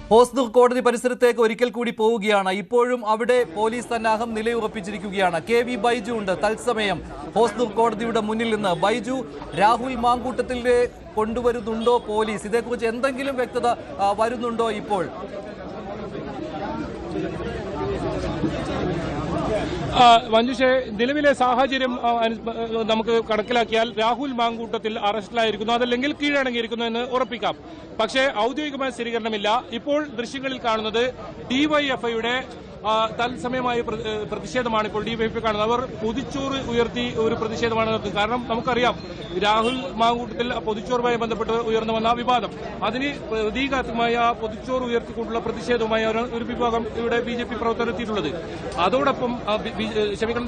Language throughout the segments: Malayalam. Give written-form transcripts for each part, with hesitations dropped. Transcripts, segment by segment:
ഹോസ്ദുർ കോടതി പരിസരത്തേക്ക് ഒരിക്കൽ കൂടി പോവുകയാണ്. ഇപ്പോഴും അവിടെ പോലീസ് സന്നാഹം നിലയുറപ്പിച്ചിരിക്കുകയാണ്. കെ.വി. ബൈജു ഉണ്ട് തത്സമയം ഹോസ്ദുർ കോടതിയുടെ മുന്നിൽ നിന്ന്. ബൈജു, രാഹുൽ മാങ്കൂട്ടത്തിലെ കൊണ്ടുവരുന്നുണ്ടോ പോലീസ്? ഇതേക്കുറിച്ച് എന്തെങ്കിലും വ്യക്തത വരുന്നുണ്ടോ ഇപ്പോൾ? മഞ്ജുഷേ, നിലവിലെ സാഹചര്യം നമുക്ക് കണക്കിലാക്കിയാൽ രാഹുൽ മാങ്കൂട്ടത്തിൽ അറസ്റ്റിലായിരിക്കുന്നു, അതല്ലെങ്കിൽ കീഴടങ്ങിയിരിക്കുന്നു എന്ന് ഉറപ്പിക്കാം. പക്ഷേ ഔദ്യോഗികമായ സ്ഥിരീകരണമില്ല. ഇപ്പോൾ ദൃശ്യങ്ങളിൽ കാണുന്നത് ഡിവൈഎഫ്ഐയുടെ തത്സമയമായ പ്രതിഷേധമാണ് ഇപ്പോൾ ഡിവൈഎഫ്ഐ കാണുന്നത്. അവർ പൊതിച്ചോറ് ഉയർത്തി ഒരു പ്രതിഷേധമാണ് നടത്തുന്നത്. കാരണം നമുക്കറിയാം, രാഹുൽ മാങ്കൂട്ടത്തിൽ പൊതിച്ചോറുമായി ബന്ധപ്പെട്ട് ഉയർന്നു വന്ന വിവാദം, അതിന് പ്രതീകാത്മകമായ പൊതിച്ചോറ് ഉയർത്തിക്കൊണ്ടുള്ള പ്രതിഷേധവുമായി ഒരു വിഭാഗം ഇവിടെ ബിജെപി പ്രവർത്തകർ എത്തിയിട്ടുള്ളത്. അതോടൊപ്പം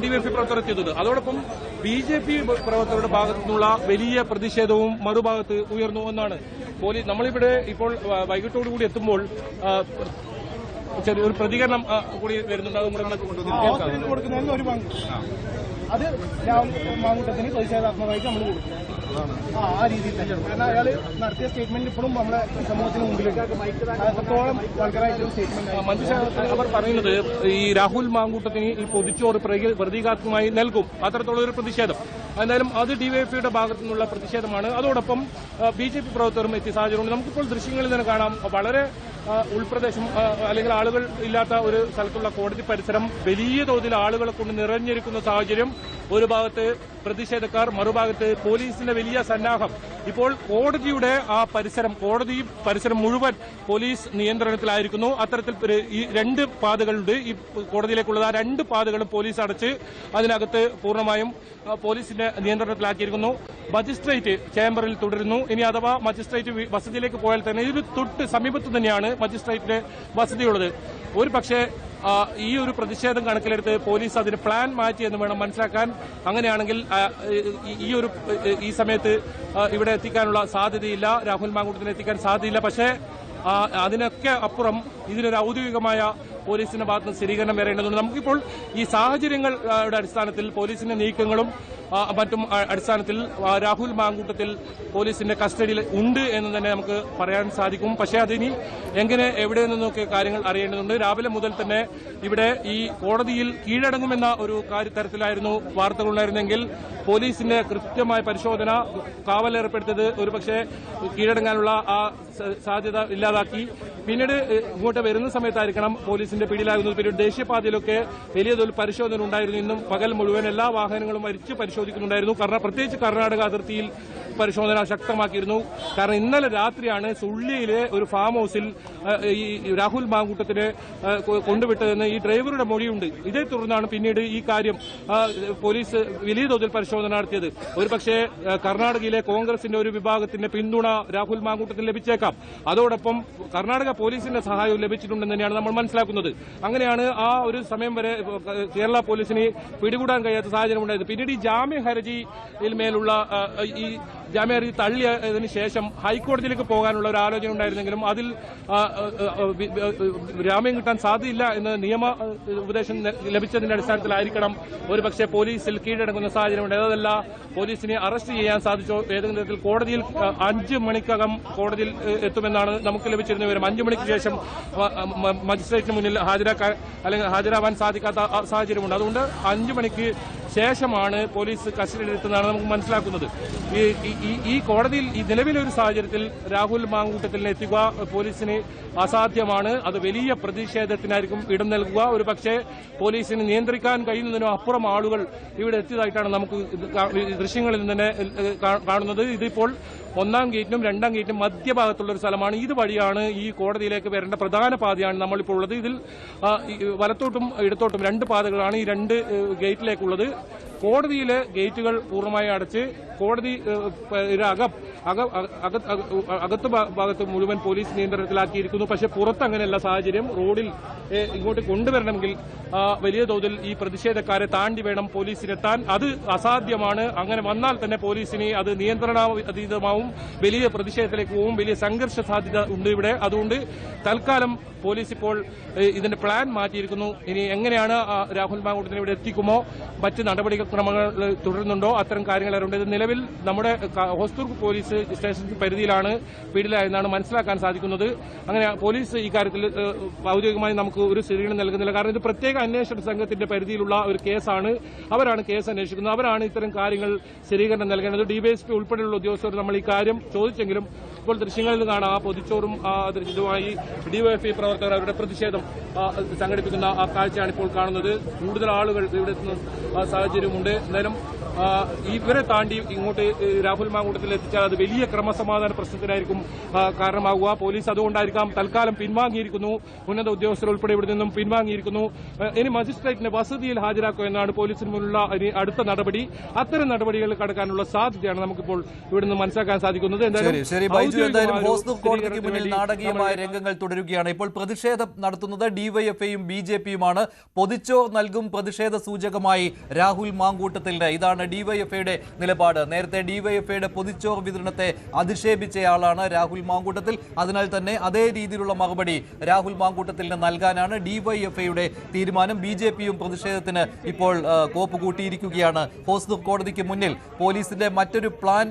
ഡിവൈഎഫ്ഐ പ്രവർത്തകർ എത്തിയിട്ടുണ്ട്. അതോടൊപ്പം ബിജെപി പ്രവർത്തകരുടെ ഭാഗത്തു നിന്നുള്ള വലിയ പ്രതിഷേധവും മറുഭാഗത്ത് ഉയർന്നു എന്നാണ് പോലീസ്. നമ്മളിവിടെ ഇപ്പോൾ വൈകിട്ടോടുകൂടി എത്തുമ്പോൾ ചെറിയൊരു പ്രതികരണം കൂടി വരുന്നുണ്ട്. കൊടുക്കുന്നതിന് ഒരു പങ്ക് അത് മാങ്കൂട്ടത്തിന് പ്രതിഷേധാത്മകമായിട്ട് നമ്മൾ കൊടുക്കും. ആ രീതിയിൽ തന്നെ, കാരണം അയാൾ നടത്തിയ സ്റ്റേറ്റ്മെന്റ് ഇപ്പോഴും നമ്മുടെ സമൂഹത്തിന് മുമ്പിലുണ്ട്. അത്രത്തോളം ഭയങ്കരമായിട്ടുള്ള സ്റ്റേറ്റ്മെന്റ്. മഞ്ജുഷ, അവർ പറയുന്നത് ഈ രാഹുൽ മാങ്കൂട്ടത്തിന് ഈ പൊതിച്ചോറ് പ്രതീകാത്മകമായി നൽകും, അത്തരത്തിലുള്ള ഒരു പ്രതിഷേധം. എന്തായാലും അത് ഡിവൈഎഫ്ഐയുടെ ഭാഗത്തു നിന്നുള്ള പ്രതിഷേധമാണ്. അതോടൊപ്പം ബിജെപി പ്രവർത്തകരും എത്തിയ സാഹചര്യമുണ്ട്. നമുക്കിപ്പോൾ ദൃശ്യങ്ങളിൽ തന്നെ കാണാം, വളരെ ഉൾപ്രദേശം അല്ലെങ്കിൽ ആളുകൾ ഇല്ലാത്ത ഒരു സ്ഥലത്തുള്ള കോടതി പരിസരം വലിയ തോതിൽ ആളുകളെ കൊണ്ട് നിറഞ്ഞിരിക്കുന്ന സാഹചര്യം. ഒരു ഭാഗത്ത് പ്രതിഷേധക്കാർ, മറുഭാഗത്ത് പോലീസിന്റെ വലിയ സന്നാഹം. ഇപ്പോൾ കോടതിയുടെ കോടതി പരിസരം മുഴുവൻ പോലീസ് നിയന്ത്രണത്തിലായിരിക്കുന്നു. അത്തരത്തിൽ ഈ രണ്ട് പാതകളുണ്ട് ഈ കോടതിയിലേക്കുള്ളത്. ആ രണ്ട് പാതകളും പോലീസ് അടച്ച് അതിനകത്ത് പൂർണ്ണമായും പോലീസിന്റെ നിയന്ത്രണത്തിലാക്കിയിരിക്കുന്നു. മജിസ്ട്രേറ്റ് ചേംബറിൽ തുടരുന്നു. ഇനി അഥവാ മജിസ്ട്രേറ്റ് വസതിയിലേക്ക് പോയാൽ തന്നെ ഇതിന് തൊട്ട് സമീപത്ത് തന്നെയാണ് മജിസ്ട്രേറ്റിന്റെ വസതിയുള്ളത്. ഒരു പക്ഷേ ഈ ഒരു പ്രതിഷേധം കണക്കിലെടുത്ത് പോലീസ് അതിന് പ്ലാൻ മാറ്റിയെന്ന് വേണം മനസ്സിലാക്കാൻ. അങ്ങനെയാണെങ്കിൽ ഈ സമയത്ത് ഇവിടെ എത്തിക്കാനുള്ള സാധ്യതയില്ല, രാഹുൽ മാങ്കൂട്ടത്തിനെ എത്തിക്കാൻ സാധ്യതയില്ല. പക്ഷേ അതിനൊക്കെ അപ്പുറം ഇതിനൊരു ഔദ്യോഗികമായ പോലീസിന്റെ ഭാഗത്തുനിന്ന് സ്ഥിരീകരണം വരേണ്ടതുണ്ട്. നമുക്കിപ്പോൾ ഈ സാഹചര്യങ്ങളുടെ അടിസ്ഥാനത്തിൽ പോലീസിന്റെ നീക്കങ്ങളും മറ്റും അടിസ്ഥാനത്തിൽ രാഹുൽ മാങ്കൂട്ടത്തിൽ പോലീസിന്റെ കസ്റ്റഡിയിൽ ഉണ്ട് എന്ന് തന്നെ നമുക്ക് പറയാൻ സാധിക്കും. പക്ഷേ അതിനി എവിടെ നിന്നൊക്കെ കാര്യങ്ങൾ അറിയേണ്ടതുണ്ട്. രാവിലെ മുതൽ തന്നെ ഇവിടെ ഈ കോടതിയിൽ കീഴടങ്ങുമെന്ന ഒരു തരത്തിലായിരുന്നു വാർത്തകളുണ്ടായിരുന്നെങ്കിൽ പോലീസിന്റെ കൃത്യമായ പരിശോധന, കാവലേർപ്പെടുത്തിയത് ഒരുപക്ഷെ കീഴടങ്ങാനുള്ള ആ സാധ്യത ഇല്ലാതാക്കി. പിന്നീട് ഇങ്ങോട്ട് വരുന്ന സമയത്തായിരിക്കണം പോലീസിന്റെ പിടിയിലാകുന്നത്. പിന്നീട് ദേശീയപാതയിലൊക്കെ വലിയ തോതിൽ പരിശോധന ഉണ്ടായിരുന്നു. ഇന്നും പകൽ മുഴുവൻ എല്ലാ വാഹനങ്ങളും വരിച്ച് പരിശോധിക്കുന്നുണ്ടായിരുന്നു. പ്രത്യേകിച്ച് കർണാടക അതിർത്തിയിൽ പരിശോധന ശക്തമാക്കിയിരുന്നു. കാരണം ഇന്നലെ രാത്രിയാണ് സുള്ളിയിലെ ഒരു ഫാം ഹൌസിൽ ഈ രാഹുൽ മാങ്കൂട്ടത്തിനെ കൊണ്ടുവിട്ടതെന്ന് ഈ ഡ്രൈവറുടെ മൊഴിയുണ്ട്. ഇതേ തുടർന്നാണ് പിന്നീട് ഈ കാര്യം പോലീസ് വലിയ തോതിൽ പരിശോധന നടത്തിയത്. ഒരുപക്ഷെ കർണാടകയിലെ കോൺഗ്രസിന്റെ ഒരു വിഭാഗത്തിന്റെ പിന്തുണ രാഹുൽ മാങ്കൂട്ടത്തിന് ലഭിച്ചേക്കാം. അതോടൊപ്പം കർണാടക പോലീസിന്റെ സഹായവും ലഭിച്ചിട്ടുണ്ടെന്ന് തന്നെയാണ് നമ്മൾ മനസ്സിലാക്കുന്നത്. അങ്ങനെയാണ് ആ ഒരു സമയം വരെ കേരള പോലീസിന് പിടികൂടാൻ കഴിയാത്ത സാഹചര്യം ഉണ്ടായത്. പിന്നീട് ഈ ജാമ്യ ഹർജിയിൽ മേലുള്ള ഈ ജാമ്യ ഹർജി തള്ളിയതിനു ശേഷം ഹൈക്കോടതിയിലേക്ക് പോകാനുള്ള ഒരു ആലോചന ഉണ്ടായിരുന്നെങ്കിലും അതിൽ ജാമ്യം കിട്ടാൻ സാധ്യതയില്ല എന്ന് നിയമ ഉപദേശം ലഭിച്ചതിന്റെ അടിസ്ഥാനത്തിലായിരിക്കണം ഒരുപക്ഷെ പോലീസിൽ കീഴടങ്ങുന്ന സാഹചര്യം ഉണ്ട്. അതല്ല പോലീസിനെ അറസ്റ്റ് ചെയ്യാൻ സാധിച്ചോ, ഏതെങ്കിലും തരത്തിൽ കോടതിയിൽ 5 മണിക്കകം കോടതിയിൽ എത്തുമെന്നാണ് നമുക്ക് ലഭിച്ചിരുന്ന വിവരം. 5 മണിക്ക് ശേഷം മജിസ്ട്രേറ്റിന് മുന്നിൽ ഹാജരാവാൻ സാധിക്കാത്ത സാഹചര്യമുണ്ട്. അതുകൊണ്ട് 5 മണിക്ക് ശേഷമാണ് പോലീസ് കസ്റ്റഡിയിലെത്തുന്നതാണ് നമുക്ക് മനസ്സിലാക്കുന്നത്. ഈ കോടതിയിൽ ഈ നിലവിലൊരു സാഹചര്യത്തിൽ രാഹുൽ മാങ്കൂട്ടത്തിനെ എത്തിക്കുക പോലീസിന് അസാധ്യമാണ്. അത് വലിയ പ്രതിഷേധത്തിനായിരിക്കും ഇടം നൽകുക. ഒരു പക്ഷേ പോലീസിന് നിയന്ത്രിക്കാൻ കഴിയുന്നതിനും അപ്പുറം ആളുകൾ ഇവിടെ എത്തിയതായിട്ടാണ് നമുക്ക് ദൃശ്യങ്ങളിൽ നിന്ന് തന്നെ കാണുന്നത്. ഇതിപ്പോൾ 1-ാം ഗേറ്റിനും 2-ാം ഗേറ്റിനും മധ്യഭാഗത്തുള്ള ഒരു സ്ഥലമാണ്. ഇതുവഴിയാണ് ഈ കോടതിയിലേക്ക് വരേണ്ട പ്രധാന പാതയാണ് നമ്മളിപ്പോൾ ഉള്ളത്. ഇതിൽ വലത്തോട്ടും ഇടത്തോട്ടും 2 പാതകളാണ് ഈ 2 ഗേറ്റിലേക്കുള്ളത്. കോടതിയിലെ ഗേറ്റുകൾ പൂർണ്ണമായി അടച്ച് കോടതി അകത്ത് ഭാഗത്ത് മുഴുവൻ പോലീസ് നിയന്ത്രണത്തിലാക്കിയിരിക്കുന്നു. പക്ഷേ പുറത്ത് അങ്ങനെയല്ല സാഹചര്യം. റോഡിൽ ഇങ്ങോട്ട് കൊണ്ടുവരണമെങ്കിൽ വലിയ തോതിൽ ഈ പ്രതിഷേധക്കാരെ താണ്ടി വേണം പോലീസിനെത്താൻ. അത് അസാധ്യമാണ്. അങ്ങനെ വന്നാൽ തന്നെ പോലീസിന് അത് നിയന്ത്രണാതീതമാവും, വലിയ പ്രതിഷേധത്തിലേക്ക് പോവും, വലിയ സംഘർഷ സാധ്യത ഉണ്ട് ഇവിടെ. അതുകൊണ്ട് തൽക്കാലം പോലീസ് ഇപ്പോൾ ഇതിന്റെ പ്ലാൻ മാറ്റിയിരിക്കുന്നു. ഇനി എങ്ങനെയാണ് രാഹുൽ മാങ്കൂട്ടത്തിനെ ഇവിടെ എത്തിക്കുമോ, മറ്റ് നടപടിക്രമങ്ങൾ തുടരുന്നുണ്ടോ, അത്തരം കാര്യങ്ങൾ അറിയേണ്ടത്. നിലവിൽ നമ്മുടെ ഹോസ്ദുർഗ് പോലീസ് പോലീസ് സ്റ്റേഷൻ പരിധിയിലാണ് പിടിയിലായെന്നാണ് മനസ്സിലാക്കാൻ സാധിക്കുന്നത്. അങ്ങനെ പോലീസ് ഇക്കാര്യത്തിൽ ഔദ്യോഗികമായി നമുക്ക് ഒരു സ്ഥിരീകരണം നൽകുന്നില്ല. കാരണം ഇത് പ്രത്യേക അന്വേഷണ സംഘത്തിന്റെ പരിധിയിലുള്ള ഒരു കേസാണ്. അവരാണ് കേസ് അന്വേഷിക്കുന്നത്, അവരാണ് ഇത്തരം കാര്യങ്ങൾ സ്ഥിരീകരണം നൽകേണ്ടത്. ഡിവൈഎസ്പി ഉൾപ്പെടെയുള്ള ഉദ്യോഗസ്ഥർ നമ്മൾ ഈ കാര്യം ചോദിച്ചെങ്കിലും ഇപ്പോൾ ദൃശ്യങ്ങളിൽ കാണാം ആ പൊതിച്ചോറും ഇതുമായി ഡിവൈഎഫ്ഐ പ്രവർത്തകർ അവരുടെ പ്രതിഷേധം സംഘടിപ്പിക്കുന്ന ആ കാഴ്ചയാണ് ഇപ്പോൾ കാണുന്നത്. കൂടുതൽ ആളുകൾ ഇവിടെ എത്തുന്ന സാഹചര്യമുണ്ട്. എന്തായാലും ഇവരെ താണ്ടി ഇങ്ങോട്ട് രാഹുൽ മാങ്കൂട്ടത്തിൽ എത്തിച്ചാൽ അത് വലിയ ക്രമസമാധാന പ്രശ്നത്തിനായിരിക്കും കാരണമാകുക. പോലീസ് അതുകൊണ്ടായിരിക്കാം തൽക്കാലം പിൻവാങ്ങിയിരിക്കുന്നു. ഉന്നത ഉദ്യോഗസ്ഥർ ഉൾപ്പെടെ ഇവിടെ നിന്നും പിൻവാങ്ങിയിരിക്കുന്നു. ഇനി മജിസ്ട്രേറ്റിനെ വസതിയിൽ ഹാജരാക്കുക എന്നാണ് പോലീസിന് മുന്നിലുള്ള അടുത്ത നടപടി. അത്തരം നടപടികളിൽ കടക്കാനുള്ള സാധ്യതയാണ് നമുക്കിപ്പോൾ ഇവിടെ നിന്ന് മനസ്സിലാക്കാൻ സാധിക്കുന്നത്. കോടതിക്ക് മുന്നിൽ നാടകീയമായ രംഗങ്ങൾ തുടരുകയാണ്. ഇപ്പോൾ പ്രതിഷേധം നടത്തുന്നത് ഡിവൈഎഫ്ഐയും ബിജെപിയുമാണ്. പൊതിച്ചോർ നൽകും പ്രതിഷേധ സൂചകമായി രാഹുൽ മാങ്കൂട്ടത്തിലിന്. ഇതാണ് ഡിവൈഎഫ്ഐയുടെ നിലപാട്. നേരത്തെ ഡിവൈഎഫ്ഐയുടെ പൊതിച്ചോർ വിതരണത്തെ അധിക്ഷേപിച്ചയാളാണ് രാഹുൽ മാങ്കൂട്ടത്തിൽ. അതിനാൽ തന്നെ അതേ രീതിയിലുള്ള മറുപടി രാഹുൽ മാങ്കൂട്ടത്തിന് നൽകാനാണ് ഡിവൈഎഫ്ഐയുടെ തീരുമാനം. ബിജെപിയും പ്രതിഷേധത്തിന് ഇപ്പോൾ കോപ്പ് കൂട്ടിയിരിക്കുകയാണ്. ഹോസ്ദുർ കോടതിക്ക് മുന്നിൽ പോലീസിന്റെ മറ്റൊരു പ്ലാൻ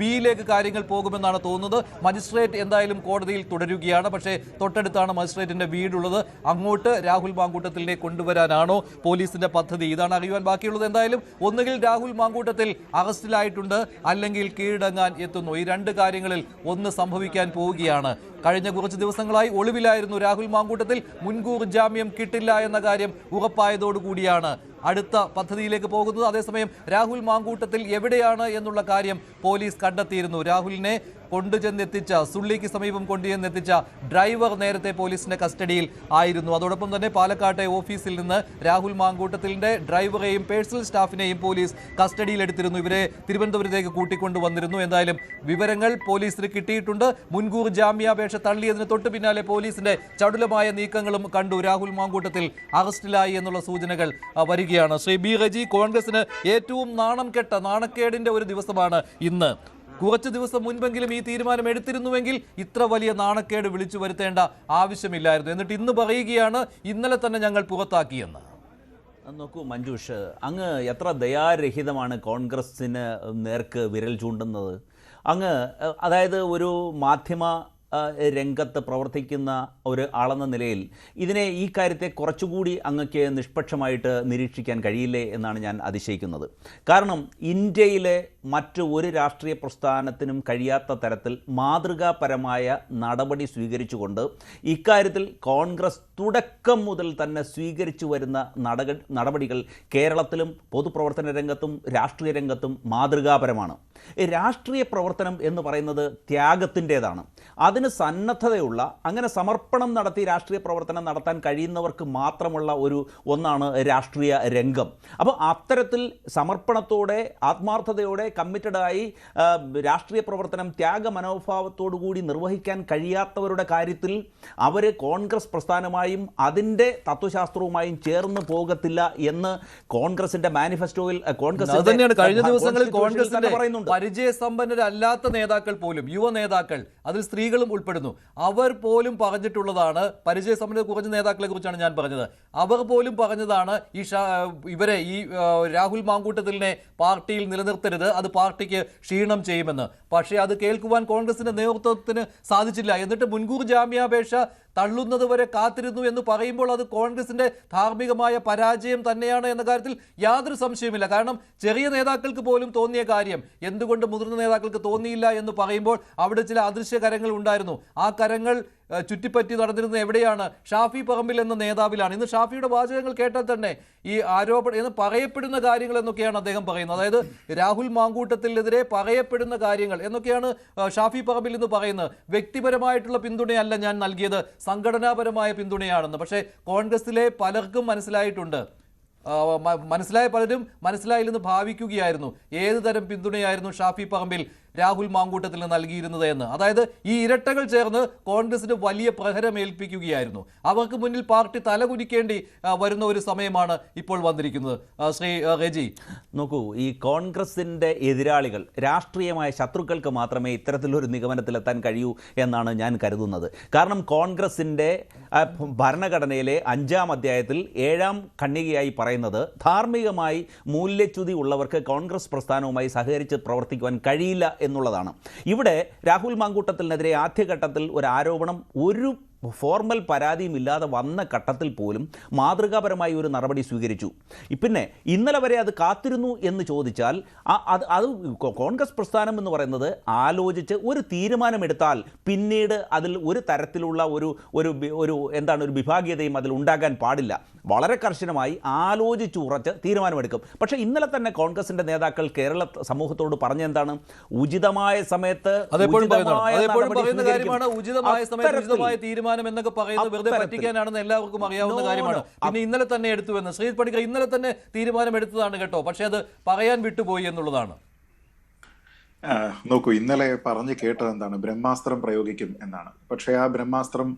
ബിയിലേക്ക് കാര്യങ്ങൾ പോകുമെന്നാണ് തോന്നുന്നത്. മജിസ്ട്രേറ്റ് എന്തായാലും കോടതിയിൽ തുടരുകയാണ്. പക്ഷേ തൊട്ടടുത്താണ് മജിസ്ട്രേറ്റിന്റെ വീടുള്ളത്. അങ്ങോട്ട് രാഹുൽ മാങ്കൂട്ടത്തിനെ കൊണ്ടുവരാനാണോ പോലീസിന്റെ പദ്ധതി? ഇതാണ് അറിയുവാൻ ബാക്കിയുള്ളത്. എന്തായാലും ഒന്നുകിൽ രാഹുൽ മാങ്കൂട്ടത്തിൽ അറസ്റ്റിലായിട്ടുണ്ട്, അല്ലെങ്കിൽ കീഴടങ്ങാൻ എത്തുന്നു. ഈ രണ്ട് കാര്യങ്ങളിൽ ഒന്ന് സംഭവിക്കാൻ പോവുകയാണ്. കഴിഞ്ഞ കുറച്ച് ദിവസങ്ങളായി ഒളിവിലായിരുന്നു രാഹുൽ മാങ്കൂട്ടത്തിൽ. മുൻകൂർ ജാമ്യം കിട്ടില്ല എന്ന കാര്യം ഉറപ്പായതോടുകൂടിയാണ് അടുത്ത പദ്ധതിയിലേക്ക് പോകുന്നത്. അതേസമയം രാഹുൽ മാങ്കൂട്ടത്തിൽ എവിടെയാണ് എന്നുള്ള കാര്യം പോലീസ് കണ്ടെത്തിയിരുന്നു. രാഹുലിനെ കൊണ്ടുചെന്നെത്തിച്ച സുള്ളിക്ക് സമീപം കൊണ്ടുചെന്നെത്തിച്ച ഡ്രൈവർ നേരത്തെ പോലീസിന്റെ കസ്റ്റഡിയിൽ ആയിരുന്നു. അതോടൊപ്പം തന്നെ പാലക്കാട്ടെ ഓഫീസിൽ നിന്ന് രാഹുൽ മാങ്കൂട്ടത്തിലിന്റെ ഡ്രൈവറെയും പേഴ്സണൽ സ്റ്റാഫിനെയും പോലീസ് കസ്റ്റഡിയിലെടുത്തിരുന്നു. ഇവരെ തിരുവനന്തപുരത്തേക്ക് കൂട്ടിക്കൊണ്ടുവന്നിരുന്നു. എന്തായാലും വിവരങ്ങൾ പോലീസിന് കിട്ടിയിട്ടുണ്ട്. മുൻകൂർ ജാമ്യാപേക്ഷ തള്ളിയതിന് തൊട്ടു പിന്നാലെ പോലീസിന്റെ ചടുലമായ നീക്കങ്ങളും കണ്ടു. രാഹുൽ മാങ്കൂട്ടത്തിൽ അറസ്റ്റിലായി എന്നുള്ള സൂചനകൾ വരികയാണ്. ശ്രീ ബി റജി, കോൺഗ്രസിന് ഏറ്റവും നാണക്കേടിന്റെ ഒരു ദിവസമാണ് ഇന്ന്. കുറച്ച് ദിവസം മുൻപെങ്കിലും ഈ തീരുമാനം എടുത്തിരുന്നുവെങ്കിൽ ഇത്ര വലിയ നാണക്കേട് വിളിച്ചു വരുത്തേണ്ട ആവശ്യമില്ലായിരുന്നു. എന്നിട്ട് ഇന്ന് പറയുകയാണ് ഇന്നലെ തന്നെ ഞങ്ങൾ പുറത്താക്കിയെന്ന്. നോക്കൂ മഞ്ജുഷ്, അങ്ങ് എത്ര ദയാരഹിതമാണ് കോൺഗ്രസിന് നേർക്ക് വിരൽ ചൂണ്ടുന്നത്. അങ്ങ് അതായത് ഒരു മാധ്യമ രംഗത്ത് പ്രവർത്തിക്കുന്ന ഒരു ആളെന്ന നിലയിൽ ഈ കാര്യത്തെ കുറച്ചുകൂടി അങ്ങക്ക് നിഷ്പക്ഷമായിട്ട് നിരീക്ഷിക്കാൻ കഴിയില്ലേ എന്നാണ് ഞാൻ അതിശയിക്കുന്നത്. കാരണം ഇന്ത്യയിലെ മറ്റ് ഒരു രാഷ്ട്രീയ പ്രസ്ഥാനത്തിനും കഴിയാത്ത തരത്തിൽ മാതൃകാപരമായ നടപടി സ്വീകരിച്ചുകൊണ്ട് ഇക്കാര്യത്തിൽ കോൺഗ്രസ് തുടക്കം മുതൽ തന്നെ സ്വീകരിച്ചു വരുന്ന നടപടികൾ കേരളത്തിലും പൊതുപ്രവർത്തന രംഗത്തും രാഷ്ട്രീയ രംഗത്തും മാതൃകാപരമാണ്. രാഷ്ട്രീയ പ്രവർത്തനം എന്ന് പറയുന്നത് ത്യാഗത്തിൻ്റെതാണ്. അതിന് സന്നദ്ധതയുള്ള, അങ്ങനെ സമർപ്പണം നടത്തി രാഷ്ട്രീയ പ്രവർത്തനം നടത്താൻ കഴിയുന്നവർക്ക് മാത്രമുള്ള ഒന്നാണ് രാഷ്ട്രീയ രംഗം. അപ്പോൾ അത്തരത്തിൽ സമർപ്പണത്തോടെ ആത്മാർത്ഥതയോടെ കമ്മിറ്റഡായി രാഷ്ട്രീയ പ്രവർത്തനം ത്യാഗ മനോഭാവത്തോടുകൂടി നിർവഹിക്കാൻ കഴിയാത്തവരുടെ കാര്യത്തിൽ അവർ കോൺഗ്രസ് പ്രസ്ഥാനമായും അതിൻ്റെ തത്വശാസ്ത്രവുമായും ചേർന്ന് പോകത്തില്ല എന്ന് കോൺഗ്രസിന്റെ മാനിഫെസ്റ്റോയിൽ കഴിഞ്ഞ ദിവസങ്ങളിൽ കോൺഗ്രസിന്റെ പറയുന്നുണ്ട്. പരിചയസമ്പന്നരല്ലാത്ത നേതാക്കൾ പോലും, യുവ നേതാക്കൾ, അതിൽ സ്ത്രീകളും ഉൾപ്പെടുന്നു, അവർ പോലും പറഞ്ഞിട്ടുള്ളതാണ്. പരിചയസമ്പന്ന കുറച്ച് നേതാക്കളെ കുറിച്ചാണ് ഞാൻ പറഞ്ഞത്. അവർ പോലും പറഞ്ഞതാണ് ഈ രാഹുൽ മാങ്കൂട്ടത്തിലിനെ പാർട്ടിയിൽ നിലനിർത്തരുത്, അത് പാർട്ടിക്ക് ക്ഷീണം ചെയ്യുമെന്ന്. പക്ഷേ അത് കേൾക്കുവാൻ കോൺഗ്രസിന്റെ നേതൃത്വത്തിന് സാധിച്ചില്ല. എന്നിട്ട് മുൻകൂർ ജാമ്യാപേക്ഷ തള്ളുന്നത് വരെ കാത്തിരുന്നു എന്ന് പറയുമ്പോൾ അത് കോൺഗ്രസിന്റെ ധാർമ്മികമായ പരാജയം തന്നെയാണ് എന്ന കാര്യത്തിൽ യാതൊരു സംശയമില്ല. കാരണം ചെറിയ നേതാക്കൾക്ക് പോലും തോന്നിയ കാര്യം എന്തുകൊണ്ട് മുതിർന്ന നേതാക്കൾക്ക് തോന്നിയില്ല എന്ന് പറയുമ്പോൾ അവിടെ ചില അദൃശ്യ കരങ്ങൾ ഉണ്ടായിരുന്നു. ആ കരങ്ങൾ ചുറ്റിപ്പറ്റി നടന്നിരുന്നത് എവിടെയാണ്? ഷാഫി പറമ്പിൽ എന്ന നേതാവിലാണ്. ഇന്ന് ഷാഫിയുടെ വാചകങ്ങൾ കേട്ടാൽ തന്നെ ഈ ആരോപണം എന്ന് പറയപ്പെടുന്ന കാര്യങ്ങൾ എന്നൊക്കെയാണ് അദ്ദേഹം പറയുന്നത്. അതായത് രാഹുൽ മാങ്കൂട്ടത്തിനെതിരെ പറയപ്പെടുന്ന കാര്യങ്ങൾ എന്നൊക്കെയാണ് ഷാഫി പറമ്പിൽ എന്ന് പറയുന്നത്. വ്യക്തിപരമായിട്ടുള്ള പിന്തുണയല്ല ഞാൻ നൽകിയത്, സംഘടനാപരമായ പിന്തുണയാണെന്ന്. പക്ഷേ കോൺഗ്രസിലെ പലർക്കും മനസ്സിലായിട്ടുണ്ട്. മനസ്സിലായ പലരും മനസ്സിലായില്ലെന്ന് ഭാവിക്കുകയായിരുന്നു ഏത് തരം പിന്തുണയായിരുന്നു ഷാഫി പറമ്പിൽ രാഹുൽ മാങ്കൂട്ടത്തിന് നൽകിയിരുന്നത് എന്ന്. അതായത് ഈ ഇരട്ടകൾ ചേർന്ന് കോൺഗ്രസിന് വലിയ പ്രഹരം ഏൽപ്പിക്കുകയായിരുന്നു. അവർക്ക് മുന്നിൽ പാർട്ടി തലകുനിക്കേണ്ടി വരുന്ന ഒരു സമയമാണ് ഇപ്പോൾ വന്നിരിക്കുന്നത്. ശ്രീ റെജി, നോക്കൂ, ഈ കോൺഗ്രസിൻ്റെ എതിരാളികൾ, രാഷ്ട്രീയമായ ശത്രുക്കൾക്ക് മാത്രമേ ഇത്തരത്തിലൊരു നിഗമനത്തിലെത്താൻ കഴിയൂ എന്നാണ് ഞാൻ കരുതുന്നത്. കാരണം കോൺഗ്രസിൻ്റെ ഭരണഘടനയിലെ 5-ാം അധ്യായത്തിൽ 7-ാം ഖണ്ഡികയായി പറയുന്നത് പറയുന്നത് ധാർമ്മികമായി മൂല്യച്യുതി ഉള്ളവർക്ക് കോൺഗ്രസ് പ്രസ്ഥാനവുമായി സഹകരിച്ച് പ്രവർത്തിക്കുവാൻ കഴിയില്ല എന്നുള്ളതാണ്. ഇവിടെ രാഹുൽ മാങ്കൂട്ടത്തിനെതിരെ ആദ്യഘട്ടത്തിൽ ഒരു ആരോപണം ഒരു ഫോർമൽ പരാതിയുമില്ലാതെ വന്ന ഘട്ടത്തിൽ പോലും മാതൃകാപരമായി ഒരു നടപടി സ്വീകരിച്ചു. പിന്നെ ഇന്നലെ വരെ അത് കാത്തിരുന്നു എന്ന് ചോദിച്ചാൽ അത് കോൺഗ്രസ് പ്രസ്ഥാനം എന്ന് പറയുന്നത് ആലോചിച്ച് ഒരു തീരുമാനമെടുത്താൽ പിന്നീട് അതിൽ ഒരു തരത്തിലുള്ള ഒരു എന്താണ് ഒരു വിഭാഗീയതയും അതിൽ ഉണ്ടാകാൻ പാടില്ല. വളരെ കർശനമായി ആലോചിച്ച് ഉറച്ച് തീരുമാനമെടുക്കും. പക്ഷേ ഇന്നലെ തന്നെ കോൺഗ്രസിൻ്റെ നേതാക്കൾ കേരള സമൂഹത്തോട് പറഞ്ഞെന്താണ്? ഉചിതമായ സമയത്ത് എന്നൊക്കെ പറയുന്നത് വെറുതെ പറ്റിക്കാനാണെന്ന് എല്ലാവർക്കും അറിയാവുന്ന കാര്യമാണ്. പിന്നെ ഇന്നലെ തന്നെ എടുത്തുവെന്ന് ശ്രീ പണിക്കർ ഇന്നലെ തന്നെ തീരുമാനം എടുത്തതാണ് കേട്ടോ, പക്ഷെ അത് പറയാൻ വിട്ടുപോയി എന്നുള്ളതാണ്. നോക്കൂ, ഇന്നലെ പറഞ്ഞു കേട്ടത് എന്താണ്? ബ്രഹ്മാസ്ത്രം പ്രയോഗിക്കും എന്നാണ്. പക്ഷേ ആ ബ്രഹ്മാസ്ത്രം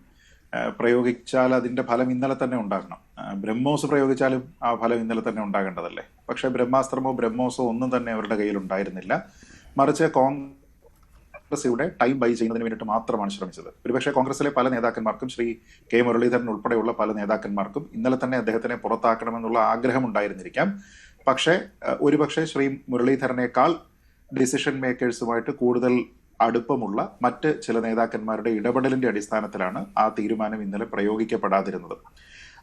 പ്രയോഗിച്ചാൽ അതിന്റെ ഫലം ഇന്നലെ തന്നെ ഉണ്ടാകണം. ബ്രഹ്മോസ് പ്രയോഗിച്ചാലും ആ ഫലം ഇന്നലെ തന്നെ ഉണ്ടാകേണ്ടതല്ലേ? പക്ഷെ ബ്രഹ്മാസ്ത്രമോ ബ്രഹ്മോസോ ഒന്നും തന്നെ അവരുടെ കയ്യിൽ ഉണ്ടായിരുന്നില്ല. മറിച്ച് കോൺഗ്രസ് ഇവിടെ ടൈം ബൈ ചെയ്യുന്നതിന് വേണ്ടിയിട്ട് മാത്രമാണ് ശ്രമിച്ചത്. ഒരുപക്ഷെ കോൺഗ്രസിലെ പല നേതാക്കന്മാർക്കും, ശ്രീ കെ മുരളീധരൻ ഉൾപ്പെടെയുള്ള പല നേതാക്കന്മാർക്കും ഇന്നലെ തന്നെ അദ്ദേഹത്തിനെ പുറത്താക്കണമെന്നുള്ള ആഗ്രഹം ഉണ്ടായിരുന്നിരിക്കാം. പക്ഷേ ഒരുപക്ഷെ ശ്രീ മുരളീധരനേക്കാൾ ഡിസിഷൻ മേക്കേഴ്സുമായിട്ട് കൂടുതൽ അടുപ്പമുള്ള മറ്റ് ചില നേതാക്കന്മാരുടെ ഇടപെടലിന്റെ അടിസ്ഥാനത്തിലാണ് ആ തീരുമാനം ഇന്നലെ പ്രയോഗിക്കപ്പെടാതിരുന്നത്.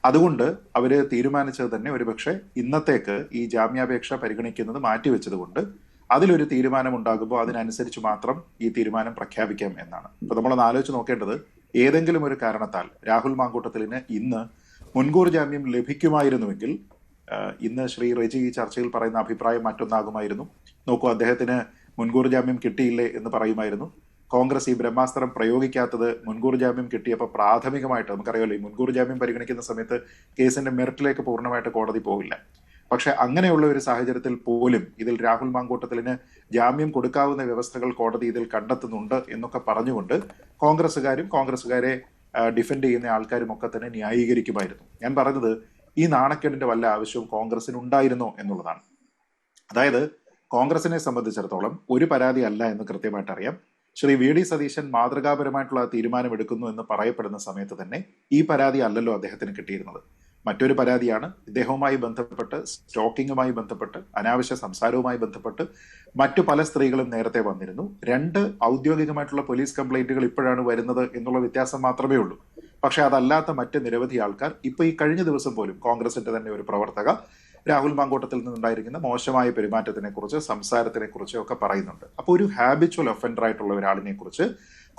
അതുകൊണ്ട് അവര് തീരുമാനിച്ചത് തന്നെ ഒരുപക്ഷെ ഇന്നത്തേക്ക് ഈ ജാമ്യാപേക്ഷ പരിഗണിക്കുന്നത് മാറ്റിവെച്ചതുകൊണ്ട് അതിലൊരു തീരുമാനം ഉണ്ടാകുമ്പോൾ അതിനനുസരിച്ച് മാത്രം ഈ തീരുമാനം പ്രഖ്യാപിക്കാം എന്നാണ്. അപ്പൊ നമ്മളൊന്ന് ആലോചിച്ച് നോക്കേണ്ടത്, ഏതെങ്കിലും ഒരു കാരണത്താൽ രാഹുൽ മാങ്കൂട്ടത്തിലിന് ഇന്ന് മുൻകൂർ ജാമ്യം ലഭിക്കുമായിരുന്നുവെങ്കിൽ ഇന്ന് ശ്രീ റെജി ഈ ചർച്ചയിൽ പറയുന്ന അഭിപ്രായം മറ്റൊന്നാകുമായിരുന്നു. നോക്കൂ, അദ്ദേഹത്തിന് മുൻകൂർ ജാമ്യം കിട്ടിയില്ലേ എന്ന് പറയുമായിരുന്നു. കോൺഗ്രസ് ഈ ബ്രഹ്മാസ്ത്രം പ്രയോഗിക്കാത്തത് മുൻകൂർ ജാമ്യം കിട്ടിയപ്പോൾ പ്രാഥമികമായിട്ട് നമുക്കറിയാമല്ലോ, ഈ മുൻകൂർ ജാമ്യം പരിഗണിക്കുന്ന സമയത്ത് കേസിന്റെ മെറിറ്റിലേക്ക് പൂർണ്ണമായിട്ട് കോടതി പോവില്ല. പക്ഷെ അങ്ങനെയുള്ള ഒരു സാഹചര്യത്തിൽ പോലും ഇതിൽ രാഹുൽ മാങ്കൂട്ടത്തിലിന് ജാമ്യം കൊടുക്കാവുന്ന വ്യവസ്ഥകൾ കോടതി ഇതിൽ കണ്ടെത്തുന്നുണ്ട് എന്നൊക്കെ പറഞ്ഞുകൊണ്ട് കോൺഗ്രസുകാരെ ഡിഫെൻഡ് ചെയ്യുന്ന ആൾക്കാരും ഒക്കെ തന്നെ ന്യായീകരിക്കുമായിരുന്നു. ഞാൻ പറഞ്ഞത്, ഈ നാണക്കേടിന്റെ വല്ല ആവശ്യവും കോൺഗ്രസിന് ഉണ്ടായിരുന്നോ എന്നുള്ളതാണ്. അതായത് കോൺഗ്രസിനെ സംബന്ധിച്ചിടത്തോളം ഒരു പരാതി അല്ല എന്ന് കൃത്യമായിട്ട് അറിയാം. ശ്രീ വി ഡി സതീശൻ മാതൃകാപരമായിട്ടുള്ള തീരുമാനം എടുക്കുന്നു എന്ന് പറയപ്പെടുന്ന സമയത്ത് തന്നെ ഈ പരാതി അല്ലല്ലോ അദ്ദേഹത്തിന് കിട്ടിയിരുന്നത്. മറ്റൊരു പരാതിയാണ് ഇദ്ദേഹവുമായി ബന്ധപ്പെട്ട്, സ്റ്റോക്കിങ്ങുമായി ബന്ധപ്പെട്ട്, അനാവശ്യ സംസാരവുമായി ബന്ധപ്പെട്ട് മറ്റു പല സ്ത്രീകളും നേരത്തെ വന്നിരുന്നു. 2 ഔദ്യോഗികമായിട്ടുള്ള പോലീസ് കംപ്ലൈന്റുകൾ ഇപ്പോഴാണ് വരുന്നത് എന്നുള്ള വ്യത്യാസം മാത്രമേ ഉള്ളൂ. പക്ഷെ അതല്ലാത്ത മറ്റ് നിരവധി ആൾക്കാർ ഇപ്പൊ ഈ കഴിഞ്ഞ ദിവസം പോലും കോൺഗ്രസിന്റെ തന്നെ ഒരു പ്രവർത്തക രാഹുൽ മാങ്കൂട്ടത്തിൽ നിന്നുണ്ടായിരിക്കുന്ന മോശമായ പെരുമാറ്റത്തിനെ കുറിച്ച്, സംസാരത്തിനെ കുറിച്ച് ഒക്കെ പറയുന്നുണ്ട്. അപ്പോൾ ഒരു ഹാബിച്വൽ ഒഫൻഡർ ആയിട്ടുള്ള ഒരാളിനെ കുറിച്ച്,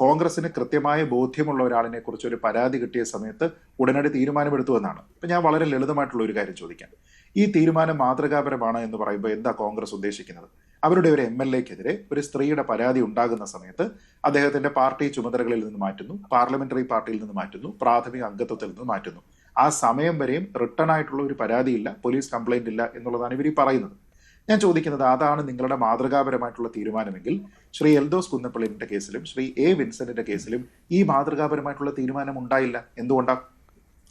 കോൺഗ്രസിന് കൃത്യമായ ബോധ്യമുള്ള ഒരാളിനെ കുറിച്ച് ഒരു പരാതി കിട്ടിയ സമയത്ത് ഉടനടി തീരുമാനമെടുത്തു എന്നാണ്. ഇപ്പൊ ഞാൻ വളരെ ലളിതമായിട്ടുള്ള ഒരു കാര്യം ചോദിക്കാം. ഈ തീരുമാനം മാതൃകാപരമാണ് എന്ന് പറയുമ്പോൾ എന്താ കോൺഗ്രസ് ഉദ്ദേശിക്കുന്നത്? അവരുടെ ഒരു MLA-ക്കെതിരെ ഒരു സ്ത്രീയുടെ പരാതി ഉണ്ടാകുന്ന സമയത്ത് അദ്ദേഹത്തിന്റെ പാർട്ടി ചുമതലകളിൽ നിന്ന് മാറ്റുന്നു, പാർലമെന്ററി പാർട്ടിയിൽ നിന്ന് മാറ്റുന്നു, പ്രാഥമിക അംഗത്വത്തിൽ നിന്ന് മാറ്റുന്നു. ആ സമയം വരെയും റിട്ടേൺ ആയിട്ടുള്ള ഒരു പരാതിയില്ല, പോലീസ് കംപ്ലൈന്റ് ഇല്ല എന്നുള്ളതാണ് ഇവർ പറയുന്നത്. ഞാൻ ചോദിക്കുന്നത്, അതാണ് നിങ്ങളുടെ മാതൃകാപരമായിട്ടുള്ള തീരുമാനമെങ്കിൽ ശ്രീ എൽദോസ് കുന്നപ്പള്ളിന്റെ കേസിലും ശ്രീ A. വിൻസെന്റിന്റെ കേസിലും ഈ മാതൃകാപരമായിട്ടുള്ള തീരുമാനം ഉണ്ടായില്ല. എന്തുകൊണ്ടാണ്?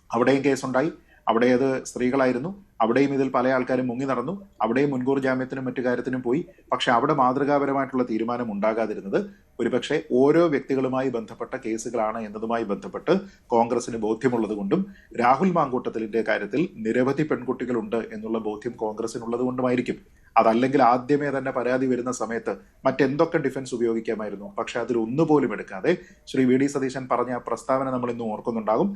അവിടെയും കേസുണ്ടായി, അവിടെ അത് സ്ത്രീകളായിരുന്നു, അവിടെയും ഇതിൽ പല ആൾക്കാരും മുങ്ങി നടന്നു, അവിടെയും മുൻകൂർ ജാമ്യത്തിനും മറ്റു കാര്യത്തിനും പോയി. പക്ഷെ അവിടെ മാതൃകാപരമായിട്ടുള്ള തീരുമാനം ഉണ്ടാകാതിരുന്നത് ഒരുപക്ഷെ ഓരോ വ്യക്തികളുമായി ബന്ധപ്പെട്ട കേസുകളാണ് എന്നതുമായി ബന്ധപ്പെട്ട് കോൺഗ്രസിന് ബോധ്യമുള്ളത് കൊണ്ടും രാഹുൽ മാങ്കൂട്ടത്തിലിന്റെ കാര്യത്തിൽ നിരവധി പെൺകുട്ടികളുണ്ട് എന്നുള്ള ബോധ്യം കോൺഗ്രസിനുള്ളത് കൊണ്ടുമായിരിക്കും. അതല്ലെങ്കിൽ ആദ്യമേ തന്നെ പരാതി വരുന്ന സമയത്ത് മറ്റെന്തൊക്കെ ഡിഫൻസ് ഉപയോഗിക്കാമായിരുന്നു. പക്ഷെ അതിൽ ഒന്നുപോലും എടുക്കാതെ ശ്രീ വി ഡി സതീശൻ പറഞ്ഞ ആ പ്രസ്താവന നമ്മൾ ഇന്ന് ഓർക്കുന്നുണ്ടാകും.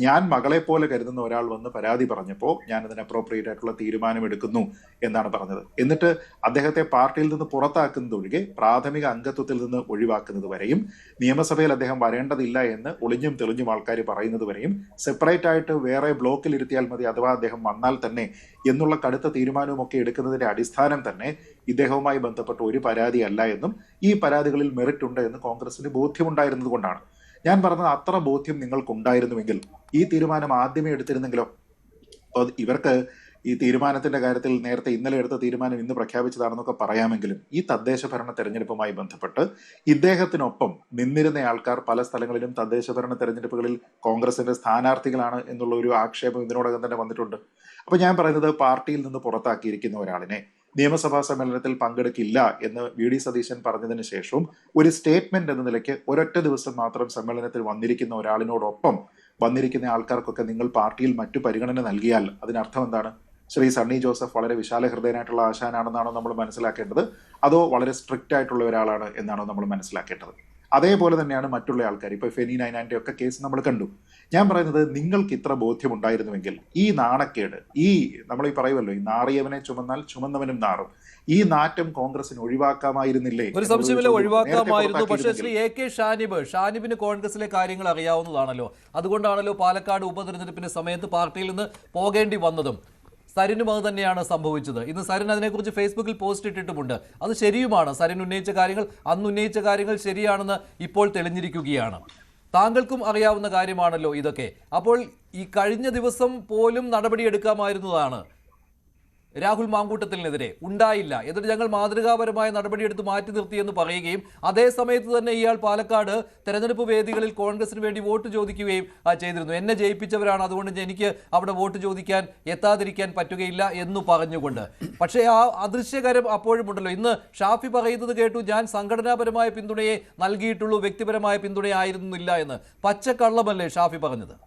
ഞാൻ മകളെ പോലെ കരുതുന്ന ഒരാൾ വന്ന് പരാതി പറഞ്ഞപ്പോൾ ഞാൻ അതിന് അപ്രോപ്രിയേറ്റ് ആയിട്ടുള്ള തീരുമാനം എടുക്കുന്നു എന്നാണ് പറഞ്ഞത്. എന്നിട്ട് അദ്ദേഹത്തെ പാർട്ടിയിൽ നിന്ന് പുറത്താക്കുന്നതൊഴികെ പ്രാഥമിക അംഗത്വത്തിൽ നിന്ന് ഒഴിവാക്കുന്നത് വരെയും, നിയമസഭയിൽ അദ്ദേഹം വരേണ്ടതില്ല എന്ന് ഒളിഞ്ഞും തെളിഞ്ഞും ആൾക്കാർ പറയുന്നത് വരെയും, സെപ്പറേറ്റ് ആയിട്ട് വേറെ ബ്ലോക്കിൽ ഇരുത്തിയാൽ മതി അഥവാ അദ്ദേഹം വന്നാൽ തന്നെ എന്നുള്ള കടുത്ത തീരുമാനവും ഒക്കെ എടുക്കുന്നതിന്റെ അടിസ്ഥാനം തന്നെ ഇദ്ദേഹവുമായി ബന്ധപ്പെട്ട ഒരു പരാതി അല്ല എന്നും ഈ പരാതികളിൽ മെറിറ്റ് ഉണ്ട് എന്ന് കോൺഗ്രസിന് ബോധ്യമുണ്ടായിരുന്നത് കൊണ്ടാണ്. ഞാൻ പറഞ്ഞത്, അത്ര ബോധ്യം നിങ്ങൾക്കുണ്ടായിരുന്നുവെങ്കിൽ ഈ തീരുമാനം ആദ്യമേ എടുത്തിരുന്നെങ്കിലോ? ഇവർക്ക് ഈ തീരുമാനത്തിന്റെ കാര്യത്തിൽ നേരത്തെ ഇന്നലെ എടുത്ത തീരുമാനം ഇന്ന് പ്രഖ്യാപിച്ചതാണെന്നൊക്കെ പറയാമെങ്കിലും ഈ തദ്ദേശ ഭരണ തെരഞ്ഞെടുപ്പുമായി ബന്ധപ്പെട്ട് ഇദ്ദേഹത്തിനൊപ്പം നിന്നിരുന്ന ആൾക്കാർ പല സ്ഥലങ്ങളിലും തദ്ദേശ ഭരണ തെരഞ്ഞെടുപ്പുകളിൽ കോൺഗ്രസിന്റെ സ്ഥാനാർത്ഥികളാണ് എന്നുള്ള ഒരു ആക്ഷേപം ഇതിനോടകം തന്നെ വന്നിട്ടുണ്ട്. അപ്പൊ ഞാൻ പറയുന്നത്, പാർട്ടിയിൽ നിന്ന് പുറത്താക്കിയിരിക്കുന്ന ഒരാളിനെ നിയമസഭാ സമ്മേളനത്തിൽ പങ്കെടുക്കില്ല എന്ന് വി ഡി സതീശൻ പറഞ്ഞതിന് ശേഷവും ഒരു സ്റ്റേറ്റ്മെന്റ് എന്ന നിലയ്ക്ക് ഒരൊറ്റ ദിവസം മാത്രം സമ്മേളനത്തിൽ വന്നിരിക്കുന്ന ഒരാളിനോടൊപ്പം വന്നിരിക്കുന്ന ആൾക്കാർക്കൊക്കെ നിങ്ങൾ പാർട്ടിയിൽ മറ്റു പരിഗണന നൽകിയാൽ അതിനർത്ഥം എന്താണ്? ശ്രീ സണ്ണി ജോസഫ് വളരെ വിശാല ഹൃദയനായിട്ടുള്ള ആശാനാണെന്നാണോ നമ്മൾ മനസ്സിലാക്കേണ്ടത്, അതോ വളരെ സ്ട്രിക്റ്റ് ആയിട്ടുള്ള ഒരാളാണ് എന്നാണോ നമ്മൾ മനസ്സിലാക്കേണ്ടത്? അതേപോലെ തന്നെയാണ് മറ്റുള്ള ആൾക്കാർ. ഇപ്പോൾ ഫെനി നൈനാൻ്റെ ഒക്കെ കേസ് നമ്മൾ കണ്ടു. ഞാൻ പറയുന്നത്, നിങ്ങൾക്ക് ഇത്ര ബോധ്യമുണ്ടായിരുന്നുവെങ്കിൽ ഈ നാണക്കേട്, നമ്മൾ ഈ പറയുമല്ലോ, ഈ നാറിയവനെ ചുമന്നാൽ ചുമന്നവനും നാറും, ഈ നാറ്റം കോൺഗ്രസിന് ഒഴിവാക്കാമായിരുന്നില്ലേ? ഒരു സംശയമില്ല, ഒഴിവാക്കാമായിരുന്നു. പക്ഷേ ശ്രീ AK ഷാനിബിന് കോൺഗ്രസിലെ കാര്യങ്ങൾ അറിയാവുന്നതാണല്ലോ. അതുകൊണ്ടാണല്ലോ പാലക്കാട് ഉപതെരഞ്ഞെടുപ്പിന്റെ സമയത്ത് പാർട്ടിയിൽ നിന്ന് പോകേണ്ടി വന്നതും. സരിനും അത് തന്നെയാണ് സംഭവിച്ചത്. ഇന്ന് സരിൻ അതിനെക്കുറിച്ച് ഫേസ്ബുക്കിൽ പോസ്റ്റ് ഇട്ടിട്ടുമുണ്ട്. അത് ശരിയുമാണ്. സരിൻ ഉന്നയിച്ച കാര്യങ്ങൾ, അന്ന് ഉന്നയിച്ച കാര്യങ്ങൾ ശരിയാണെന്ന് ഇപ്പോൾ തെളിഞ്ഞിരിക്കുകയാണ്. താങ്കൾക്കും അറിയാവുന്ന കാര്യമാണല്ലോ ഇതൊക്കെ. അപ്പോൾ ഈ കഴിഞ്ഞ ദിവസം പോലും നടപടിയെടുക്കാമായിരുന്നതാണ് രാഹുൽ മാങ്കൂട്ടത്തിനെതിരെ. ഉണ്ടായില്ല. എന്നിട്ട് ഞങ്ങൾ മാതൃകാപരമായ നടപടിയെടുത്ത് മാറ്റി നിർത്തിയെന്ന് പറയുകയും അതേ സമയത്ത് തന്നെ ഇയാൾ പാലക്കാട് തെരഞ്ഞെടുപ്പ് വേദികളിൽ കോൺഗ്രസിന് വേണ്ടി വോട്ട് ചോദിക്കുകയും ചെയ്തിരുന്നു. എന്നെ ജയിപ്പിച്ചവരാണ്, അതുകൊണ്ട് എനിക്ക് അവിടെ വോട്ട് ചോദിക്കാൻ എത്താതിരിക്കാൻ പറ്റുകയില്ല എന്ന് പറഞ്ഞുകൊണ്ട്. പക്ഷേ ആ അദൃശ്യകരം അപ്പോഴും ഉണ്ടല്ലോ. ഇന്ന് ഷാഫി പറയുന്നത് കേട്ടു, ഞാൻ സംഘടനാപരമായ പിന്തുണയെ നൽകിയിട്ടുള്ളൂ, വ്യക്തിപരമായ പിന്തുണയായിരുന്നില്ല എന്ന്. പച്ചക്കള്ളമല്ലേ ഷാഫി പറഞ്ഞത്?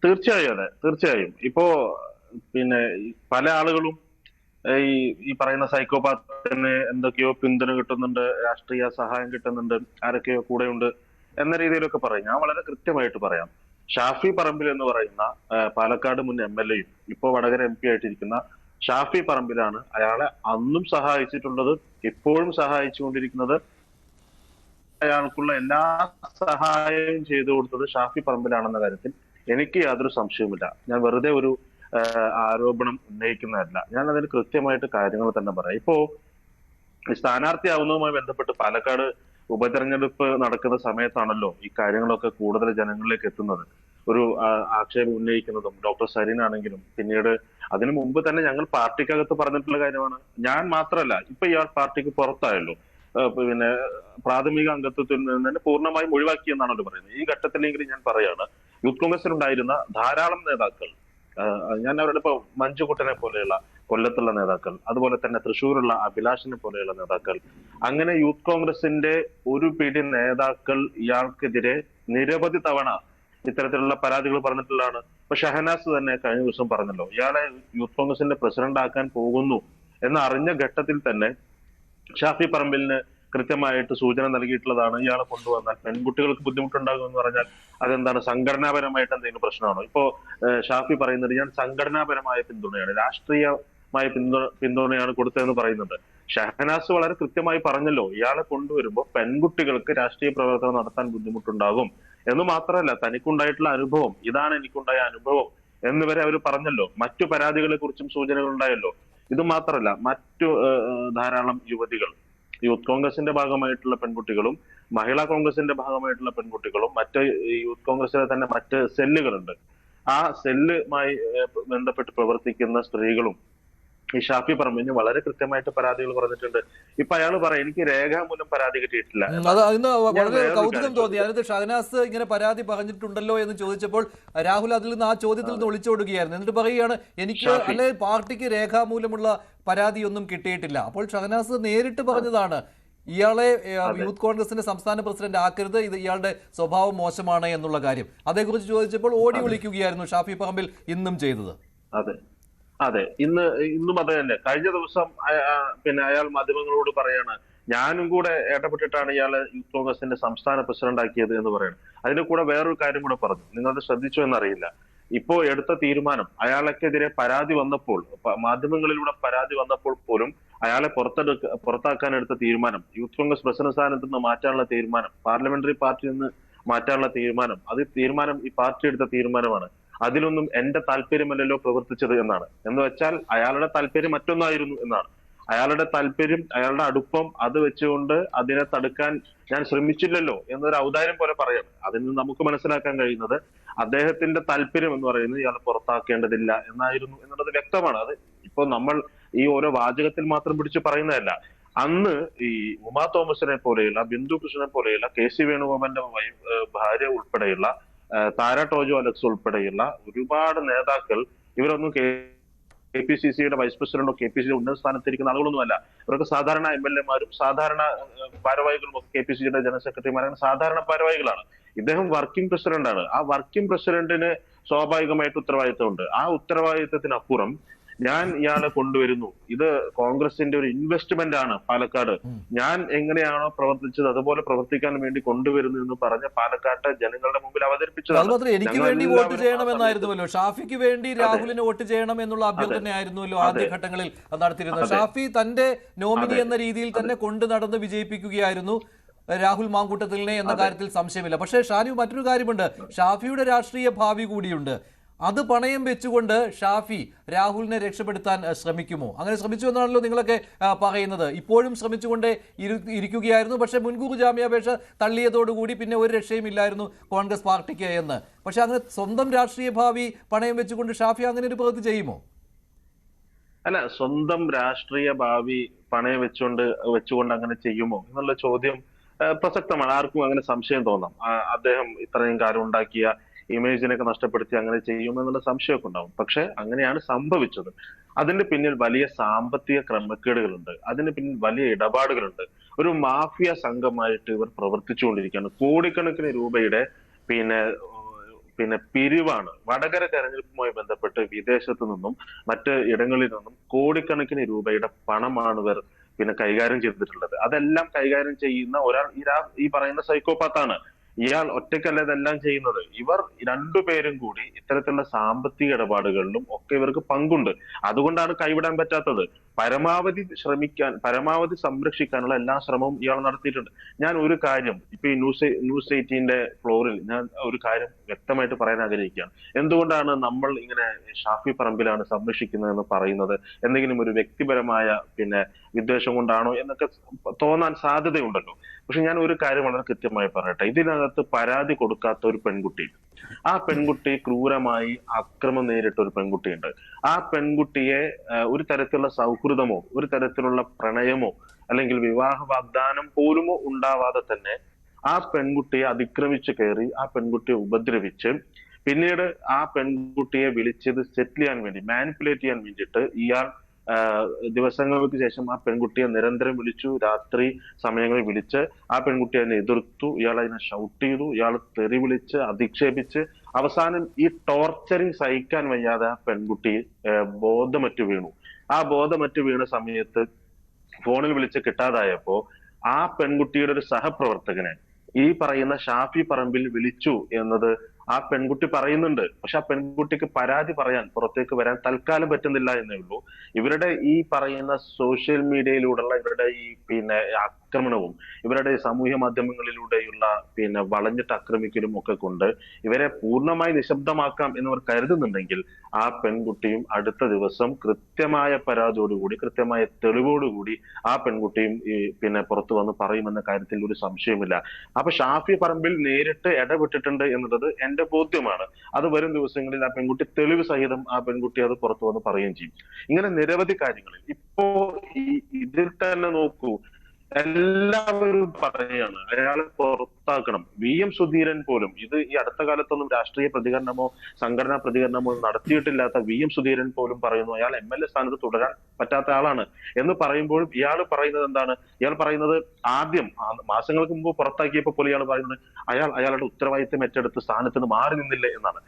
തീർച്ചയായും അതെ, തീർച്ചയായും. ഇപ്പോ പിന്നെ പല ആളുകളും ഈ പറയുന്ന സൈക്കോപാത്തിന് എന്തൊക്കെയോ പിന്തുണ കിട്ടുന്നുണ്ട്, രാഷ്ട്രീയ സഹായം കിട്ടുന്നുണ്ട്, ആരൊക്കെയോ കൂടെയുണ്ട് എന്ന രീതിയിലൊക്കെ പറയും. ഞാൻ വളരെ കൃത്യമായിട്ട് പറയാം. ഷാഫി പറമ്പിൽ എന്ന് പറയുന്ന പാലക്കാട് മുൻ MLA യും ഇപ്പോ വടകര MP ആയിട്ടിരിക്കുന്ന ഷാഫി പറമ്പിലാണ് അയാളെ അന്നും സഹായിച്ചിട്ടുള്ളത്, ഇപ്പോഴും സഹായിച്ചുകൊണ്ടിരിക്കുന്നത്. അയാൾക്കുള്ള എല്ലാ സഹായവും ചെയ്തു കൊടുത്തത് ഷാഫി പറമ്പിലാണെന്ന കാര്യത്തിൽ എനിക്ക് യാതൊരു സംശയവുമില്ല. ഞാൻ വെറുതെ ഒരു ആരോപണം ഉന്നയിക്കുന്നതല്ല. ഞാൻ അതിന് കൃത്യമായിട്ട് കാര്യങ്ങൾ തന്നെ പറയാം. ഇപ്പോ സ്ഥാനാർത്ഥിയാവുന്നതുമായി ബന്ധപ്പെട്ട് പാലക്കാട് ഉപതെരഞ്ഞെടുപ്പ് നടക്കുന്ന സമയത്താണല്ലോ ഈ കാര്യങ്ങളൊക്കെ കൂടുതൽ ജനങ്ങളിലേക്ക് എത്തുന്നത്. ഒരു ആക്ഷേപം ഉന്നയിക്കുന്നതും ഡോക്ടർ സരിനാണെങ്കിലും, പിന്നീട് അതിനു മുമ്പ് തന്നെ ഞങ്ങൾ പാർട്ടിക്കകത്ത് പറഞ്ഞിട്ടുള്ള കാര്യമാണ്. ഞാൻ മാത്രമല്ല, ഇപ്പൊ ഇയാൾ പാർട്ടിക്ക് പുറത്തായല്ലോ, പിന്നെ പ്രാഥമിക അംഗത്വത്തിൽ നിന്ന് തന്നെ പൂർണ്ണമായും ഒഴിവാക്കി എന്നാണല്ലോ പറയുന്നത്. ഈ ഘട്ടത്തിലെങ്കിലും ഞാൻ പറയാണ്, യൂത്ത് കോൺഗ്രസിലുണ്ടായിരുന്ന ധാരാളം നേതാക്കൾ, ഞാൻ അവരുടെ ഇപ്പൊ മഞ്ജുകുട്ടനെ പോലെയുള്ള കൊല്ലത്തുള്ള നേതാക്കൾ, അതുപോലെ തന്നെ തൃശ്ശൂരുള്ള അഭിലാഷിനെ പോലെയുള്ള നേതാക്കൾ, അങ്ങനെ യൂത്ത് കോൺഗ്രസിന്റെ ഒരു പിടി നേതാക്കൾ ഇയാൾക്കെതിരെ നിരവധി തവണ ഇത്തരത്തിലുള്ള പരാതികൾ പറഞ്ഞിട്ടുള്ളതാണ്. ഇപ്പൊ ഷഹനാസ് തന്നെ കഴിഞ്ഞ ദിവസം പറഞ്ഞല്ലോ, ഇയാളെ യൂത്ത് കോൺഗ്രസിന്റെ പ്രസിഡന്റ് ആക്കാൻ പോകുന്നു എന്ന് അറിഞ്ഞ ഘട്ടത്തിൽ തന്നെ ഷാഫി പറമ്പിലിന് കൃത്യമായിട്ട് സൂചന നൽകിയിട്ടുള്ളതാണ്. ഇയാളെ കൊണ്ടുവന്നാൽ പെൺകുട്ടികൾക്ക് ബുദ്ധിമുട്ടുണ്ടാകും എന്ന് പറഞ്ഞാൽ അതെന്താണ്, സംഘടനാപരമായിട്ട് എന്തെങ്കിലും പ്രശ്നമാണോ? ഇപ്പോ ഷാഫി പറയുന്നത് ഞാൻ സംഘടനാപരമായ പിന്തുണയാണ്, രാഷ്ട്രീയമായ പിന്തുണയാണ് കൊടുത്തതെന്ന് പറയുന്നുണ്ട്. ഷഹനാസ് വളരെ കൃത്യമായി പറഞ്ഞല്ലോ, ഇയാളെ കൊണ്ടുവരുമ്പോൾ പെൺകുട്ടികൾക്ക് രാഷ്ട്രീയ പ്രവർത്തനം നടത്താൻ ബുദ്ധിമുട്ടുണ്ടാകും എന്ന് മാത്രമല്ല, തനിക്കുണ്ടായിട്ടുള്ള അനുഭവം, ഇതാണ് എനിക്കുണ്ടായ അനുഭവം എന്നിവരെ അവർ പറഞ്ഞല്ലോ. മറ്റു പരാതികളെ കുറിച്ചും സൂചനകൾ ഉണ്ടായല്ലോ. ഇത് മാത്രമല്ല, മറ്റു ധാരാളം യുവതികൾ, യൂത്ത് കോൺഗ്രസിന്റെ ഭാഗമായിട്ടുള്ള പെൺകുട്ടികളും മഹിളാ കോൺഗ്രസിന്റെ ഭാഗമായിട്ടുള്ള പെൺകുട്ടികളും മറ്റ് യൂത്ത് കോൺഗ്രസിലെ തന്നെ മറ്റ് സെല്ലുകളുണ്ട്. ആ സെല്ലുമായി ബന്ധപ്പെട്ട് പ്രവർത്തിക്കുന്ന സ്ത്രീകളും ഈ ഷാഫി പറമ്പിന് വളരെ കൃത്യമായിട്ട് പരാതികൾ പറഞ്ഞിട്ടുണ്ട്. ഇപ്പൊ അയാൾ പറയാം, എനിക്ക് രേഖാമൂലം പരാതി കിട്ടിയിട്ടില്ല. വളരെ കൗതുകം തോന്നി. അതിനകത്ത് ഷഹനാസ് ഇങ്ങനെ പരാതി പറഞ്ഞിട്ടുണ്ടല്ലോ എന്ന് ചോദിച്ചപ്പോൾ രാഹുൽ അതിൽ നിന്ന് ആ ചോദ്യത്തിൽ നിന്ന് ഒളിച്ചോടുകയായിരുന്നു. എന്നിട്ട് പറയുകയാണ്, എനിക്ക് അല്ലെ പാർട്ടിക്ക് രേഖാമൂലമുള്ള പരാതിയൊന്നും കിട്ടിയിട്ടില്ല. അപ്പോൾ ഷഹനാസ് നേരിട്ട് പറഞ്ഞതാണ്, ഇയാളെ യൂത്ത് കോൺഗ്രസിന്റെ സംസ്ഥാന പ്രസിഡന്റ് ആക്കരുത്, ഇത് ഇയാളുടെ സ്വഭാവം മോശമാണ് എന്നുള്ള കാര്യം. അതേക്കുറിച്ച് ചോദിച്ചപ്പോൾ ഓടി വിളിക്കുകയായിരുന്നു ഷാഫി പറമ്പിൽ ഇന്നും ചെയ്തത്. അതെ, ഇന്നും അത് തന്നെ. കഴിഞ്ഞ ദിവസം പിന്നെ അയാൾ മാധ്യമങ്ങളോട് പറയാണ്, ഞാനും കൂടെ ഇടപെട്ടിട്ടാണ് ഇയാളെ യൂത്ത് കോൺഗ്രസിന്റെ സംസ്ഥാന പ്രസിഡന്റ് ആക്കിയത് എന്ന് പറയുന്നത്. അതിന്റെ കൂടെ വേറൊരു കാര്യം കൂടെ പറഞ്ഞു, നിങ്ങളത് ശ്രദ്ധിച്ചോ എന്നറിയില്ല. ഇപ്പോ എടുത്ത തീരുമാനം, അയാൾക്കെതിരെ പരാതി വന്നപ്പോൾ, മാധ്യമങ്ങളിലൂടെ പരാതി വന്നപ്പോൾ പോലും അയാളെ പുറത്താക്കാൻ എടുത്ത തീരുമാനം, യൂത്ത് കോൺഗ്രസ് പ്രസിഡന്റ് സ്ഥാനത്ത് നിന്ന് മാറ്റാനുള്ള തീരുമാനം, പാർലമെന്ററി പാർട്ടിയിൽ നിന്ന് മാറ്റാനുള്ള തീരുമാനം, അത് ഈ പാർട്ടി എടുത്ത തീരുമാനമാണ്. അതിലൊന്നും എന്റെ താല്പര്യമല്ലല്ലോ പ്രവർത്തിച്ചത് എന്നാണ്. എന്ന് വെച്ചാൽ അയാളുടെ താല്പര്യം മറ്റൊന്നായിരുന്നു എന്നാണ്. അയാളുടെ താല്പര്യം, അയാളുടെ അടുപ്പം, അത് വെച്ചുകൊണ്ട് അതിനെ തടുക്കാൻ ഞാൻ ശ്രമിച്ചില്ലല്ലോ എന്നൊരു ഔദാര്യം പോലെ പറയാണ്. അതിൽ നിന്ന് നമുക്ക് മനസ്സിലാക്കാൻ കഴിയുന്നത് അദ്ദേഹത്തിന്റെ താല്പര്യം എന്ന് പറയുന്നത് ഇയാളെ പുറത്താക്കേണ്ടതില്ല എന്നായിരുന്നു എന്നുള്ളത് വ്യക്തമാണ്. അത് ഇപ്പൊ നമ്മൾ ഈ ഓരോ വാചകത്തിൽ മാത്രം പിടിച്ച് പറയുന്നതല്ല. അന്ന് ഈ ഉമാ തോമസിനെ പോലെയുള്ള, ബിന്ദു കൃഷ്ണനെ പോലെയുള്ള, KC വേണുഗോപാലിന്റെ ഭാര്യ ഉൾപ്പെടെയുള്ള, താര ടോജോ അലക്സ് ഉൾപ്പെടെയുള്ള ഒരുപാട് നേതാക്കൾ, ഇവരൊന്നും KPCCയുടെ വൈസ് പ്രസിഡന്റോ KPCC ഉന്നത സ്ഥാനത്തിരിക്കുന്ന ആളുകളൊന്നുമല്ല. ഇവരൊക്കെ സാധാരണ MLA മാരും സാധാരണ ഭാരവാഹികളും ഒക്കെ KPCCയുടെ ജനറൽ സെക്രട്ടറിമാരും സാധാരണ ഭാരവാഹികളാണ്. ഇദ്ദേഹം വർക്കിംഗ് പ്രസിഡന്റാണ്. ആ വർക്കിംഗ് പ്രസിഡന്റിന് സ്വാഭാവികമായിട്ട് ഉത്തരവാദിത്തമുണ്ട്. ആ ഉത്തരവാദിത്തത്തിനപ്പുറം ഞാൻ ഇയാളെ കൊണ്ടുവരുന്നു, ഇത് കോൺഗ്രസിന്റെ ഒരു ഇൻവെസ്റ്റ്മെന്റ് ആണ് പാലക്കാട്, ഞാൻ എങ്ങനെയാണോ പ്രവർത്തിച്ചത് അതുപോലെ പ്രവർത്തിക്കാൻ വേണ്ടി കൊണ്ടുവരുന്നു എന്ന് പറഞ്ഞ് പാലക്കാട്ടെ ജനങ്ങളുടെ മുമ്പിൽ അവതരിപ്പിച്ചതാണ്. എനിക്ക് വേണ്ടി വോട്ട് ചെയ്യണമെന്നായിരുന്നുവല്ലോ, ഷാഫിക്ക് വേണ്ടി രാഹുലിന് വോട്ട് ചെയ്യണം എന്നുള്ള അഭ്യർത്ഥനയായിരുന്നല്ലോ ആദ്യഘട്ടങ്ങളിൽ നടത്തിയിരുന്നത്. ഷാഫി തന്റെ നോമിനി എന്ന രീതിയിൽ തന്നെ കൊണ്ടു നടന്ന് വിജയിപ്പിക്കുകയായിരുന്നു രാഹുൽ മാങ്കൂട്ടത്തിലിനെ എന്ന കാര്യത്തിൽ സംശയമില്ല. പക്ഷേ ഷാനു, മറ്റൊരു കാര്യമുണ്ട്, ഷാഫിയുടെ രാഷ്ട്രീയ ഭാവി കൂടിയുണ്ട്. അത് പണയം വെച്ചുകൊണ്ട് ഷാഫി രാഹുലിനെ രക്ഷപ്പെടുത്താൻ ശ്രമിക്കുമോ? അങ്ങനെ ശ്രമിച്ചു എന്നാണല്ലോ നിങ്ങളൊക്കെ പറയുന്നത്. ഇപ്പോഴും ശ്രമിച്ചുകൊണ്ട് ഇരിക്കുകയായിരുന്നു. പക്ഷേ മുൻകൂർ ജാമ്യാപേക്ഷ തള്ളിയതോടുകൂടി പിന്നെ ഒരു രക്ഷയും ഇല്ലായിരുന്നു കോൺഗ്രസ് പാർട്ടിക്ക് എന്ന്. പക്ഷെ അങ്ങനെ സ്വന്തം രാഷ്ട്രീയ ഭാവി പണയം വെച്ചുകൊണ്ട് ഷാഫി അങ്ങനെ ഒരു പ്രവൃത്തി ചെയ്യുമോ? അല്ല, സ്വന്തം രാഷ്ട്രീയ ഭാവി പണയം വെച്ചുകൊണ്ട് അങ്ങനെ ചെയ്യുമോ എന്നുള്ള ചോദ്യം പ്രസക്തമാണ്. ആർക്കും അങ്ങനെ സംശയം തോന്നാം. അദ്ദേഹം ഇത്രയും കാലം ഉണ്ടാക്കിയ ഇമേജിനൊക്കെ നഷ്ടപ്പെടുത്തി അങ്ങനെ ചെയ്യുമെന്നുള്ള സംശയമൊക്കെ ഉണ്ടാവും. പക്ഷെ അങ്ങനെയാണ് സംഭവിച്ചത്. അതിന്റെ പിന്നിൽ വലിയ സാമ്പത്തിക ക്രമക്കേടുകളുണ്ട്, അതിന് പിന്നിൽ വലിയ ഇടപാടുകളുണ്ട്. ഒരു മാഫിയ സംഘമായിട്ട് ഇവർ പ്രവർത്തിച്ചുകൊണ്ടിരിക്കുകയാണ്. കോടിക്കണക്കിന് രൂപയുടെ പിന്നെ പിരിവാണ്. വടകര തെരഞ്ഞെടുപ്പുമായി ബന്ധപ്പെട്ട് വിദേശത്തു നിന്നും മറ്റ് ഇടങ്ങളിൽ നിന്നും കോടിക്കണക്കിന് രൂപയുടെ പണമാണ് ഇവർ കൈകാര്യം ചെയ്തിട്ടുള്ളത്. അതെല്ലാം കൈകാര്യം ചെയ്യുന്ന ഒരാൾ ഈ പറയുന്ന സൈക്കോപാത്താണ്. ഇയാൾ ഒറ്റയ്ക്കല്ല ഇതെല്ലാം ചെയ്യുന്നത്. ഇവർ രണ്ടുപേരും കൂടി ഇത്തരത്തിലുള്ള സാമ്പത്തിക ഇടപാടുകളിലും ഒക്കെ ഇവർക്ക് പങ്കുണ്ട്. അതുകൊണ്ടാണ് കൈവിടാൻ പറ്റാത്തത്. പരമാവധി സംരക്ഷിക്കാനുള്ള എല്ലാ ശ്രമവും ഇയാൾ നടത്തിയിട്ടുണ്ട്. ഞാൻ ഒരു കാര്യം ഇപ്പൊ ഈ ന്യൂസ് 18ന്റെ ഫ്ലോറിൽ ഞാൻ ഒരു കാര്യം വ്യക്തമായിട്ട് പറയാൻ ആഗ്രഹിക്കുകയാണ്. എന്തുകൊണ്ടാണ് നമ്മൾ ഇങ്ങനെ ഷാഫി പറമ്പിലാണ് സംരക്ഷിക്കുന്നതെന്ന് പറയുന്നത്? എന്തെങ്കിലും ഒരു വ്യക്തിപരമായ വിദ്വേഷം കൊണ്ടാണോ എന്നൊക്കെ തോന്നാൻ സാധ്യതയുണ്ടല്ലോ. പക്ഷെ ഞാൻ ഒരു കാര്യം വളരെ കൃത്യമായി പറയട്ടെ. ഇതിനകത്ത് പരാതി കൊടുക്കാത്ത ഒരു പെൺകുട്ടി, ആ പെൺകുട്ടി ക്രൂരമായി അക്രമം നേരിട്ട ഒരു പെൺകുട്ടിയുണ്ട്. ആ പെൺകുട്ടിയെ ഒരു തരത്തിലുള്ള സൗഹൃദമോ ഒരു തരത്തിലുള്ള പ്രണയമോ അല്ലെങ്കിൽ വിവാഹ വാഗ്ദാനം പോലുമോ ഉണ്ടാവാതെ തന്നെ ആ പെൺകുട്ടിയെ അതിക്രമിച്ച് കയറി ആ പെൺകുട്ടിയെ ഉപദ്രവിച്ച് പിന്നീട് ആ പെൺകുട്ടിയെ വിളിച്ചത് സെറ്റിൽ ചെയ്യാൻ വേണ്ടി, മാനിപ്പുലേറ്റ് ചെയ്യാൻ വേണ്ടിയിട്ട് ഇയാൾ ദിവസങ്ങൾക്ക് ശേഷം ആ പെൺകുട്ടിയെ നിരന്തരം വിളിച്ചു. രാത്രി സമയങ്ങളിൽ വിളിച്ച് ആ പെൺകുട്ടി അതിനെ എതിർത്തു. ഇയാൾ അതിനെ ഷൗട്ട് ചെയ്തു. ഇയാൾ തെറി വിളിച്ച് അധിക്ഷേപിച്ച് അവസാനം ഈ ടോർച്ചറിങ് സഹിക്കാൻ വയ്യാതെ ആ പെൺകുട്ടി ബോധമറ്റു വീണു. ആ ബോധമറ്റു വീണ സമയത്ത് ഫോണിൽ വിളിച്ച് കിട്ടാതായപ്പോ ആ പെൺകുട്ടിയുടെ ഒരു സഹപ്രവർത്തകനെ ഈ പറയുന്ന ഷാഫി പറമ്പിൽ വിളിച്ചു എന്നത് ആ പെൺകുട്ടി പറയുന്നുണ്ട്. പക്ഷെ ആ പെൺകുട്ടിക്ക് പരാതി പറയാൻ പുറത്തേക്ക് വരാൻ തൽക്കാലം പറ്റുന്നില്ല എന്നേ ഉള്ളൂ. ഇവരുടെ ഈ പറയുന്ന സോഷ്യൽ മീഡിയയിലൂടെയുള്ള ഇവരുടെ ഈ ആക്രമണവും ഇവരുടെ സാമൂഹ്യ മാധ്യമങ്ങളിലൂടെയുള്ള വളഞ്ഞിട്ട് ആക്രമിക്കലും ഒക്കെ കൊണ്ട് ഇവരെ പൂർണ്ണമായി നിശബ്ദമാക്കാം എന്നിവർ കരുതുന്നുണ്ടെങ്കിൽ ആ പെൺകുട്ടിയും അടുത്ത ദിവസം കൃത്യമായ പരാതിയോടുകൂടി കൃത്യമായ തെളിവോടുകൂടി ആ പെൺകുട്ടിയും പുറത്തു വന്ന് പറയുമെന്ന കാര്യത്തിൽ ഒരു സംശയമില്ല. അപ്പൊ ഷാഫി പറമ്പിൽ നേരിട്ട് ഇടപെട്ടിട്ടുണ്ട് എന്നുള്ളത് എന്റെ ബോധ്യമാണ്. അത് വരും ദിവസങ്ങളിൽ ആ പെൺകുട്ടി തെളിവ് സഹിതം ആ പെൺകുട്ടി അത് പുറത്തു വന്ന് പറയുകയും ചെയ്യും. ഇങ്ങനെ നിരവധി കാര്യങ്ങളിൽ ഇപ്പോ ഇതിൽ തന്നെ നോക്കൂ, എല്ലാവരും പറയുകയാണ് അയാളെ പുറത്താക്കണം. VM സുധീരൻ പോലും ഈ അടുത്ത കാലത്തൊന്നും രാഷ്ട്രീയ പ്രതികരണമോ സംഘടനാ പ്രതികരണമോ നടത്തിയിട്ടില്ലാത്ത VM സുധീരൻ പോലും പറയുന്നു അയാൾ MLA സ്ഥാനത്ത് തുടരാൻ പറ്റാത്ത ആളാണ് എന്ന് പറയുമ്പോഴും ഇയാൾ പറയുന്നത് എന്താണ്? ഇയാൾ പറയുന്നത് ആദ്യം മാസങ്ങൾക്ക് മുമ്പ് പുറത്താക്കിയപ്പോൾ പോലും ഇയാൾ പറയുന്നത് അയാളുടെ ഉത്തരവാദിത്തം ഏറ്റെടുത്ത് സ്ഥാനത്ത് നിന്ന് മാറി നിന്നില്ലേ എന്നാണ്.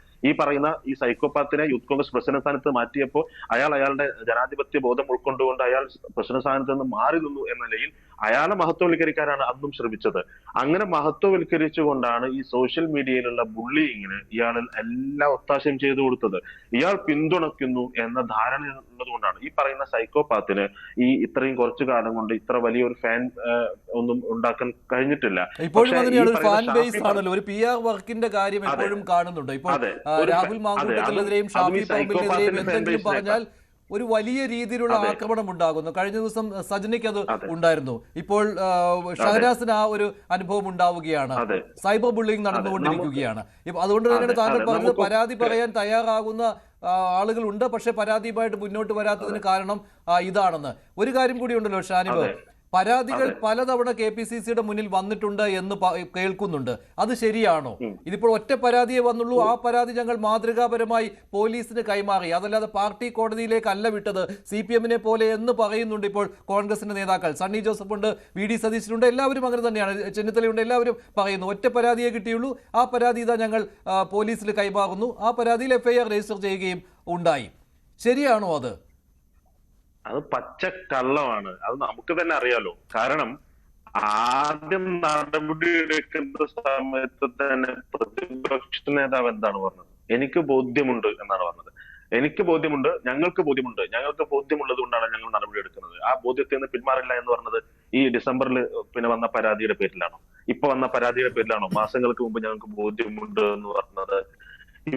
ഈ സൈക്കോപാത്തിനെ യൂത്ത് കോൺഗ്രസ് പ്രസിഡന്റ് സ്ഥാനത്ത് മാറ്റിയപ്പോൾ അയാളുടെ ജനാധിപത്യ ബോധം ഉൾക്കൊണ്ടുകൊണ്ട് അയാൾ പ്രസിഡന്റ് സ്ഥാനത്ത് നിന്ന് മാറി നിന്നു എന്ന നിലയിൽ അയാളെ മഹത്വവൽക്കരിക്കാനാണ് അന്നും ശ്രമിച്ചത്. അങ്ങനെ മഹത്വവൽക്കരിച്ചുകൊണ്ടാണ് ഈ സോഷ്യൽ മീഡിയയിലുള്ള ബുള്ളിയിങ്ങിന് ഇയാൾ എല്ലാ ഒത്താശയും ചെയ്തു കൊടുത്തത്. ഇയാൾ പിന്തുണയ്ക്കുന്നു എന്ന ധാരണ ഉള്ളത് കൊണ്ടാണ് ഈ പറയുന്ന സൈക്കോപാത്തിന് ഇത്രയും കുറച്ചു കാലം കൊണ്ട് ഇത്ര വലിയൊരു ഫാൻ ഒന്നും ഉണ്ടാക്കാൻ കഴിഞ്ഞിട്ടില്ല. ഇപ്പോഴും അങ്ങനെയാണ്, ഒരു ഫാൻ ബേസ് ആണല്ലോ, ഒരു PR വർക്കിന്റെ കാര്യം എപ്പോഴും കാണുന്നുണ്ട്. ഇപ്പോൾ രാഹുൽ മാങ്കൂട്ടത്തിനെതിരെയും ഷാഫി പറമ്പിലിനെതിരെയും എന്തെങ്കിലും പറഞ്ഞാൽ ഒരു വലിയ രീതിയിലുള്ള ആക്രമണം ഉണ്ടാകുന്നു. കഴിഞ്ഞ ദിവസം സജനിക്ക് അത് ഉണ്ടായിരുന്നു. ഇപ്പോൾ ഷഹനാസിന് ആ ഒരു അനുഭവം ഉണ്ടാവുകയാണ്. സൈബർ ബുള്ളിങ് നടന്നുകൊണ്ടിരിക്കുകയാണ്. അതുകൊണ്ട് തന്നെയാണ് താങ്കൾ പറഞ്ഞത് പരാതി പറയാൻ തയ്യാറാകുന്ന ആളുകളുണ്ട്, പക്ഷെ പരാതിയുമായിട്ട് മുന്നോട്ട് വരാത്തതിന് കാരണം ഇതാണെന്ന്. ഒരു കാര്യം കൂടി ഉണ്ടല്ലോ ഷാനിബ്, പരാതികൾ പലതവണ KPCCയുടെ മുന്നിൽ വന്നിട്ടുണ്ട് എന്ന് കേൾക്കുന്നുണ്ട്. അത് ശരിയാണോ? ഇതിപ്പോൾ ഒറ്റ പരാതിയെ വന്നുള്ളൂ, ആ പരാതി ഞങ്ങൾ മാതൃകാപരമായി പോലീസിന് കൈമാറി, അതല്ലാതെ പാർട്ടി കോടതിയിലേക്കല്ല വിട്ടത്, CPM-നെ പോലെ എന്ന് പറയുന്നുണ്ട് ഇപ്പോൾ കോൺഗ്രസിന്റെ നേതാക്കൾ. സണ്ണി ജോസഫ് ഉണ്ട്, VD സതീശനുണ്ട്, എല്ലാവരും അങ്ങനെ തന്നെയാണ്, ചെന്നിത്തലയുണ്ട്, എല്ലാവരും പറയുന്നു ഒറ്റ പരാതിയെ കിട്ടിയുള്ളൂ, ആ പരാതി ഇതാ ഞങ്ങൾ പോലീസിൽ കൈമാറുന്നു, ആ പരാതിയിൽ FIR രജിസ്റ്റർ ചെയ്യുകയും ഉണ്ടായി. ശരിയാണോ അത്? അത് പച്ച കള്ളമാണ്. അത് നമുക്ക് തന്നെ അറിയാലോ. കാരണം ആദ്യം നടപടി എടുക്കുന്ന സമയത്ത് തന്നെ പ്രതിപക്ഷ നേതാവ് എന്താണ് പറഞ്ഞത്? എനിക്ക് ബോധ്യമുണ്ട് എന്നാണ് പറഞ്ഞത്. എനിക്ക് ബോധ്യമുണ്ട്, ഞങ്ങൾക്ക് ബോധ്യമുണ്ട്, ഞങ്ങൾക്ക് ബോധ്യമുള്ളത് കൊണ്ടാണ് ഞങ്ങൾ നടപടി എടുക്കുന്നത്. ആ ബോധ്യത്തിൽ നിന്ന് പിന്മാറില്ല എന്ന് പറഞ്ഞത് ഈ ഡിസംബറിൽ വന്ന പരാതിയുടെ പേരിലാണോ? ഇപ്പൊ വന്ന പരാതിയുടെ പേരിലാണോ? മാസങ്ങൾക്ക് മുമ്പ് ഞങ്ങൾക്ക് ബോധ്യമുണ്ട് എന്ന് പറഞ്ഞത്.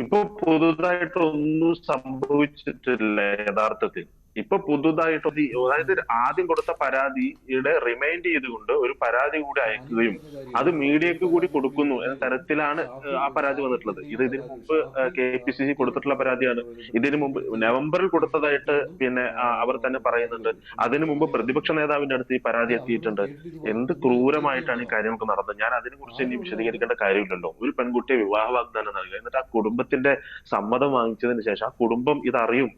ഇപ്പൊ പുതുതായിട്ടൊന്നും സംഭവിച്ചിട്ടില്ല യഥാർത്ഥത്തിൽ. ഇപ്പൊ പുതുതായിട്ട് അതായത് ആദ്യം കൊടുത്ത പരാതിയുടെ റിമൈൻഡ് ചെയ്തുകൊണ്ട് ഒരു പരാതി കൂടി അയക്കുകയും അത് മീഡിയക്ക് കൂടി കൊടുക്കുന്നു എന്ന തരത്തിലാണ് ആ പരാതി വന്നിട്ടുള്ളത്. ഇതിനു മുമ്പ് KPCC കൊടുത്തിട്ടുള്ള പരാതിയാണ്. ഇതിനു മുമ്പ് നവംബറിൽ കൊടുത്തതായിട്ട് അവർ തന്നെ പറയുന്നുണ്ട്. അതിനു മുമ്പ് പ്രതിപക്ഷ നേതാവിന്റെ അടുത്ത് ഈ പരാതി എത്തിയിട്ടുണ്ട്. എന്ത് ക്രൂരമായിട്ടാണ് ഈ കാര്യങ്ങൾക്ക് നടന്നത്? ഞാൻ അതിനെ കുറിച്ച് ഇനി വിശദീകരിക്കേണ്ട കാര്യമില്ലല്ലോ. ഒരു പെൺകുട്ടിയെ വിവാഹ വാഗ്ദാനം നൽകുക, എന്നിട്ട് ആ കുടുംബത്തിന്റെ സമ്മതം വാങ്ങിച്ചതിന് ശേഷം ആ കുടുംബം ഇതറിയും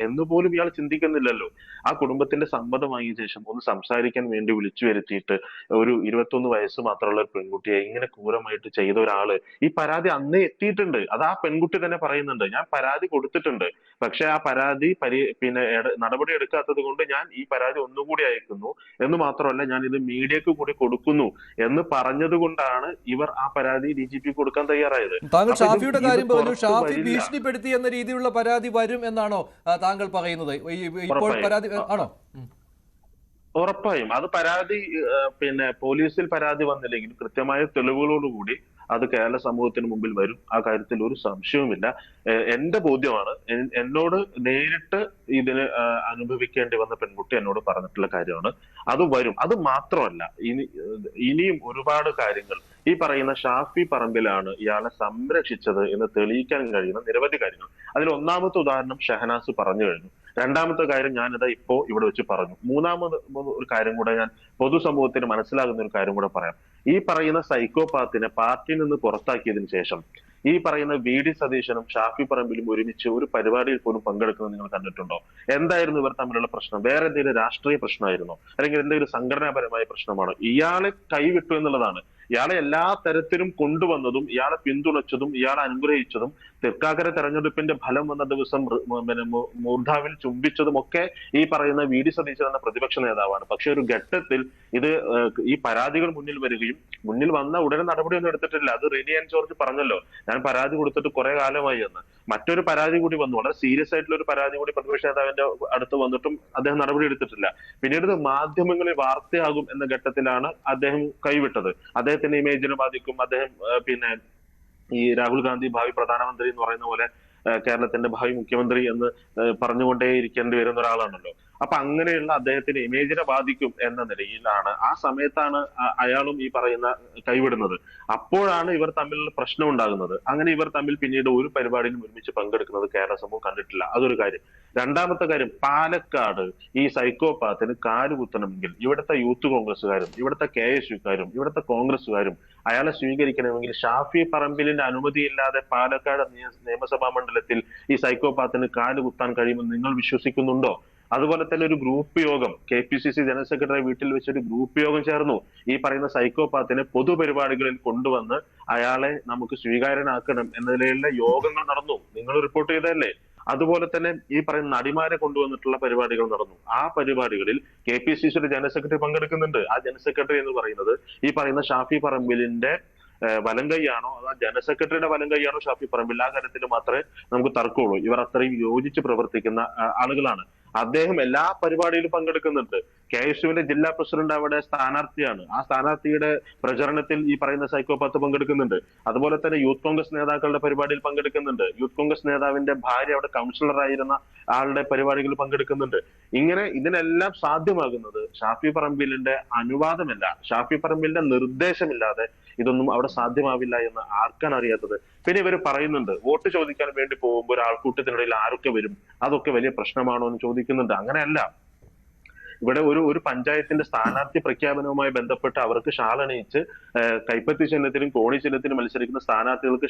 എന്ന് പോലും ഇയാൾ ചിന്തിക്കുന്നില്ലല്ലോ. ആ കുടുംബത്തിന്റെ സമ്മതം വാങ്ങിയ ശേഷം ഒന്ന് സംസാരിക്കാൻ വേണ്ടി വിളിച്ചു വരുത്തിയിട്ട് ഒരു 21 വയസ്സ് മാത്രമുള്ള ഒരു പെൺകുട്ടിയെ ഇങ്ങനെ ക്രൂരമായിട്ട് ചെയ്ത ഒരാള് ഈ പരാതി അന്നേ എത്തിയിട്ടുണ്ട്. അത് ആ പെൺകുട്ടി തന്നെ പറയുന്നുണ്ട്, ഞാൻ പരാതി കൊടുത്തിട്ടുണ്ട്, പക്ഷെ ആ പരാതി നടപടി എടുക്കാത്തത് കൊണ്ട് ഞാൻ ഈ പരാതി ഒന്നുകൂടി അയക്കുന്നു എന്ന് മാത്രമല്ല ഞാൻ ഇത് മീഡിയക്ക് കൂടി കൊടുക്കുന്നു എന്ന് പറഞ്ഞത് കൊണ്ടാണ് ഇവർ ആ പരാതി DGP കൊടുക്കാൻ തയ്യാറായത്. താങ്കൾ ഷാഫിയുടെ കാര്യം പറഞ്ഞു. ഷാഫി ഭീഷണിപ്പെടുത്തി എന്ന രീതിയിലുള്ള പരാതി വരും എന്നാണോ താങ്കൾ പറയുന്നത്? ഇപ്പോൾ പരാതി ആണോ? ഉറപ്പായും അത് പരാതി പോലീസിൽ പരാതി വന്നില്ലെങ്കിൽ കൃത്യമായ തെളിവുകളോടുകൂടി അത് കേരള സമൂഹത്തിന് മുമ്പിൽ വരും. ആ കാര്യത്തിൽ ഒരു സംശയവുമില്ല. എന്റെ ബോധ്യമാണ്. എന്നോട് നേരിട്ട് ഇതിന് അനുഭവിക്കേണ്ടി വന്ന പെൺകുട്ടി എന്നോട് പറഞ്ഞിട്ടുള്ള കാര്യമാണ്. അത് വരും. അത് മാത്രമല്ല, ഇനിയും ഒരുപാട് കാര്യങ്ങൾ ഈ പറയുന്ന ഷാഫി പറമ്പിലാണ് ഇയാളെ സംരക്ഷിച്ചത് എന്ന് തെളിയിക്കാൻ കഴിയുന്ന നിരവധി കാര്യങ്ങൾ. അതിൽ ഒന്നാമത്തെ ഉദാഹരണം ഷഹനാസ് പറഞ്ഞു കഴിഞ്ഞു. രണ്ടാമത്തെ കാര്യം ഞാനിതാ ഇപ്പോ ഇവിടെ വെച്ച് പറഞ്ഞു. മൂന്നാമത് ഒരു കാര്യം കൂടെ ഞാൻ പൊതുസമൂഹത്തിന് മനസ്സിലാകുന്ന ഒരു കാര്യം കൂടെ പറയാം. ഈ പറയുന്ന സൈക്കോപാത്തിനെ പാർട്ടിയിൽ നിന്ന് പുറത്താക്കിയതിനു ശേഷം ഈ പറയുന്ന VD സതീശനും ഷാഫി പറമ്പിലും ഒരുമിച്ച് ഒരു പരിപാടിയിൽ പോലും പങ്കെടുക്കുന്നത് നിങ്ങൾ കണ്ടിട്ടുണ്ടോ? എന്തായിരുന്നു ഇവർ തമ്മിലുള്ള പ്രശ്നം? വേറെ എന്തെങ്കിലും രാഷ്ട്രീയ പ്രശ്നമായിരുന്നോ? അല്ലെങ്കിൽ എന്തെങ്കിലും സംഘടനാപരമായ പ്രശ്നമാണോ? ഇയാളെ കൈവിട്ടു എന്നുള്ളതാണ്. ഇയാളെ എല്ലാ തരത്തിലും കൊണ്ടുവന്നതും ഇയാളെ പിന്തുണച്ചതും ഇയാളെ അനുഗ്രഹിച്ചതും തൃക്കാക്കര തെരഞ്ഞെടുപ്പിന്റെ ഫലം വന്ന ദിവസം മൂർധാവിൽ ചുംബിച്ചതും ഒക്കെ ഈ പറയുന്ന VD സതീശൻ എന്ന പ്രതിപക്ഷ നേതാവാണ്. പക്ഷെ ഒരു ഘട്ടത്തിൽ ഈ പരാതികൾ മുന്നിൽ വരികയും മുന്നിൽ വന്ന ഉടനെ നടപടിയൊന്നും എടുത്തിട്ടില്ല. അത് റെനി ആൻഡ് ജോർജ് പറഞ്ഞല്ലോ, ഞാൻ പരാതി കൊടുത്തിട്ട് കുറെ കാലമായി എന്ന്. മറ്റൊരു പരാതി കൂടി വന്നു, വളരെ സീരിയസ് ആയിട്ടുള്ള ഒരു പരാതി കൂടി പ്രതിപക്ഷ നേതാവിന്റെ അടുത്ത് വന്നിട്ടും അദ്ദേഹം നടപടി എടുത്തിട്ടില്ല. പിന്നീട് മാധ്യമങ്ങളിൽ വാർത്തയാകും എന്ന ഘട്ടത്തിലാണ് അദ്ദേഹം കൈവിട്ടത്. അദ്ദേഹത്തിന്റെ ഇമേജിനെ ബാധിക്കും. അദ്ദേഹം ഈ രാഹുൽ ഗാന്ധി ഭാവി പ്രധാനമന്ത്രി എന്ന് പറയുന്ന പോലെ കേരളത്തിന്റെ ഭാവി മുഖ്യമന്ത്രി എന്ന് പറഞ്ഞുകൊണ്ടേ ഇരിക്കേണ്ടി വരുന്ന ഒരാളാണല്ലോ. അപ്പൊ അങ്ങനെയുള്ള അദ്ദേഹത്തിന്റെ ഇമേജിനെ ബാധിക്കും എന്ന നിലയിലാണ് ആ സമയത്താണ് അയാളും ഈ പറയുന്ന കൈവിടുന്നത്. അപ്പോഴാണ് ഇവർ തമ്മിലുള്ള പ്രശ്നം ഉണ്ടാകുന്നത്. അങ്ങനെ ഇവർ തമ്മിൽ പിന്നീട് ഒരു പരിപാടിയിലും ഒരുമിച്ച് പങ്കെടുക്കുന്നത് കേരള സമൂഹം കണ്ടിട്ടില്ല. അതൊരു കാര്യം. രണ്ടാമത്തെ കാര്യം, പാലക്കാട് ഈ സൈക്കോപാത്തിന് കാലുകുത്തണമെങ്കിൽ ഇവിടുത്തെ യൂത്ത് കോൺഗ്രസ്സുകാരും ഇവിടുത്തെ KSUക്കാരും ഇവിടുത്തെ കോൺഗ്രസ്സുകാരും അയാളെ സ്വീകരിക്കണമെങ്കിൽ ഷാഫി പറമ്പിലിന്റെ അനുമതിയില്ലാതെ പാലക്കാട് നിയമസഭാ മണ്ഡലത്തിൽ ഈ സൈക്കോപാത്തിന് കാലുകുത്താൻ കഴിയുമെന്ന് നിങ്ങൾ വിശ്വസിക്കുന്നുണ്ടോ? അതുപോലെ തന്നെ ഒരു ഗ്രൂപ്പ് യോഗം KPCC ജനറൽ സെക്രട്ടറി വീട്ടിൽ വെച്ചൊരു ഗ്രൂപ്പ് യോഗം ചേർന്നു. ഈ പറയുന്ന സൈക്കോപാത്തിനെ പൊതുപരിപാടികളിൽ കൊണ്ടുവന്ന് അയാളെ നമുക്ക് സ്വീകാര്യനാക്കണം എന്ന നിലയിലുള്ള യോഗങ്ങൾ നടന്നു. നിങ്ങൾ റിപ്പോർട്ട് ചെയ്തതല്ലേ? അതുപോലെ തന്നെ ഈ പറയുന്ന നടിമാരെ കൊണ്ടുവന്നിട്ടുള്ള പരിപാടികൾ നടന്നു. ആ പരിപാടികളിൽ KPCCയുടെ ജനറൽ സെക്രട്ടറി പങ്കെടുക്കുന്നുണ്ട്. ആ ജനറൽ സെക്രട്ടറി എന്ന് പറയുന്നത് ഈ പറയുന്ന ഷാഫി പറമ്പിലിന്റെ വലം കൈയാണോ അതോ ജനറൽ സെക്രട്ടറിയുടെ വലം കൈയാണോ ഷാഫി പറമ്പിൽ? ആ കാര്യത്തിൽ മാത്രമേ നമുക്ക് തർക്കമുള്ളൂ. ഇവർ അത്രയും യോജിച്ച് പ്രവർത്തിക്കുന്ന ആളുകളാണ്. അദ്ദേഹം എല്ലാ പരിപാടിയിലും പങ്കെടുക്കുന്നുണ്ട്. KSUവിന്റെ ജില്ലാ പ്രസിഡന്റ് അവിടെ സ്ഥാനാർത്ഥിയാണ്. ആ സ്ഥാനാർത്ഥിയുടെ പ്രചരണത്തിൽ ഈ പറയുന്ന സൈക്കോപാത്ത് പങ്കെടുക്കുന്നുണ്ട്. അതുപോലെ തന്നെ യൂത്ത് കോൺഗ്രസ് നേതാക്കളുടെ പരിപാടിയിൽ പങ്കെടുക്കുന്നുണ്ട്. യൂത്ത് കോൺഗ്രസ് നേതാവിന്റെ ഭാര്യ അവിടെ കൗൺസിലറായിരുന്ന ആളുടെ പരിപാടികളിൽ പങ്കെടുക്കുന്നുണ്ട്. ഇങ്ങനെ ഇതിനെല്ലാം സാധ്യമാകുന്നത് ഷാഫി പറമ്പിലിന്റെ അനുവാദമല്ല, ഷാഫി പറമ്പിലിന്റെ നിർദ്ദേശമില്ലാതെ ഇതൊന്നും അവിടെ സാധ്യമാവില്ല എന്ന് ആർക്കാണ് അറിയാത്തത്? പിന്നെ ഇവർ പറയുന്നുണ്ട് വോട്ട് ചോദിക്കാൻ വേണ്ടി പോകുമ്പോൾ ഒരു ആൾക്കൂട്ടത്തിനിടയിൽ ആരൊക്കെ വരും, അതൊക്കെ വലിയ പ്രശ്നമാണോ എന്ന് ചോദിക്കുന്നുണ്ട്. അങ്ങനെയല്ല. ഇവിടെ ഒരു പഞ്ചായത്തിന്റെ സ്ഥാനാർത്ഥി പ്രഖ്യാപനവുമായി ബന്ധപ്പെട്ട് അവർക്ക് ഷാൾ അണിയിച്ച് കൈപ്പത്തി ചിഹ്നത്തിലും കോണി ചിഹ്നത്തിലും മത്സരിക്കുന്ന സ്ഥാനാർത്ഥികൾക്ക്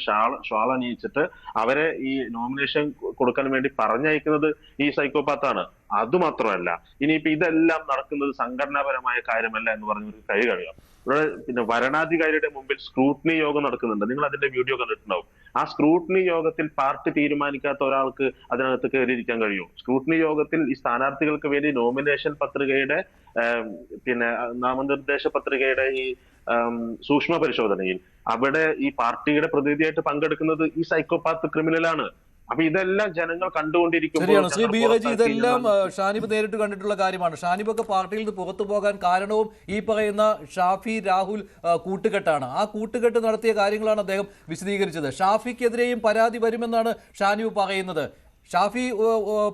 ഷാൾ അണിയിച്ചിട്ട് അവരെ ഈ നോമിനേഷൻ കൊടുക്കാൻ വേണ്ടി പറഞ്ഞയക്കുന്നത് ഈ സൈക്കോപാത്താണ്. അതുമാത്രമല്ല, ഇനിയിപ്പോ ഇതെല്ലാം നടക്കുന്നത് സംഘടനാപരമായ കാര്യമല്ല എന്ന് പറഞ്ഞൊരു കൈ കഴിയാം. ഇവിടെ പിന്നെ വരണാധികാരിയുടെ മുമ്പിൽ സ്ക്രൂട്ടിനി യോഗം നടക്കുന്നുണ്ട്. നിങ്ങൾ അതിന്റെ വീഡിയോ കണ്ടിട്ടുണ്ടാവും. ആ സ്ക്രൂട്ടിനി യോഗത്തിൽ പാർട്ടി തീരുമാനിക്കാത്ത ഒരാൾക്ക് അതിനകത്ത് കയറിയിരിക്കാൻ കഴിയും? സ്ക്രൂട്ടിനി യോഗത്തിൽ ഈ സ്ഥാനാർത്ഥികൾക്ക് വേണ്ടി നോമിനേഷൻ പത്രികയുടെ പിന്നെ നാമനിർദ്ദേശ പത്രികയുടെ ഈ സൂക്ഷ്മ പരിശോധനയിൽ അവിടെ ഈ പാർട്ടിയുടെ പ്രതിനിധിയായിട്ട് പങ്കെടുക്കുന്നത് ഈ സൈക്കോപാത്ത് ക്രിമിനലാണ്. അപ്പൊ ഇതെല്ലാം ജനങ്ങൾ കണ്ടുകൊണ്ടിരിക്കുമ്പോൾ ശ്രീ ബി റജി, ഇതെല്ലാം ഷാനിബ് നേരിട്ട് കണ്ടിട്ടുള്ള കാര്യമാണ്. ഷാനിബൊക്കെ പാർട്ടിയിൽ നിന്ന് പുറത്തു പോകാൻ കാരണവും ഈ പറയുന്ന ഷാഫി രാഹുൽ കൂട്ടുകെട്ടാണ്. ആ കൂട്ടുകെട്ട് നടത്തിയ കാര്യങ്ങളാണ് അദ്ദേഹം വിശദീകരിച്ചത്. ഷാഫിക്കെതിരെയും പരാതി വരുമെന്നാണ് ഷാനിബ് പറയുന്നത്. ഷാഫി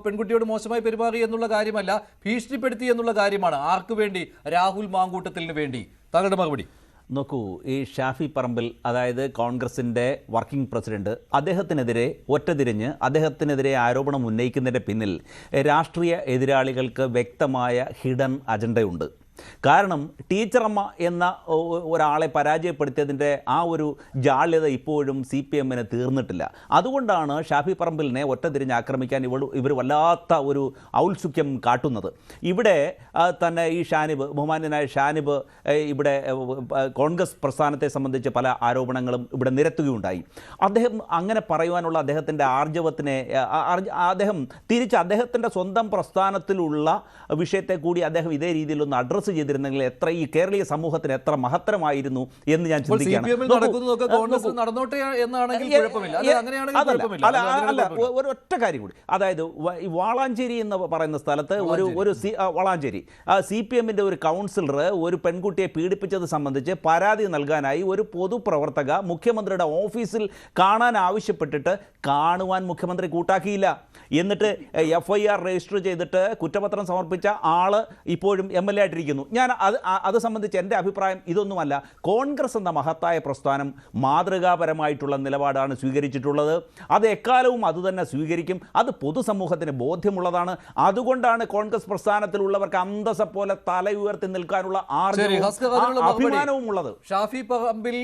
പെൺകുട്ടിയോട് മോശമായി പെരുമാറി എന്നുള്ള കാര്യമല്ല, ഭീഷണിപ്പെടുത്തി എന്നുള്ള കാര്യമാണ്. ആർക്കു വേണ്ടി? രാഹുൽ മാങ്കൂട്ടത്തിന് വേണ്ടി. താങ്കളുടെ മറുപടി? നോക്കൂ, ഈ ഷാഫി പറമ്പിൽ, അതായത് കോൺഗ്രസിൻ്റെ വർക്കിംഗ് പ്രസിഡന്റ്, അദ്ദേഹത്തിനെതിരെ ഒറ്റതിരിഞ്ഞ് അദ്ദേഹത്തിനെതിരെ ആരോപണം ഉന്നയിക്കുന്നതിൻ്റെ പിന്നിൽ രാഷ്ട്രീയ എതിരാളികൾക്ക് വ്യക്തമായ ഹിഡൻ അജണ്ടയുണ്ട്. കാരണം ടീച്ചറമ്മ എന്ന ഒരാളെ പരാജയപ്പെടുത്തിയതിൻ്റെ ആ ഒരു ജാള്യത ഇപ്പോഴും CPM തീർന്നിട്ടില്ല. അതുകൊണ്ടാണ് ഷാഫി പറമ്പിലിനെ ഒറ്റതിരിഞ്ഞ് ആക്രമിക്കാൻ ഇവർ വല്ലാത്ത ഒരു ഔത്സുക്യം കാട്ടുന്നത്. ഇവിടെ തന്നെ ഈ ഷാനിബ്, ബഹുമാന്യനായ ഷാനിബ് ഇവിടെ കോൺഗ്രസ് പ്രസ്ഥാനത്തെ സംബന്ധിച്ച് പല ആരോപണങ്ങളും ഇവിടെ നിരത്തുകയുണ്ടായി. അദ്ദേഹം അങ്ങനെ പറയുവാനുള്ള അദ്ദേഹത്തിൻ്റെ ആർജവത്തിനെ അദ്ദേഹം തിരിച്ച് അദ്ദേഹത്തിൻ്റെ സ്വന്തം പ്രസ്ഥാനത്തിലുള്ള വിഷയത്തെ കൂടി അദ്ദേഹം ഇതേ രീതിയിലൊന്ന് അഡ്രസ്സ് ചെയ്തിരുന്നെങ്കിൽ എത്ര ഈ കേരളീയ സമൂഹത്തിന് എത്ര മഹത്തരമായിരുന്നു എന്ന് ഞാൻ ചിന്തിക്കുകയാണ്. ഒരു ഒറ്റ കാര്യം കൂടി, അതായത് വാളാഞ്ചേരി എന്ന് പറയുന്ന സ്ഥലത്ത് വളാഞ്ചേരി CPM ഒരു കൗൺസിലർ ഒരു പെൺകുട്ടിയെ പീഡിപ്പിച്ചത് സംബന്ധിച്ച് പരാതി നൽകാനായി ഒരു പൊതുപ്രവർത്തക മുഖ്യമന്ത്രിയുടെ ഓഫീസിൽ കാണാൻ ആവശ്യപ്പെട്ടിട്ട് കാണുവാൻ മുഖ്യമന്ത്രി കൂട്ടാക്കിയില്ല. എന്നിട്ട് FIR രജിസ്റ്റർ ചെയ്തിട്ട് കുറ്റപത്രം സമർപ്പിച്ച ആള് ഇപ്പോഴും MLA ആയിട്ടിരിക്കുന്നു. ഞാൻ അത് സംബന്ധിച്ച് എൻ്റെ അഭിപ്രായം ഇതൊന്നുമല്ല. കോൺഗ്രസ് എന്ന മഹത്തായ പ്രസ്ഥാനം മാതൃകാപരമായിട്ടുള്ള നിലപാടാണ് സ്വീകരിച്ചിട്ടുള്ളത്. അത് എക്കാലവും അതുതന്നെ സ്വീകരിക്കും. അത് പൊതുസമൂഹത്തിന് ബോധ്യമുള്ളതാണ്. അതുകൊണ്ടാണ് കോൺഗ്രസ് പ്രസ്ഥാനത്തിലുള്ളവർക്ക് അന്തസ്സ പോലെ തല ഉയർത്തി നിൽക്കാനുള്ള അഭിമാനവും ഉള്ളത്. ഷാഫി പറമ്പിൽ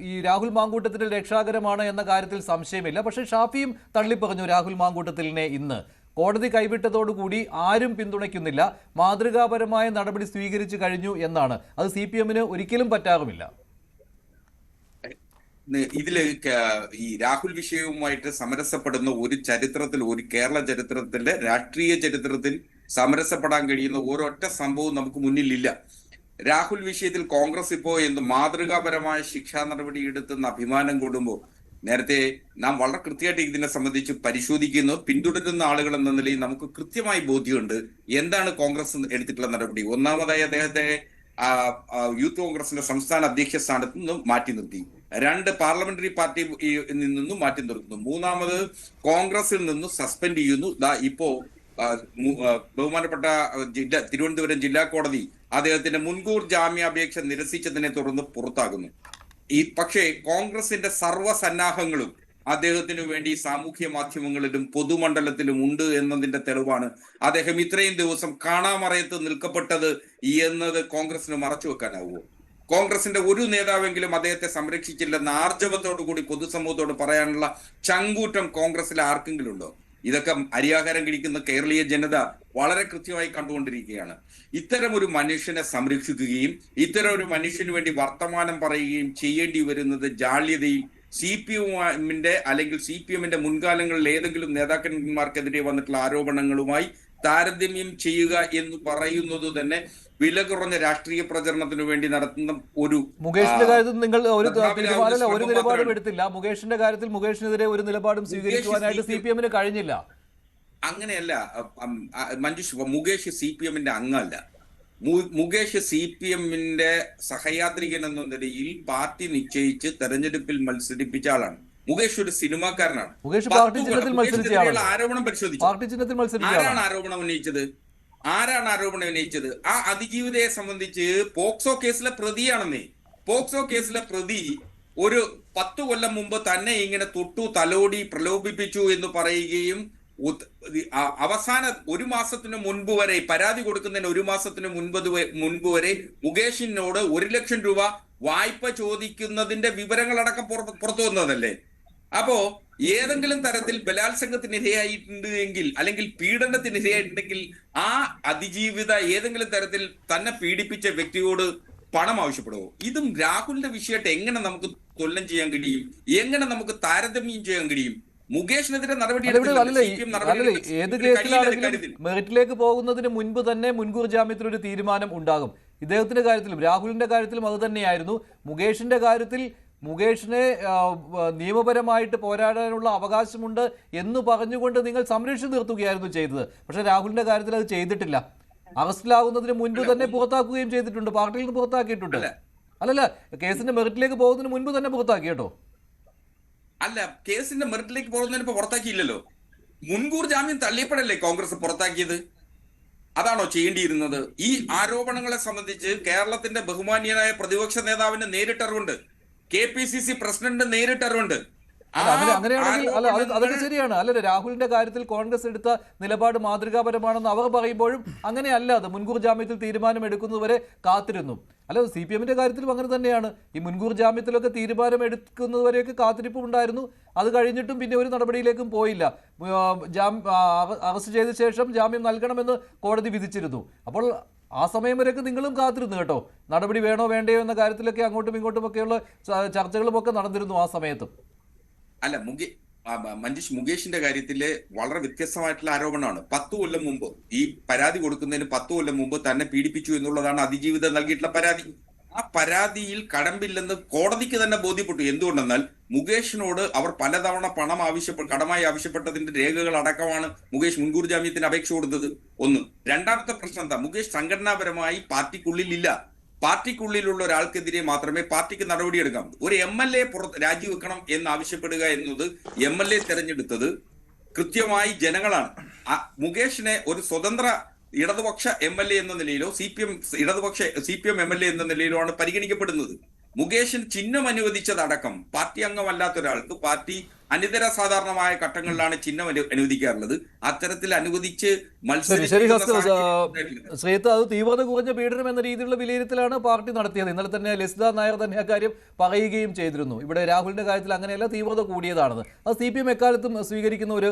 ഈ രാഹുൽ മാങ്കൂട്ടത്തിൽ രക്ഷാകരമാണ് എന്ന കാര്യത്തിൽ സംശയമില്ല. പക്ഷേ ഷാഫിയും തള്ളിപ്പറഞ്ഞു രാഹുൽ മാങ്കൂട്ടത്തിലിനെ. ഇന്ന് കോടതി കൈവിട്ടതോടുകൂടി ആരും പിന്തുണയ്ക്കുന്നില്ല, മാതൃകാപരമായ നടപടി സ്വീകരിച്ചു കഴിഞ്ഞു എന്നാണ്. അത് CPM ഒരിക്കലും പറ്റാറുമില്ല. ഇതില് ഈ രാഹുൽ വിഷയവുമായിട്ട് സമരസപ്പെടുന്ന ഒരു ചരിത്രത്തിൽ, ഒരു കേരള ചരിത്രത്തിന്റെ രാഷ്ട്രീയ ചരിത്രത്തിൽ സമരസപ്പെടാൻ കഴിയുന്ന ഒരൊറ്റ സംഭവം നമുക്ക് മുന്നിലില്ല. രാഹുൽ വിഷയത്തിൽ കോൺഗ്രസ് ഇപ്പോ മാതൃകാപരമായ ശിക്ഷാ നടപടി എടുത്തുന്ന അഭിമാനം കൂടുമ്പോൾ, നേരത്തെ നാം വളരെ കൃത്യമായിട്ട് ഇതിനെ സംബന്ധിച്ച് പരിശോധിക്കുന്നു, പിന്തുടരുന്ന ആളുകൾ എന്ന നിലയിൽ നമുക്ക് കൃത്യമായി ബോധ്യമുണ്ട് എന്താണ് കോൺഗ്രസ് എടുത്തിട്ടുള്ള നടപടി. ഒന്നാമതായി അദ്ദേഹത്തെ യൂത്ത് കോൺഗ്രസിന്റെ സംസ്ഥാന അധ്യക്ഷ സ്ഥാനത്ത് നിന്നും മാറ്റി നിർത്തി. 2, പാർലമെന്ററി പാർട്ടി നിന്നും മാറ്റി നിർത്തുന്നു. 3ാമത് കോൺഗ്രസിൽ നിന്നും സസ്പെൻഡ് ചെയ്യുന്നു. ഇപ്പോ ബഹുമാനപ്പെട്ട തിരുവനന്തപുരം ജില്ലാ കോടതി അദ്ദേഹത്തിന്റെ മുൻകൂർ ജാമ്യാപേക്ഷ നിരസിച്ചതിനെ തുടർന്ന് പുറത്താകുന്നു. പക്ഷേ കോൺഗ്രസിന്റെ സർവ്വസന്നാഹങ്ങളും അദ്ദേഹത്തിനു വേണ്ടി സാമൂഹ്യ മാധ്യമങ്ങളിലും പൊതുമണ്ഡലത്തിലും ഉണ്ട് എന്നതിന്റെ തെളിവാണ് അദ്ദേഹം ഇത്രയും ദിവസം കാണാമറയത്ത് നിൽക്കപ്പെട്ടത് എന്നത് കോൺഗ്രസിന് മറച്ചു വെക്കാനാവുമോ? കോൺഗ്രസിന്റെ ഒരു നേതാവെങ്കിലും അദ്ദേഹത്തെ സംരക്ഷിച്ചില്ലെന്ന ആർജവത്തോടു കൂടി പൊതുസമൂഹത്തോട് പറയാനുള്ള ചങ്കൂറ്റം കോൺഗ്രസിലെ ആർക്കെങ്കിലും ഉണ്ടോ? ഇതൊക്കെ അരിയാഹാരം കഴിക്കുന്ന കേരളീയ ജനത വളരെ കൃത്യമായി കണ്ടുകൊണ്ടിരിക്കുകയാണ്. ഇത്തരം ഒരു മനുഷ്യനെ സംരക്ഷിക്കുകയും ഇത്തരം ഒരു മനുഷ്യന് വേണ്ടി വർത്തമാനം പറയുകയും ചെയ്യേണ്ടി വരുന്നത് ജാള്യതയും CPM അല്ലെങ്കിൽ CPM മുൻകാലങ്ങളിൽ ഏതെങ്കിലും നേതാക്കന്മാർക്കെതിരെ വന്നിട്ടുള്ള ആരോപണങ്ങളുമായി താരതമ്യം ചെയ്യുക എന്ന് പറയുന്നത് തന്നെ വില കുറഞ്ഞ രാഷ്ട്രീയ പ്രചരണത്തിന് വേണ്ടി നടത്തുന്ന ഒരു മുകേഷിന്റെ കാര്യത്തിൽ നിങ്ങൾ ഒരു നിലപാടും എടുത്തില്ല. മുകേഷിന്റെ കാര്യത്തിൽ മുകേഷിനെതിരെ ഒരു നിലപാടും സ്വീകരിക്കുവാനായിട്ട് CPM കഴിഞ്ഞില്ല. അങ്ങനെയല്ല മഞ്ജുഷ്, മുകേഷ് CPM അംഗമല്ല. മുകേഷ് CPM സഹയാത്രികൻ എന്ന നിലയിൽ പാർട്ടി നിശ്ചയിച്ച് തെരഞ്ഞെടുപ്പിൽ മത്സരിപ്പിച്ച ആളാണ്. മുകേഷ് ഒരു സിനിമാക്കാരനാണ്. ആരോപണം പരിശോധിച്ചു. ആരാണ് ആരോപണം ഉന്നയിച്ചത്? ആ അതിജീവിതയെ സംബന്ധിച്ച് പോക്സോ കേസിലെ പ്രതിയാണെന്നേ. പോക്സോ കേസിലെ പ്രതി ഒരു 10 കൊല്ലം മുമ്പ് തന്നെ ഇങ്ങനെ തൊട്ടു, തലോടി, പ്രലോഭിപ്പിച്ചു എന്ന് പറയുകയും അവസാന ഒരു മാസത്തിന് മുൻപ് വരെ, പരാതി കൊടുക്കുന്നതിന് ഒരു മാസത്തിന് മുൻപ് വരെ മുകേഷിനോട് 1 ലക്ഷം രൂപ വായ്പ ചോദിക്കുന്നതിന്റെ വിവരങ്ങളടക്കം പുറത്തു വന്നതല്ലേ? അപ്പോ ഏതെങ്കിലും തരത്തിൽ ബലാത്സംഗത്തിനിരയായിട്ടുണ്ട് എങ്കിൽ, അല്ലെങ്കിൽ പീഡനത്തിനിരയായിട്ടുണ്ടെങ്കിൽ, ആ അതിജീവിത ഏതെങ്കിലും തരത്തിൽ തന്നെ പീഡിപ്പിച്ച വ്യക്തിയോട് പണം ആവശ്യപ്പെടുമോ? ഇതും രാഹുലിന്റെ വിഷയമായിട്ട് എങ്ങനെ നമുക്ക് തുലനം ചെയ്യാൻ കഴിയും? എങ്ങനെ നമുക്ക് താരതമ്യം ചെയ്യാൻ കഴിയും? മുകേഷിനെതിരെ നടപടി ഏത് കേസിലാണെങ്കിലും മെറിറ്റിലേക്ക് പോകുന്നതിന് മുൻപ് തന്നെ മുൻകൂർ ജാമ്യത്തിലൊരു തീരുമാനം ഉണ്ടാകും. ഇദ്ദേഹത്തിന്റെ കാര്യത്തിലും രാഹുലിന്റെ കാര്യത്തിലും അത് തന്നെയായിരുന്നു. മുകേഷിന്റെ കാര്യത്തിൽ മുകേഷിനെ നിയമപരമായിട്ട് പോരാടാനുള്ള അവകാശമുണ്ട് എന്ന് പറഞ്ഞുകൊണ്ട് നിങ്ങൾ സംരക്ഷിച്ചു നിർത്തുകയായിരുന്നു ചെയ്തത്. പക്ഷെ രാഹുലിന്റെ കാര്യത്തിൽ അത് ചെയ്തിട്ടില്ല. അറസ്റ്റിലാകുന്നതിന് മുൻപ് തന്നെ പുറത്താക്കുകയും ചെയ്തിട്ടുണ്ട്, പാർട്ടിയിൽ നിന്ന് പുറത്താക്കിയിട്ടുണ്ട്. അല്ലല്ല, കേസിന്റെ മെറിറ്റിലേക്ക് പോകുന്നതിന് മുൻപ് തന്നെ പുറത്താക്കി കേട്ടോ. അല്ല, കേസിന്റെ മെറിറ്റിലേക്ക് പോകുന്നതിന് ഇപ്പൊ പുറത്താക്കിയില്ലല്ലോ. മുൻകൂർ ജാമ്യം തള്ളിയപ്പോഴല്ലേ കോൺഗ്രസ് പുറത്താക്കിയത്? അതാണോ ചെയ്യേണ്ടിയിരുന്നത്? ഈ ആരോപണങ്ങളെ സംബന്ധിച്ച് കേരളത്തിന്റെ ബഹുമാന്യനായ പ്രതിപക്ഷ നേതാവിന് നേരിട്ടറിവുണ്ട്, KPCC പ്രസിഡന്റ് നേരിട്ടറിവുണ്ട്. അങ്ങനെയാണെങ്കിൽ അതൊക്കെ ശരിയാണ്. അല്ലല്ല, രാഹുലിന്റെ കാര്യത്തിൽ കോൺഗ്രസ് എടുത്ത നിലപാട് മാതൃകാപരമാണെന്ന് അവർ പറയുമ്പോഴും അങ്ങനെയല്ല. അത് മുൻകൂർ ജാമ്യത്തിൽ തീരുമാനം എടുക്കുന്നതുവരെ കാത്തിരുന്നു. അല്ല, CPM-ന്റെ കാര്യത്തിലും അങ്ങനെ തന്നെയാണ്. ഈ മുൻകൂർ ജാമ്യത്തിലൊക്കെ തീരുമാനം എടുക്കുന്നതുവരെയൊക്കെ കാത്തിരിപ്പും ഉണ്ടായിരുന്നു. അത് കഴിഞ്ഞിട്ടും പിന്നെ ഒരു നടപടിയിലേക്കും പോയില്ല. അറസ്റ്റ് ചെയ്ത ശേഷം ജാമ്യം നൽകണമെന്ന് കോടതി വിധിച്ചിരുന്നു. അപ്പോൾ ആ സമയം വരെയൊക്കെ നിങ്ങളും കാത്തിരുന്നു കേട്ടോ. നടപടി വേണോ വേണ്ടയോ എന്ന കാര്യത്തിലൊക്കെ അങ്ങോട്ടും ഇങ്ങോട്ടും ഒക്കെയുള്ള ചർച്ചകളും ഒക്കെ നടന്നിരുന്നു ആ സമയത്തും. അല്ല, മഞ്ജുഷ്, മുകേഷിന്റെ കാര്യത്തില് വളരെ വ്യത്യസ്തമായിട്ടുള്ള ആരോപണമാണ്. 10 കൊല്ലം മുമ്പ്, ഈ പരാതി കൊടുക്കുന്നതിന് 10 കൊല്ലം മുമ്പ് തന്നെ പീഡിപ്പിച്ചു എന്നുള്ളതാണ് അതിജീവിതം നൽകിയിട്ടുള്ള പരാതി. ആ പരാതിയിൽ കടമ്പില്ലെന്ന് കോടതിക്ക് തന്നെ ബോധ്യപ്പെട്ടു. എന്തുകൊണ്ടെന്നാൽ മുകേഷിനോട് അവർ പലതവണ പണം കടമായി ആവശ്യപ്പെട്ടതിന്റെ രേഖകൾ അടക്കമാണ് മുകേഷ് മുൻകൂർ ജാമ്യത്തിന് അപേക്ഷ കൊടുത്തത്. ഒന്ന്. രണ്ടാമത്തെ പ്രശ്നം എന്താ? മുകേഷ് സംഘടനാപരമായി പാർട്ടിക്കുള്ളിലില്ല. പാർട്ടിക്കുള്ളിലുള്ള ഒരാൾക്കെതിരെ മാത്രമേ പാർട്ടിക്ക് നടപടിയെടുക്കാൻ പറ്റൂ. ഒരു MLA രാജിവെക്കണം എന്ന് ആവശ്യപ്പെടുക എന്നത് MLA തെരഞ്ഞെടുത്തത് കൃത്യമായി ജനങ്ങളാണ്. മുകേഷിനെ ഒരു സ്വതന്ത്ര ഇടതുപക്ഷ MLA എന്ന നിലയിലോ CPM MLA എന്ന നിലയിലോ ആണ് പരിഗണിക്കപ്പെടുന്നത്. മുകേഷിന് ചിഹ്നം അനുവദിച്ചതടക്കം പാർട്ടി അംഗമല്ലാത്ത ഒരാൾക്ക് പാർട്ടി അനിതര സാധാരണമായ ഘട്ടങ്ങളിലാണ് ചിഹ്നം അനുവദിക്കാറുള്ളത്. അത്തരത്തിൽ അനുവദിച്ച് ശ്രീത്ത്, അത് തീവ്രത കുറഞ്ഞ പീഡനം എന്ന രീതിയിലുള്ള വിലയിരുത്തലാണ് പാർട്ടി നടത്തിയത്. ഇന്നലെ തന്നെ ലസിത നായർ തന്നെ അക്കാര്യം പറയുകയും ചെയ്തിരുന്നു. ഇവിടെ രാഹുലിന്റെ കാര്യത്തിൽ അങ്ങനെയല്ല, തീവ്രത കൂടിയതാണെന്ന്. അത് CPM എക്കാലത്തും സ്വീകരിക്കുന്ന ഒരു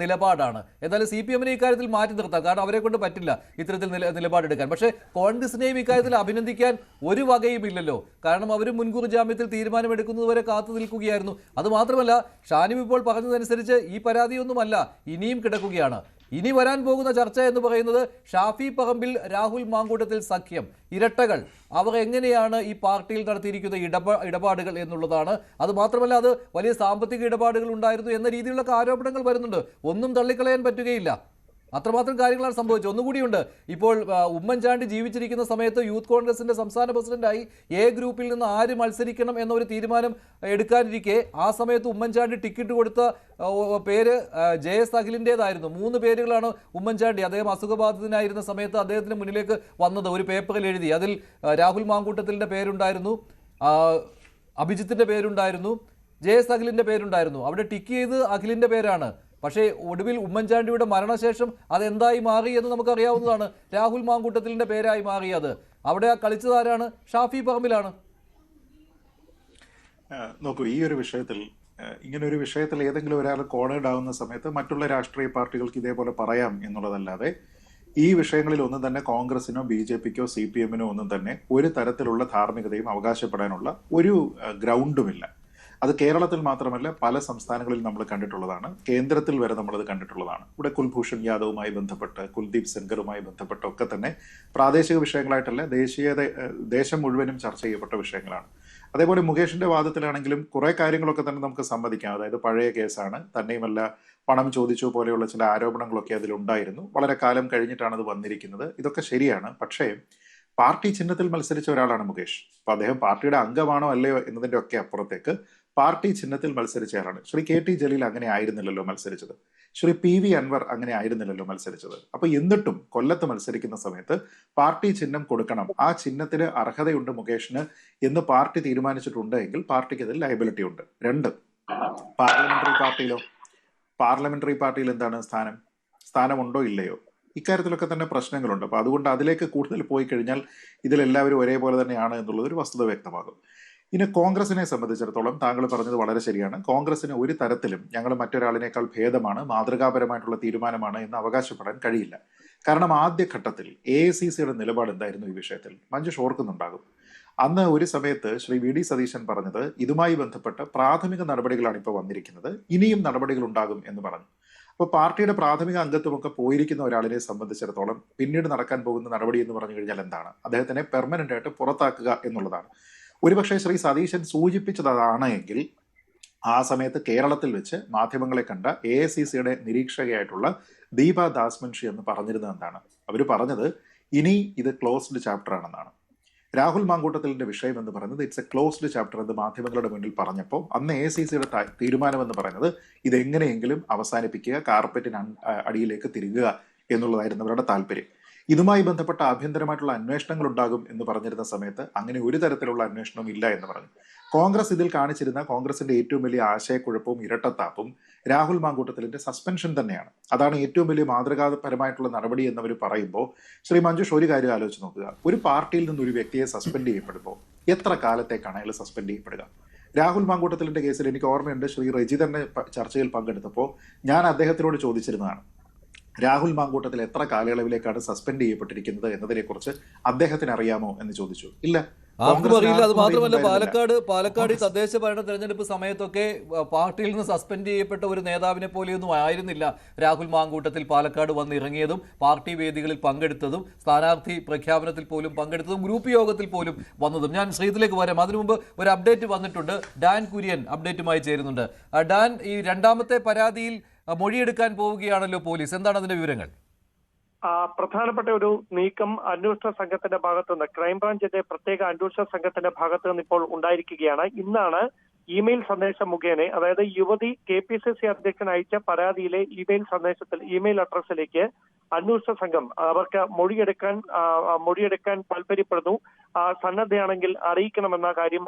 നിലപാടാണ്. എന്നാലും CPM-നെ ഇക്കാര്യത്തിൽ മാറ്റി നിർത്താം, കാരണം അവരെ കൊണ്ട് പറ്റില്ല ഇത്തരത്തിൽ നിലപാടെടുക്കാൻ. പക്ഷേ കോൺഗ്രസിനെയും ഇക്കാര്യത്തിൽ അഭിനന്ദിക്കാൻ ഒരു വകയുമില്ലല്ലോ. കാരണം അവർ മുൻകൂർ ജാമ്യത്തിൽ തീരുമാനമെടുക്കുന്നതുവരെ കാത്തു നിൽക്കുകയായിരുന്നു. അതുമാത്രമല്ല, ഷാനിബ് ഇപ്പോൾ പറഞ്ഞതനുസരിച്ച് ഈ പരാതിയൊന്നുമല്ല, ഇനിയും കിടക്കുകയാണ്. ഇനി വരാൻ പോകുന്ന ചർച്ച എന്ന് പറയുന്നത് ഷാഫി പറമ്പിൽ, രാഹുൽ മാങ്കൂട്ടത്തിൽ സഖ്യം, ഇരട്ടകൾ, അവർ എങ്ങനെയാണ് ഈ പാർട്ടിയിൽ നടത്തിയിരിക്കുന്ന ഇടപാടുകൾ എന്നുള്ളതാണ്. അത് മാത്രമല്ല, അത് വലിയ സാമ്പത്തിക ഇടപാടുകൾ ഉണ്ടായിരുന്നു എന്ന രീതിയിലുള്ള ആരോപണങ്ങൾ വരുന്നുണ്ട്. ഒന്നും തള്ളിക്കളയാൻ പറ്റുകയില്ല. അത്രമാത്രം കാര്യങ്ങളാണ് സംഭവിച്ചത്. ഒന്നുകൂടിയുണ്ട്, ഇപ്പോൾ ഉമ്മൻചാണ്ടി ജീവിച്ചിരിക്കുന്ന സമയത്ത് യൂത്ത് കോൺഗ്രസിന്റെ സംസ്ഥാന പ്രസിഡന്റായി A ഗ്രൂപ്പിൽ നിന്ന് ആര് മത്സരിക്കണം എന്നൊരു തീരുമാനം എടുക്കാനിരിക്കെ ആ സമയത്ത് ഉമ്മൻചാണ്ടി ടിക്കറ്റ് കൊടുത്ത പേര് JS അഖിലിൻ്റെതായിരുന്നു. 3 പേരുകളാണ് ഉമ്മൻചാണ്ടി, അദ്ദേഹം അസുഖബാധിതനായിരുന്ന സമയത്ത് അദ്ദേഹത്തിന് മുന്നിലേക്ക് വന്നത്, ഒരു പേപ്പറിൽ എഴുതി. അതിൽ രാഹുൽ മാങ്കൂട്ടത്തിലിൻ്റെ പേരുണ്ടായിരുന്നു, അഭിജിത്തിന്റെ പേരുണ്ടായിരുന്നു, JS അഖിലിൻ്റെ പേരുണ്ടായിരുന്നു. അവിടെ ടിക്ക് ചെയ്ത് അഖിലിൻ്റെ പേരാണ്. പക്ഷേ ഒടുവിൽ ഉമ്മൻചാണ്ടിയുടെ മരണശേഷം അതെന്തായി മാറി എന്ന് നമുക്കറിയാവുന്നതാണ്. രാഹുൽ മാങ്കൂട്ടത്തിലിന്റെ പേരായി മാറിയത്. അവിടെ കളിച്ചതാരാണ്? ഷാഫി പറമ്പിലാണ്. നോക്കൂ, ഈ ഒരു വിഷയത്തിൽ, ഇങ്ങനൊരു വിഷയത്തിൽ ഏതെങ്കിലും ഒരാൾ കോണേഡ് ആവുന്ന സമയത്ത് മറ്റുള്ള രാഷ്ട്രീയ പാർട്ടികൾക്ക് ഇതേപോലെ പറയാം എന്നുള്ളതല്ലാതെ ഈ വിഷയങ്ങളിൽ ഒന്നും തന്നെ കോൺഗ്രസിനോ BJP-ക്കോ CPM-നോ ഒന്നും തന്നെ ഒരു തരത്തിലുള്ള ധാർമ്മികതയും അവകാശപ്പെടാനുള്ള ഒരു ഗ്രൗണ്ടുമില്ല. അത് കേരളത്തിൽ മാത്രമല്ല, പല സംസ്ഥാനങ്ങളിൽ നമ്മൾ കണ്ടിട്ടുള്ളതാണ്. കേന്ദ്രത്തിൽ വരെ നമ്മളത് കണ്ടിട്ടുള്ളതാണ്. ഇവിടെ കുൽഭൂഷൺ യാദവുമായി ബന്ധപ്പെട്ട്, കുൽദീപ് സെൻഗറുമായി ബന്ധപ്പെട്ടൊക്കെ തന്നെ പ്രാദേശിക വിഷയങ്ങളായിട്ടല്ല, ദേശം മുഴുവനും ചർച്ച ചെയ്യപ്പെട്ട വിഷയങ്ങളാണ്. അതേപോലെ മുകേഷിന്റെ വാദത്തിലാണെങ്കിലും കുറെ കാര്യങ്ങളൊക്കെ തന്നെ നമുക്ക് സമ്മതിക്കാം. അതായത് പഴയ കേസാണ്, തന്നെയുമല്ല പണം ചോദിച്ചു പോലെയുള്ള ചില ആരോപണങ്ങളൊക്കെ അതിലുണ്ടായിരുന്നു. വളരെ കാലം കഴിഞ്ഞിട്ടാണ് അത് വന്നിരിക്കുന്നത്. ഇതൊക്കെ ശരിയാണ്. പക്ഷേ പാർട്ടി ചിഹ്നത്തിൽ മത്സരിച്ച ഒരാളാണ് മുകേഷ്. അപ്പൊ അദ്ദേഹം പാർട്ടിയുടെ അംഗമാണോ അല്ലയോ എന്നതിന്റെ ഒക്കെ അപ്പുറത്തേക്ക് പാർട്ടി ചിഹ്നത്തിൽ മത്സരിച്ചയാളാണ്. ശ്രീ KT ജലീൽ അങ്ങനെ ആയിരുന്നില്ലല്ലോ മത്സരിച്ചത്. ശ്രീ PV അൻവർ അങ്ങനെ ആയിരുന്നില്ലല്ലോ മത്സരിച്ചത്. അപ്പൊ എന്നിട്ടും കൊല്ലത്ത് മത്സരിക്കുന്ന സമയത്ത് പാർട്ടി ചിഹ്നം കൊടുക്കണം, ആ ചിഹ്നത്തിന് അർഹതയുണ്ട് മുകേഷിന് എന്ന് പാർട്ടി തീരുമാനിച്ചിട്ടുണ്ട് എങ്കിൽ പാർട്ടിക്ക് അതിൽ ലയബിലിറ്റി ഉണ്ട്. 2, പാർലമെന്ററി പാർട്ടിയിലോ പാർലമെന്ററി പാർട്ടിയിൽ എന്താണ് സ്ഥാനമുണ്ടോ ഇല്ലയോ? ഇക്കാര്യത്തിലൊക്കെ തന്നെ പ്രശ്നങ്ങളുണ്ട്. അപ്പോൾ അതുകൊണ്ട് അതിലേക്ക് കൂടുതൽ പോയി കഴിഞ്ഞാൽ ഇതിലെല്ലാവരും ഒരേപോലെ തന്നെയാണ് എന്നുള്ളത് ഒരു വസ്തുത വ്യക്തമാകും. ഇനി കോൺഗ്രസിനെ സംബന്ധിച്ചിടത്തോളം താങ്കൾ പറഞ്ഞത് വളരെ ശരിയാണ്. കോൺഗ്രസിന് ഒരു തരത്തിലും ഞങ്ങൾ മറ്റൊരാളിനേക്കാൾ ഭേദമാണ്, മാതൃകാപരമായിട്ടുള്ള തീരുമാനമാണ് എന്ന് അവകാശപ്പെടാൻ കഴിയില്ല. കാരണം ആദ്യഘട്ടത്തിൽ AICCയുടെ നിലപാട് എന്തായിരുന്നു ഈ വിഷയത്തിൽ മഞ്ജുഷ് ഓർക്കുന്നുണ്ടാകും. അന്ന് ഒരു സമയത്ത് ശ്രീ VD സതീശൻ പറഞ്ഞത് ഇതുമായി ബന്ധപ്പെട്ട പ്രാഥമിക നടപടികളാണ് ഇപ്പോൾ വന്നിരിക്കുന്നത്, ഇനിയും നടപടികൾ ഉണ്ടാകും എന്ന് പറഞ്ഞു. അപ്പോൾ പാർട്ടിയുടെ പ്രാഥമിക അംഗത്വമൊക്കെ പോയിരിക്കുന്ന ഒരാളിനെ സംബന്ധിച്ചിടത്തോളം പിന്നീട് നടക്കാൻ പോകുന്ന നടപടി എന്ന് പറഞ്ഞു കഴിഞ്ഞാൽ എന്താണ്? അദ്ദേഹത്തിനെ പെർമനന്റ് ആയിട്ട് പുറത്താക്കുക എന്നുള്ളതാണ്. ഒരുപക്ഷെ ശ്രീ സതീശൻ സൂചിപ്പിച്ചതാണ് എങ്കിൽ ആ സമയത്ത് കേരളത്തിൽ വെച്ച് മാധ്യമങ്ങളെ കണ്ട AICCയുടെ നിരീക്ഷകയായിട്ടുള്ള ദീപ ദാസ്മുൻഷി എന്ന് പറഞ്ഞിരുന്നത് എന്താണ്? അവർ പറഞ്ഞത് ഇനി ഇത് ക്ലോസ്ഡ് ചാപ്റ്റർ ആണെന്നാണ്. രാഹുൽ മാങ്കൂട്ടത്തിലിന്റെ വിഷയം എന്ന് പറയുന്നത് ഇറ്റ്സ് എ ക്ലോസ്ഡ് ചാപ്റ്റർ എന്ന് മാധ്യമങ്ങളുടെ മുന്നിൽ പറഞ്ഞപ്പോൾ അന്ന് AICCയുടെ തീരുമാനം എന്ന് പറയുന്നത് ഇതെങ്ങനെയെങ്കിലും അവസാനിപ്പിക്കുക, കാർപ്പറ്റിന് അടിയിലേക്ക് തിരികുക എന്നുള്ളതായിരുന്നു അവരുടെ താല്പര്യം. ഇതുമായി ബന്ധപ്പെട്ട ആഭ്യന്തരമായിട്ടുള്ള അന്വേഷണങ്ങൾ ഉണ്ടാകും എന്ന് പറഞ്ഞിരുന്ന സമയത്ത് അങ്ങനെ ഒരു തരത്തിലുള്ള അന്വേഷണവും ഇല്ല എന്ന് പറഞ്ഞു. കോൺഗ്രസ് ഇതിൽ കാണിച്ചിരുന്ന കോൺഗ്രസിന്റെ ഏറ്റവും വലിയ ആശയക്കുഴപ്പവും ഇരട്ടത്താപ്പും രാഹുൽ മാങ്കൂട്ടത്തിലിന്റെ സസ്പെൻഷൻ തന്നെയാണ്. അതാണ് ഏറ്റവും വലിയ മാതൃകാപരമായിട്ടുള്ള നടപടി എന്നവർ പറയുമ്പോൾ ശ്രീ മഞ്ജുഷ് ഒരു കാര്യം ആലോചിച്ച് നോക്കുക. ഒരു പാർട്ടിയിൽ നിന്ന് ഒരു വ്യക്തിയെ സസ്പെൻഡ് ചെയ്യപ്പെടുമ്പോൾ എത്ര കാലത്തേക്കാണ് അയാൾ സസ്പെൻഡ് ചെയ്യപ്പെടുക? രാഹുൽ മാങ്കൂട്ടത്തിലിന്റെ കേസിൽ എനിക്ക് ഓർമ്മയുണ്ട്, ശ്രീ റെജി തന്നെ ചർച്ചയിൽ പങ്കെടുത്തപ്പോൾ ഞാൻ അദ്ദേഹത്തിനോട് ചോദിച്ചിരുന്നതാണ്, രാഹുൽ മാങ്കൂട്ടത്തിൽ എത്ര കാലയളവിലേക്കാണ് സസ്പെൻഡ് ചെയ്യപ്പെട്ടിരിക്കുന്നത് എന്നതിനെക്കുറിച്ച് അദ്ദേഹത്തിന് അറിയാമോ എന്ന് ചോദിച്ചു. ഇല്ല, ആർക്കും അറിയില്ല. അത് മാത്രമല്ല, പാലക്കാട് ഈ തദ്ദേശ ഭരണ തെരഞ്ഞെടുപ്പ് സമയത്തൊക്കെ പാർട്ടിയിൽ നിന്ന് സസ്പെൻഡ് ചെയ്യപ്പെട്ട ഒരു നേതാവിനെ പോലെയൊന്നും ആയിരുന്നില്ല രാഹുൽ മാങ്കൂട്ടത്തിൽ പാലക്കാട് വന്നിറങ്ങിയതും പാർട്ടി വേദികളിൽ പങ്കെടുത്തതും സ്ഥാനാർത്ഥി പ്രഖ്യാപനത്തിൽ പോലും പങ്കെടുത്തതും ഗ്രൂപ്പ് യോഗത്തിൽ പോലും വന്നതും. ഞാൻ ശ്രീതിലേക്ക് വരാം. അതിനു മുമ്പ് ഒരു അപ്ഡേറ്റ് വന്നിട്ടുണ്ട്. ഡാൻ കുര്യൻ അപ്ഡേറ്റുമായി ചേരുന്നുണ്ട്. ഡാൻ, ഈ രണ്ടാമത്തെ പരാതിയിൽ മൊഴിയെടുക്കാൻ പോവുകയാണല്ലോ പോലീസ്, എന്താണ് അതിന്റെ വിവരങ്ങൾ? പ്രധാനപ്പെട്ട ഒരു നീക്കം അന്വേഷണ സംഘത്തിന്റെ ഭാഗത്തുനിന്ന്, ക്രൈംബ്രാഞ്ചിന്റെ പ്രത്യേക അന്വേഷണ സംഘത്തിന്റെ ഭാഗത്ത് നിന്ന് ഇപ്പോൾ ഉണ്ടായിരിക്കുകയാണ്. ഇന്നാണ് ഇമെയിൽ സന്ദേശം മുഖേന, അതായത് യുവതി KPCC അധ്യക്ഷൻ അയച്ച പരാതിയിലെ ഇമെയിൽ അഡ്രസ്സിലേക്ക് അന്വേഷണ സംഘം അവർക്ക് മൊഴിയെടുക്കാൻ താല്പര്യപ്പെടുന്നു, സന്നദ്ധയാണെങ്കിൽ അറിയിക്കണമെന്ന കാര്യം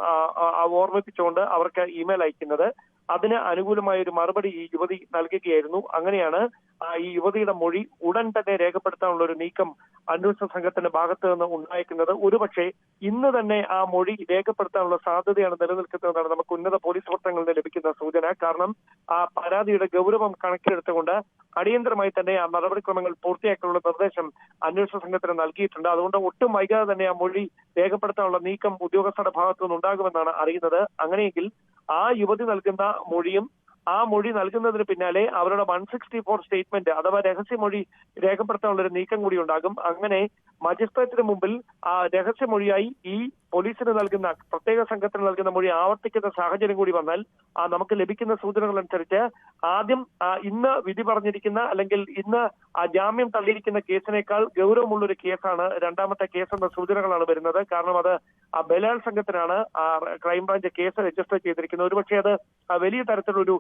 ഓർമ്മിപ്പിച്ചുകൊണ്ട് അവർക്ക് ഇമെയിൽ അയക്കുന്നത്. അതിന് അനുകൂലമായ ഒരു മറുപടി ഈ യുവതി നൽകുകയായിരുന്നു. അങ്ങനെയാണ് ഈ യുവതിയുടെ മൊഴി ഉടൻ തന്നെ രേഖപ്പെടുത്താനുള്ള ഒരു നീക്കം അന്വേഷണ സംഘത്തിന്റെ ഭാഗത്ത് നിന്ന് ഉണ്ടായിരിക്കുന്നത്. ഒരുപക്ഷെ ഇന്ന് തന്നെ ആ മൊഴി രേഖപ്പെടുത്താനുള്ള സാധ്യതയാണ് നിലനിൽക്കുന്നതെന്നാണ് നമുക്ക് ഉന്നത പോലീസ് വൃത്തങ്ങളിൽ നിന്ന് ലഭിക്കുന്ന സൂചന. കാരണം ആ പരാതിയുടെ ഗൗരവം കണക്കിലെടുത്തുകൊണ്ട് അടിയന്തരമായി തന്നെ ആ നടപടിക്രമങ്ങൾ പൂർത്തിയാക്കാനുള്ള നിർദ്ദേശം അന്വേഷണ സംഘത്തിന് നൽകിയിട്ടുണ്ട്. അതുകൊണ്ട് ഒട്ടും വൈകാതെ തന്നെ ആ മൊഴി രേഖപ്പെടുത്താനുള്ള നീക്കം ഉദ്യോഗസ്ഥരുടെ ഭാഗത്തു നിന്നുണ്ടാകുമെന്നാണ് അറിയുന്നത്. അങ്ങനെയെങ്കിൽ ആ യുവതി നൽകുന്ന മൊഴിയും ആ മൊഴി നൽകുന്നതിന് പിന്നാലെ അവരുടെ 164 സ്റ്റേറ്റ്മെന്റ് അഥവാ രഹസ്യമൊഴി രേഖപ്പെടുത്താനുള്ള ഒരു നീക്കം കൂടി ഉണ്ടാകും. അങ്ങനെ മജിസ്ട്രേറ്റിന് മുമ്പിൽ ആ രഹസ്യമൊഴിയായി ഈ പോലീസിന് നൽകുന്ന, പ്രത്യേക സംഘത്തിന് നൽകുന്ന മൊഴി ആവർത്തിക്കുന്ന സാഹചര്യം കൂടി വന്നാൽ നമുക്ക് ലഭിക്കുന്ന സൂചനകൾ അനുസരിച്ച് ആദ്യം ഇന്ന് വിധി പറഞ്ഞിരിക്കുന്ന അല്ലെങ്കിൽ ഇന്ന് ജാമ്യം തള്ളിയിരിക്കുന്ന കേസിനേക്കാൾ ഗൗരവമുള്ളൊരു കേസാണ് രണ്ടാമത്തെ കേസെന്ന സൂചനകളാണ് വരുന്നത്. കാരണം അത് ബലാത്സംഗത്തിനാണ് ക്രൈംബ്രാഞ്ച് കേസ് രജിസ്റ്റർ ചെയ്തിരിക്കുന്നത്. ഒരുപക്ഷെ അത് വലിയ തരത്തിലൊരു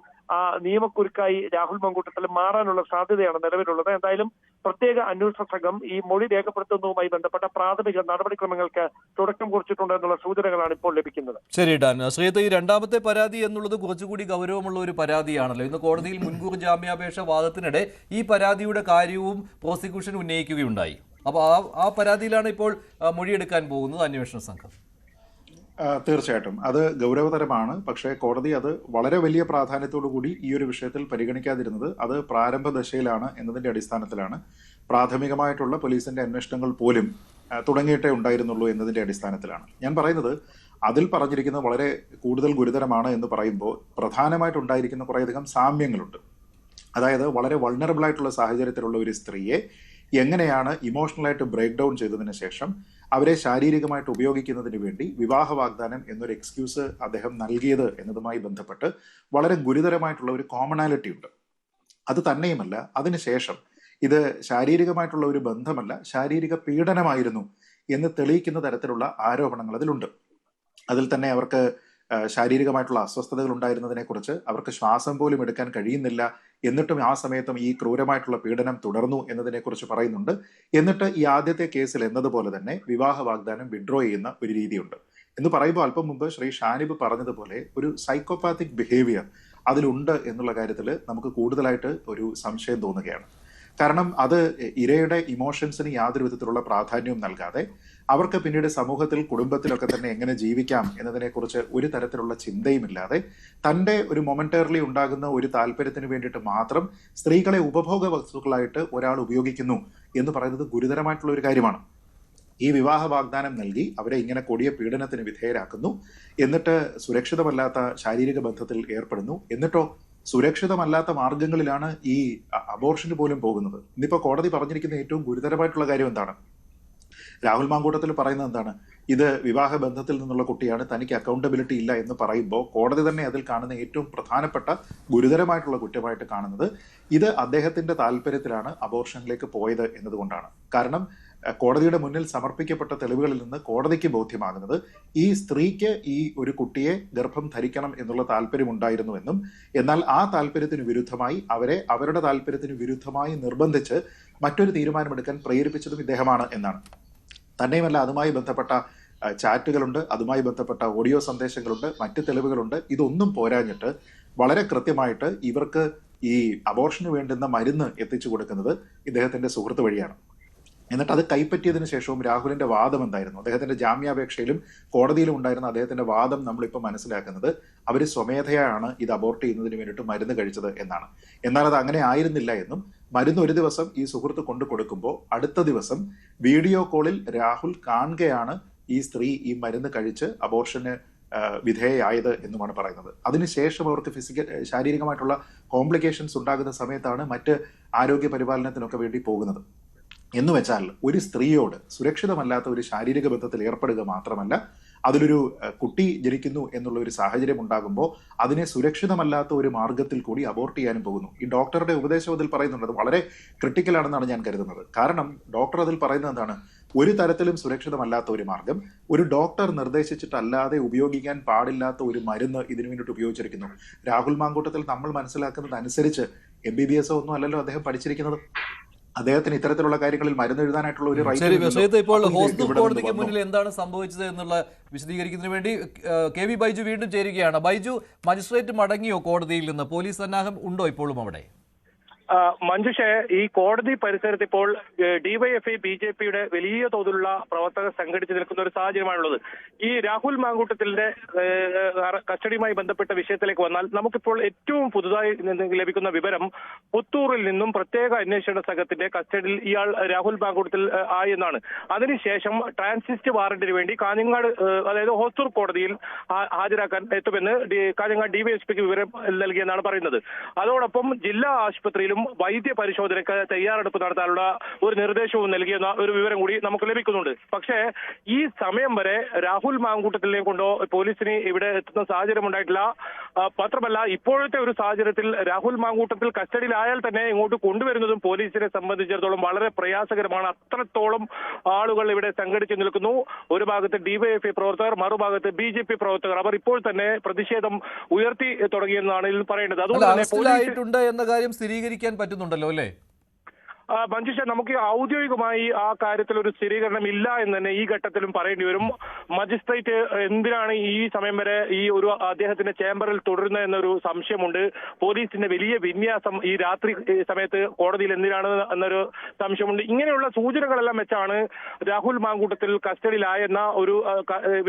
നിയമക്കുരുക്കായി രാഹുൽ മാങ്കൂട്ടത്തിൽ മാറാനുള്ള സാധ്യതയാണ് നിലവിലുള്ളത്. എന്തായാലും പ്രത്യേക അന്വേഷണ സംഘം ഈ മൊഴി രേഖപ്പെടുത്തുന്നതുമായി ബന്ധപ്പെട്ട പ്രാഥമിക നടപടിക്രമങ്ങൾക്ക് തുടക്കം കുറിച്ചിട്ടുണ്ട് എന്നുള്ള സൂചനകളാണ് ഇപ്പോൾ ലഭിക്കുന്നത്. ശരി ഡാൻ. ശ്രീത, ഈ രണ്ടാമത്തെ പരാതി എന്നുള്ളത് കുറച്ചുകൂടി ഗൗരവമുള്ള ഒരു പരാതിയാണല്ലോ. ഇന്ന് കോടതിയിൽ മുൻകൂർ ജാമ്യാപേക്ഷ വാദത്തിനിടെ ഈ പരാതിയുടെ കാര്യവും പ്രോസിക്യൂഷൻ ഉന്നയിക്കുകയുണ്ടായി. അപ്പോൾ ആ പരാതിയിലാണ് ഇപ്പോൾ മൊഴിയെടുക്കാൻ പോകുന്നത് അന്വേഷണ സംഘം. തീർച്ചയായിട്ടും അത് ഗൗരവതരമാണ്. പക്ഷേ കോടതി അത് വളരെ വലിയ പ്രാധാന്യത്തോടു കൂടി ഈ ഒരു വിഷയത്തിൽ പരിഗണിക്കാതിരുന്നത് അത് പ്രാരംഭ ദശയിലാണ് എന്നതിന്റെ അടിസ്ഥാനത്തിലാണ്. പ്രാഥമികമായിട്ടുള്ള പോലീസിന്റെ അന്വേഷണങ്ങൾ പോലും തുടങ്ങിയിട്ടേ ഉണ്ടായിരുന്നുള്ളൂ എന്നതിന്റെ അടിസ്ഥാനത്തിലാണ് ഞാൻ പറയുന്നത്. അതിൽ പറഞ്ഞിരിക്കുന്നത് വളരെ കൂടുതൽ ഗുരുതരമാണ് എന്ന് പറയുമ്പോൾ പ്രധാനമായിട്ടുണ്ടായിരിക്കുന്ന കുറേയധികം സാമ്യങ്ങളുണ്ട്. അതായത് വളരെ വൾണറബിൾ ആയിട്ടുള്ള സാഹചര്യത്തിലുള്ള ഒരു സ്ത്രീയെ എങ്ങനെയാണ് ഇമോഷണലായിട്ട് ബ്രേക്ക് ഡൗൺ ചെയ്തതിന് ശേഷം അവരെ ശാരീരികമായിട്ട് ഉപയോഗിക്കുന്നതിന് വേണ്ടി വിവാഹ വാഗ്ദാനം എന്നൊരു എക്സ്ക്യൂസ് അദ്ദേഹം നൽകിയത് എന്നതുമായി ബന്ധപ്പെട്ട് വളരെ ഗുരുതരമായിട്ടുള്ള ഒരു കോമണാലിറ്റി ഉണ്ട്. അത് തന്നെയുമല്ല, അതിനുശേഷം ഇത് ശാരീരികമായിട്ടുള്ള ഒരു ബന്ധമല്ല, ശാരീരിക പീഡനമായിരുന്നു എന്ന് തെളിയിക്കുന്ന തരത്തിലുള്ള ആരോപണങ്ങൾ അതിലുണ്ട്. അതിൽ തന്നെ അവർക്ക് ശാരീരികമായിട്ടുള്ള അസ്വസ്ഥതകൾ ഉണ്ടായിരുന്നതിനെ കുറിച്ച്, അവർക്ക് ശ്വാസം പോലും എടുക്കാൻ കഴിയുന്നില്ല, എന്നിട്ടും ആ സമയത്തും ഈ ക്രൂരമായിട്ടുള്ള പീഡനം തുടർന്നു എന്നതിനെക്കുറിച്ച് പറയുന്നുണ്ട്. എന്നിട്ട് ഈ ആദ്യത്തെ കേസിൽ എന്നതുപോലെ തന്നെ വിവാഹ വാഗ്ദാനം വിഡ്രോ ചെയ്യുന്ന ഒരു രീതിയുണ്ട് എന്ന് പറയുമ്പോൾ അല്പം മുമ്പ് ശ്രീ ഷാനിബ് പറഞ്ഞതുപോലെ ഒരു സൈക്കോപാത്തിക് ബിഹേവിയർ അതിലുണ്ട് എന്നുള്ള കാര്യത്തിൽ നമുക്ക് കൂടുതലായിട്ട് ഒരു സംശയം തോന്നുകയാണ്. കാരണം അത് ഇരയുടെ ഇമോഷൻസിന് യാതൊരു വിധത്തിലുള്ള പ്രാധാന്യവും നൽകാതെ അവർക്ക് പിന്നീട് സമൂഹത്തിൽ കുടുംബത്തിലൊക്കെ തന്നെ എങ്ങനെ ജീവിക്കാം എന്നതിനെക്കുറിച്ച് ഒരു തരത്തിലുള്ള ചിന്തയുമില്ലാതെ തൻ്റെ ഒരു മൊമെന്ററിലി ഉണ്ടാകുന്ന ഒരു താല്പര്യത്തിന് വേണ്ടിയിട്ട് മാത്രം സ്ത്രീകളെ ഉപഭോഗ വസ്തുക്കളായിട്ട് ഒരാൾ ഉപയോഗിക്കുന്നു എന്ന് പറയുന്നത് ഗുരുതരമായിട്ടുള്ള ഒരു കാര്യമാണ്. ഈ വിവാഹ വാഗ്ദാനം നൽകി അവരെ ഇങ്ങനെ കൊടിയ പീഡനത്തിന് വിധേയരാക്കുന്നു, എന്നിട്ട് സുരക്ഷിതമല്ലാത്ത ശാരീരിക ബന്ധത്തിൽ ഏർപ്പെടുന്നു, എന്നിട്ടോ സുരക്ഷിതമല്ലാത്ത മാർഗങ്ങളിലാണ് ഈ അബോർഷന് പോലും പോകുന്നത്. ഇന്നിപ്പോ കോടതി പറഞ്ഞിരിക്കുന്ന ഏറ്റവും ഗുരുതരമായിട്ടുള്ള കാര്യം എന്താണ്? രാഹുൽ മാങ്കൂട്ടത്തിൽ പറയുന്നത് എന്താണ്? ഇത് വിവാഹ ബന്ധത്തിൽ നിന്നുള്ള കുട്ടിയാണ്, തനിക്ക് അക്കൗണ്ടബിലിറ്റി ഇല്ല എന്ന് പറയുമ്പോൾ കോടതി തന്നെ അതിൽ കാണുന്ന ഏറ്റവും പ്രധാനപ്പെട്ട ഗുരുതരമായിട്ടുള്ള കുറ്റമായിട്ട് കാണുന്നത് ഇത് അദ്ദേഹത്തിന്റെ താല്പര്യത്തിലാണ് അബോർഷനിലേക്ക് പോയത് എന്നതുകൊണ്ടാണ്. കാരണം കോടതിയുടെ മുന്നിൽ സമർപ്പിക്കപ്പെട്ട തെളിവുകളിൽ നിന്ന് കോടതിക്ക് ബോധ്യമാകുന്നത് ഈ സ്ത്രീക്ക് ഈ ഒരു കുട്ടിയെ ഗർഭം ധരിക്കണം എന്നുള്ള താല്പര്യമുണ്ടായിരുന്നുവെന്നും, എന്നാൽ ആ താല്പര്യത്തിന് വിരുദ്ധമായി അവരെ അവരുടെ താല്പര്യത്തിന് വിരുദ്ധമായി നിർബന്ധിച്ച് മറ്റൊരു തീരുമാനമെടുക്കാൻ പ്രേരിപ്പിച്ചതും ഇദ്ദേഹമാണ് എന്നാണ്. തന്നെയുമല്ല, അതുമായി ബന്ധപ്പെട്ട ചാറ്റുകളുണ്ട്, അതുമായി ബന്ധപ്പെട്ട ഓഡിയോ സന്ദേശങ്ങളുണ്ട്, മറ്റ് തെളിവുകളുണ്ട്. ഇതൊന്നും പോരാഞ്ഞിട്ട് വളരെ കൃത്യമായിട്ട് ഇവർക്ക് ഈ അബോർഷന് വേണ്ടുന്ന മരുന്ന് എത്തിച്ചു കൊടുക്കുന്നത് ഇദ്ദേഹത്തിന്റെ സുഹൃത്ത് വഴിയാണ്. എന്നിട്ട് അത് കൈപ്പറ്റിയതിനു ശേഷവും രാഹുലിന്റെ വാദം എന്തായിരുന്നു? അദ്ദേഹത്തിന്റെ ജാമ്യാപേക്ഷയിലും കോടതിയിലും ഉണ്ടായിരുന്ന അദ്ദേഹത്തിന്റെ വാദം നമ്മളിപ്പോൾ മനസ്സിലാക്കുന്നത് അവർ സ്വമേധയാണ് ഇത് അബോർട്ട് ചെയ്യുന്നതിന് വേണ്ടിയിട്ട് മരുന്ന് കഴിച്ചത് എന്നാണ്. എന്നാൽ അത് അങ്ങനെ ആയിരുന്നില്ല എന്നും, മരുന്ന് ഒരു ദിവസം ഈ സുഹൃത്ത് കൊണ്ടു കൊടുക്കുമ്പോൾ അടുത്ത ദിവസം വീഡിയോ കോളിൽ രാഹുൽ കാണുകയാണ് ഈ സ്ത്രീ ഈ മരുന്ന് കഴിച്ച് അബോർഷന് വിധേയയായത് എന്നുമാണ് പറയുന്നത്. അതിനുശേഷം അവർക്ക് ശാരീരികമായിട്ടുള്ള കോംപ്ലിക്കേഷൻസ് ഉണ്ടാകുന്ന സമയത്താണ് മറ്റ് ആരോഗ്യ പരിപാലനത്തിനൊക്കെ വേണ്ടി പോകുന്നത്. എന്ന് വെച്ചാൽ ഒരു സ്ത്രീയോട് സുരക്ഷിതമല്ലാത്ത ഒരു ശാരീരിക ബന്ധത്തിൽ ഏർപ്പെടുക മാത്രമല്ല, അതിലൊരു കുട്ടി ജനിക്കുന്നു എന്നുള്ള ഒരു സാഹചര്യം ഉണ്ടാകുമ്പോൾ അതിനെ സുരക്ഷിതമല്ലാത്ത ഒരു മാർഗത്തിൽ കൂടി അബോർട്ട് ചെയ്യാനും പോകുന്നു. ഈ ഡോക്ടറുടെ ഉപദേശം അതിൽ പറയുന്നുണ്ട്, അത് വളരെ ക്രിട്ടിക്കലാണെന്നാണ് ഞാൻ കരുതുന്നത്. കാരണം ഡോക്ടർ അതിൽ പറയുന്നത് എന്താണ്? ഒരു തരത്തിലും സുരക്ഷിതമല്ലാത്ത ഒരു മാർഗം, ഒരു ഡോക്ടർ നിർദ്ദേശിച്ചിട്ടല്ലാതെ ഉപയോഗിക്കാൻ പാടില്ലാത്ത ഒരു മരുന്ന് ഇതിനു വേണ്ടിയിട്ട് ഉപയോഗിച്ചിരിക്കുന്നു. രാഹുൽ മാങ്കൂട്ടത്തിൽ നമ്മൾ മനസ്സിലാക്കുന്നത് അനുസരിച്ച് MBBS ഒന്നും അല്ലല്ലോ അദ്ദേഹം പഠിച്ചിരിക്കുന്നത്. അദ്ദേഹത്തിന് ഇത്തരത്തിലുള്ള കാര്യങ്ങളിൽ മരുന്ന് എഴുതാനായിട്ടുള്ള ഒരു റൈറ്റ്. ഇപ്പോൾ ഹോസ്ദുർ കോടതിക്ക് മുന്നിൽ എന്താണ് സംഭവിച്ചത് എന്നുള്ള വിശദീകരിക്കുന്നതിന് വേണ്ടി KV ബൈജു വീണ്ടും ചേരുകയാണ്. ബൈജു, മജിസ്ട്രേറ്റ് മടങ്ങിയോ കോടതിയിൽ നിന്ന്? പോലീസ് സന്നാഹം ഉണ്ടോ ഇപ്പോഴും അവിടെ? മഞ്ജുഷ, ഈ കോടതി പരിസരത്ത് ഇപ്പോൾ DYFI BJPയുടെ വലിയ തോതിലുള്ള പ്രവർത്തകർ സംഘടിച്ചു നിൽക്കുന്ന ഒരു സാഹചര്യമാണുള്ളത്. ഈ രാഹുൽ മാങ്കൂട്ടത്തിന്റെ കസ്റ്റഡിയുമായി ബന്ധപ്പെട്ട വിഷയത്തിലേക്ക് വന്നാൽ നമുക്കിപ്പോൾ ഏറ്റവും പുതുതായി ലഭിക്കുന്ന വിവരം പുത്തൂറിൽ നിന്നും പ്രത്യേക അന്വേഷണ സംഘത്തിന്റെ കസ്റ്റഡിയിൽ ഇയാൾ രാഹുൽ മാങ്കൂട്ടത്തിൽ ആയി എന്നാണ്. അതിനുശേഷം ട്രാൻസിസ്റ്റ് വാറന്റിന് വേണ്ടി കാഞ്ഞങ്ങാട്, അതായത് ഹോസ്ദുർ കോടതിയിൽ ഹാജരാക്കാൻ എത്തുമെന്ന് കാഞ്ഞങ്ങാട് DYSPക്ക് വിവരം നൽകിയെന്നാണ് പറയുന്നത്. അതോടൊപ്പം ജില്ലാ ആശുപത്രിയിലും വൈദ്യ പരിശോധനയ്ക്ക് തയ്യാറെടുപ്പ് നടത്താനുള്ള ഒരു നിർദ്ദേശവും നൽകിയെന്ന ഒരു വിവരം കൂടി നമുക്ക് ലഭിക്കുന്നുണ്ട്. പക്ഷേ ഈ സമയം വരെ രാഹുൽ മാങ്കൂട്ടത്തിനെ കൊണ്ടോ പോലീസിന് ഇവിടെ എത്തുന്ന സാഹചര്യം ഉണ്ടായിട്ടില്ല. മാത്രമല്ല, ഇപ്പോഴത്തെ ഒരു സാഹചര്യത്തിൽ രാഹുൽ മാങ്കൂട്ടത്തിൽ കസ്റ്റഡിയിലായാൽ തന്നെ ഇങ്ങോട്ട് കൊണ്ടുവരുന്നതും പോലീസിനെ സംബന്ധിച്ചിടത്തോളം വളരെ പ്രയാസകരമാണ്. അത്രത്തോളം ആളുകൾ ഇവിടെ സംഘടിച്ചു നിൽക്കുന്നു. ഒരു ഭാഗത്ത് DYFI പ്രവർത്തകർ, മറുഭാഗത്ത് BJP പ്രവർത്തകർ. അവർ ഇപ്പോൾ തന്നെ പ്രതിഷേധം ഉയർത്തി തുടങ്ങിയെന്നാണ് ഇതിൽ പറയേണ്ടത്. അതുകൊണ്ട് തന്നെ എന്ന കാര്യം സ്ഥിരീകരിക്കാൻ പറ്റുന്നുണ്ടല്ലോ അല്ലേ? മഞ്ജുഷ, നമുക്ക് ഔദ്യോഗികമായി ആ കാര്യത്തിൽ ഒരു സ്ഥിരീകരണം ഇല്ല എന്ന് തന്നെ ഈ ഘട്ടത്തിലും പറയേണ്ടി വരും. മജിസ്ട്രേറ്റ് എന്തിനാണ് ഈ സമയം വരെ ഈ ഒരു അദ്ദേഹത്തിന്റെ ചേംബറിൽ തുടരുന്നത് എന്നൊരു സംശയമുണ്ട്. പോലീസിന്റെ വലിയ വിന്യാസം ഈ രാത്രി സമയത്ത് കോടതിയിൽ എന്തിനാണ് എന്നൊരു സംശയമുണ്ട്. ഇങ്ങനെയുള്ള സൂചനകളെല്ലാം വെച്ചാണ് രാഹുൽ മാങ്കൂട്ടത്തിൽ കസ്റ്റഡിയിലായെന്ന ഒരു